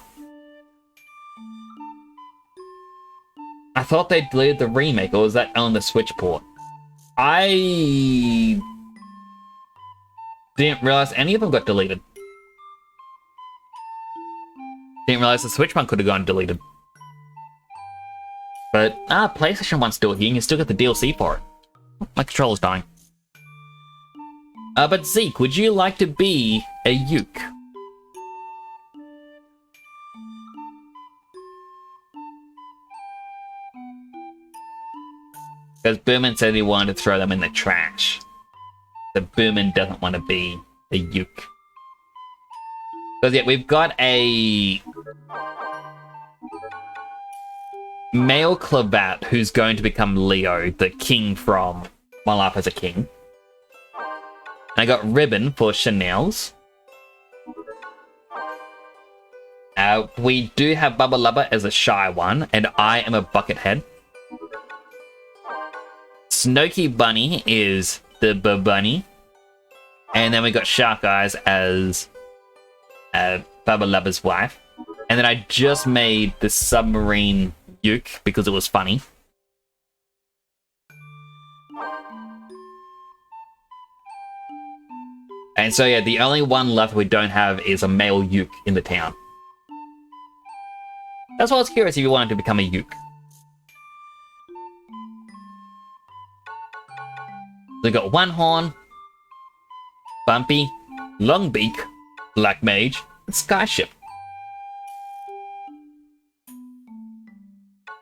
I thought they deleted the remake, or was that on the Switch port? I didn't realize any of them got deleted. Didn't realize the Switch one could have gone deleted. But, PlayStation 1's still here, and you still get the DLC for it. My controller's dying. But Zeke, would you like to be a Uke? Because Boomin said he wanted to throw them in the trash. But Boomin doesn't want to be a Uke. Because yeah, we've got a male Clavat who's going to become Leo, the king from My Life as a King. And I got Ribbon for Chanel's. We do have Bubba Lubba as a shy one, and I am a Buckethead. Snooky Bunny is the Bunny. And then we got Shark Eyes as Bubba Lubba's wife. And then I just made the submarine Uke because it was funny. And so yeah, the only one left we don't have is a male Uke in the town. That's why I was curious if you wanted to become a Uke. We got One Horn, Bumpy, Longbeak, Black Mage, and Skyship.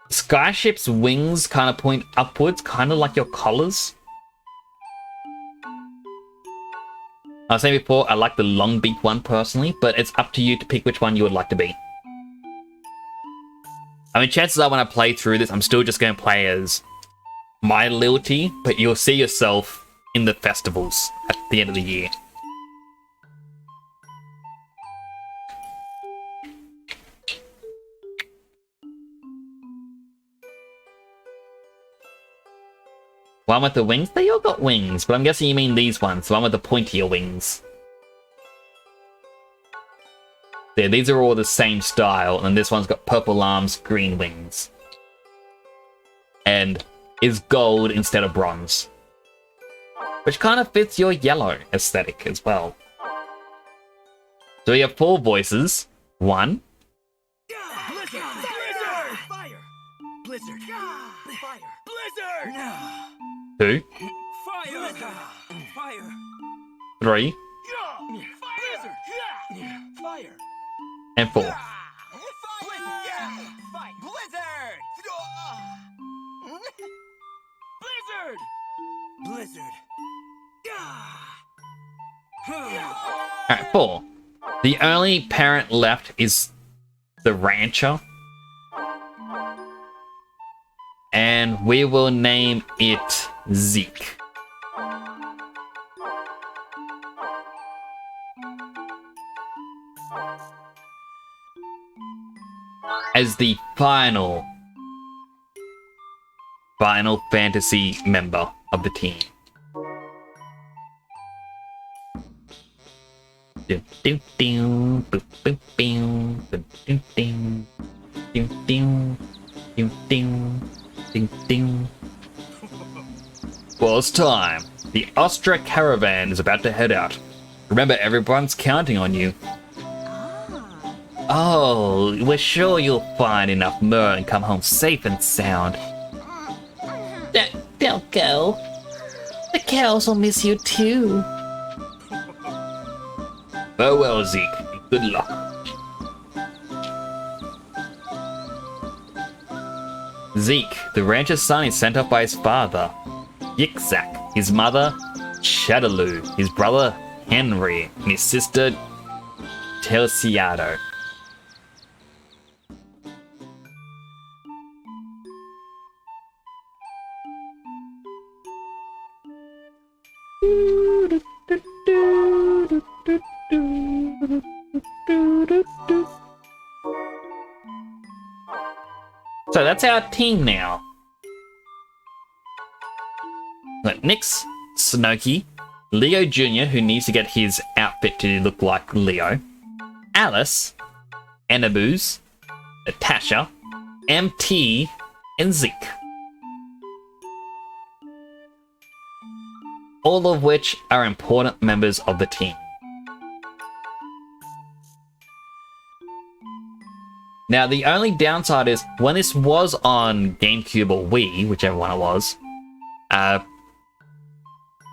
Skyship's wings kind of point upwards, kind of like your collars. I was saying before, I like the Longbeak one personally, but it's up to you to pick which one you would like to be. I mean, chances are when I play through this, I'm still just going to play as my Lilty, but you'll see yourself in the festivals at the end of the year. One with the wings? They all got wings, but I'm guessing you mean these ones, the one with the pointier wings. Yeah, these are all the same style, and this one's got purple arms, green wings. And is gold instead of bronze. Which kind of fits your yellow aesthetic as well. So we have 4 voices. 1. Blizzard! Fire! Blizzard! Fire! Blizzard! 2. Fire! Fire! 3. Blizzard! Fire! And 4. Fire! 4. The only parent left is the rancher. And we will name it Zeke. As the final fantasy member of the team. Well, it's time. The Ostra caravan is about to head out. Remember, everyone's counting on you. Oh, we're sure you'll find enough myrrh and come home safe and sound. Don't go. The cows will miss you too. Farewell, Zeke. Good luck. Zeke, the rancher's son, is sent off by his father, Yixak, his mother, Shadaloo, his brother, Henry, and his sister, Telciado. So that's our team now. Got Nyx, Snooky, Leo Jr., who needs to get his outfit to look like Leo, Alice, Enaboos, Natasha, MT, and Zeke. All of which are important members of the team. Now, the only downside is, when this was on GameCube or Wii, whichever one it was, and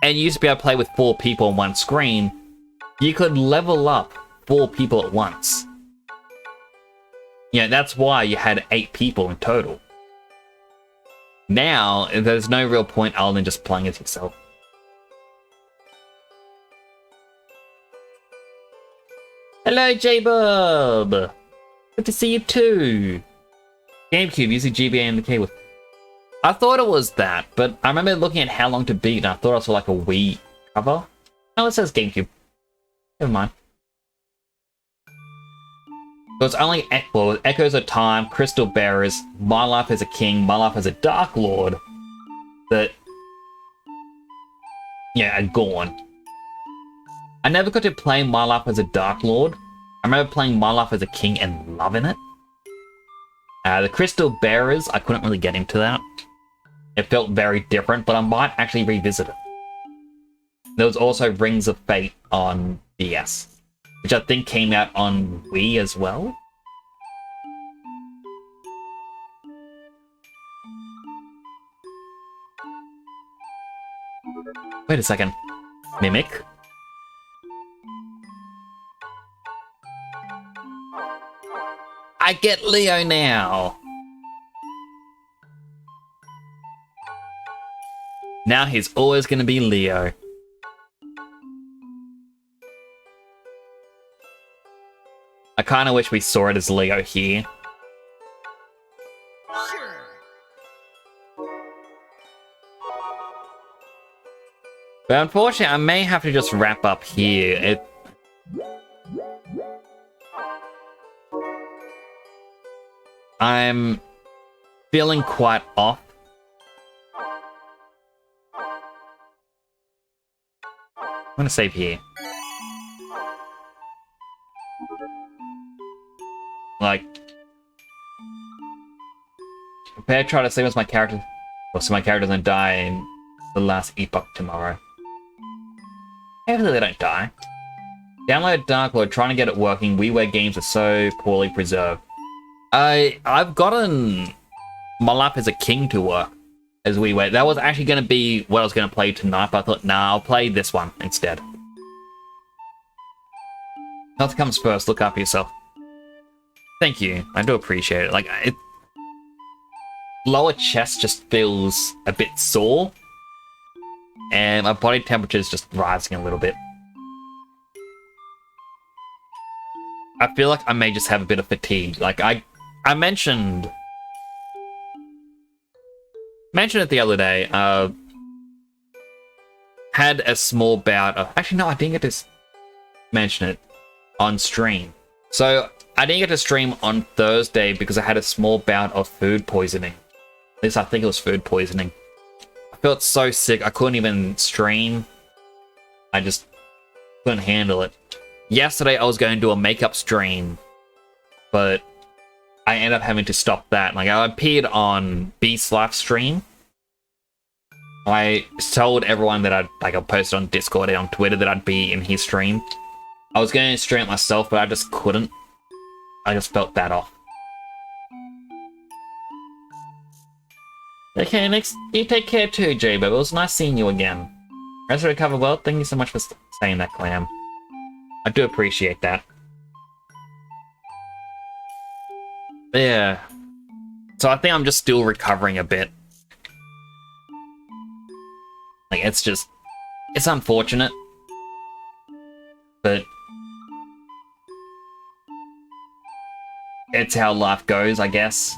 you used to be able to play with 4 people on one screen, you could level up 4 people at once. That's why you had 8 people in total. Now, there's no real point other than just playing as yourself. Hello, J-Bub! Good to see you too! GameCube, using GBA and the keyboard. I thought it was that, but I remember looking at how long to beat and I thought I saw like a Wii cover. No, it says GameCube. Never mind. So it's only Echoes of Time, Crystal Bearers, My Life as a King, My Life as a Dark Lord that, are gone. I never got to play My Life as a Dark Lord. I remember playing My Life as a King and loving it. The Crystal Bearers, I couldn't really get into that. It felt very different, but I might actually revisit it. There was also Rings of Fate on DS, which I think came out on Wii as well. Wait a second. Mimic? I get Leo now! Now he's always gonna be Leo. I kinda wish we saw it as Leo here. But unfortunately, I may have to just wrap up here. I'm feeling quite off. I'm gonna save here. Like, prepare to try to save as my character, so my character doesn't die in the last epoch tomorrow. Hopefully they don't die. Download Dark Lord, trying to get it working. WiiWare games are so poorly preserved. I've gotten My Life as a King to work as WiiWare. That was actually going to be what I was going to play tonight, but I thought, nah, I'll play this one instead. Health comes first, look after yourself. Thank you, I do appreciate it. Like, lower chest just feels a bit sore, and my body temperature is just rising a little bit. I feel like I may just have a bit of fatigue. Like I mentioned it the other day. Had a small bout of, actually no, I didn't get to mention it on stream. So I didn't get to stream on Thursday because I had a small bout of food poisoning. At least I think it was food poisoning. I felt so sick I couldn't even stream. I just couldn't handle it. Yesterday I was going to do a makeup stream, but I ended up having to stop that. Like, I appeared on Beast's live stream. I told everyone that I posted on Discord and on Twitter that I'd be in his stream. I was going to stream it myself, but I just couldn't. I just felt that off. Okay, next, you take care too, J-Bob. It was nice seeing you again. Rest recover well. Thank you so much for saying that, Clam. I do appreciate that. Yeah. So I think I'm just still recovering a bit. Like, it's just... it's unfortunate. But... it's how life goes, I guess.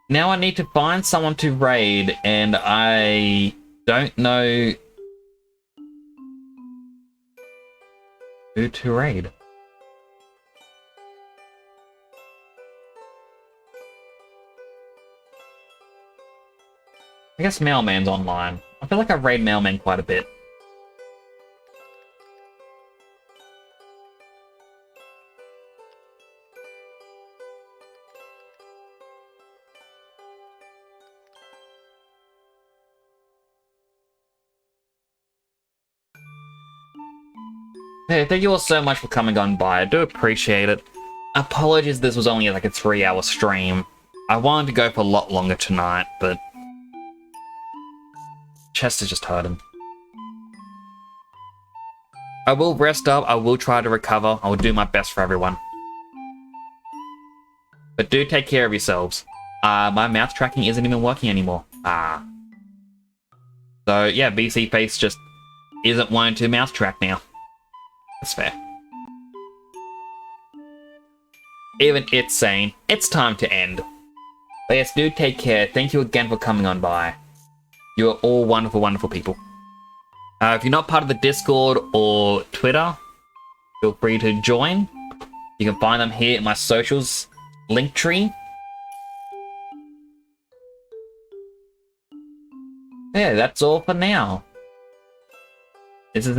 Now I need to find someone to raid, and I don't know who to raid. I guess Mailman's online. I feel like I raid Mailman quite a bit. Hey, thank you all so much for coming on by. I do appreciate it. Apologies this was only like a 3-hour stream. I wanted to go for a lot longer tonight, but... chest is just hurting. I will rest up, I will try to recover, I will do my best for everyone. But do take care of yourselves. My mouth tracking isn't even working anymore. So yeah, BC Face just isn't wanting to mouse track now. That's fair. Even it's saying, it's time to end. But yes, do take care. Thank you again for coming on by. You are all wonderful, wonderful people. If you're not part of the Discord or Twitter, feel free to join. You can find them here in my socials link tree. Yeah, that's all for now. This is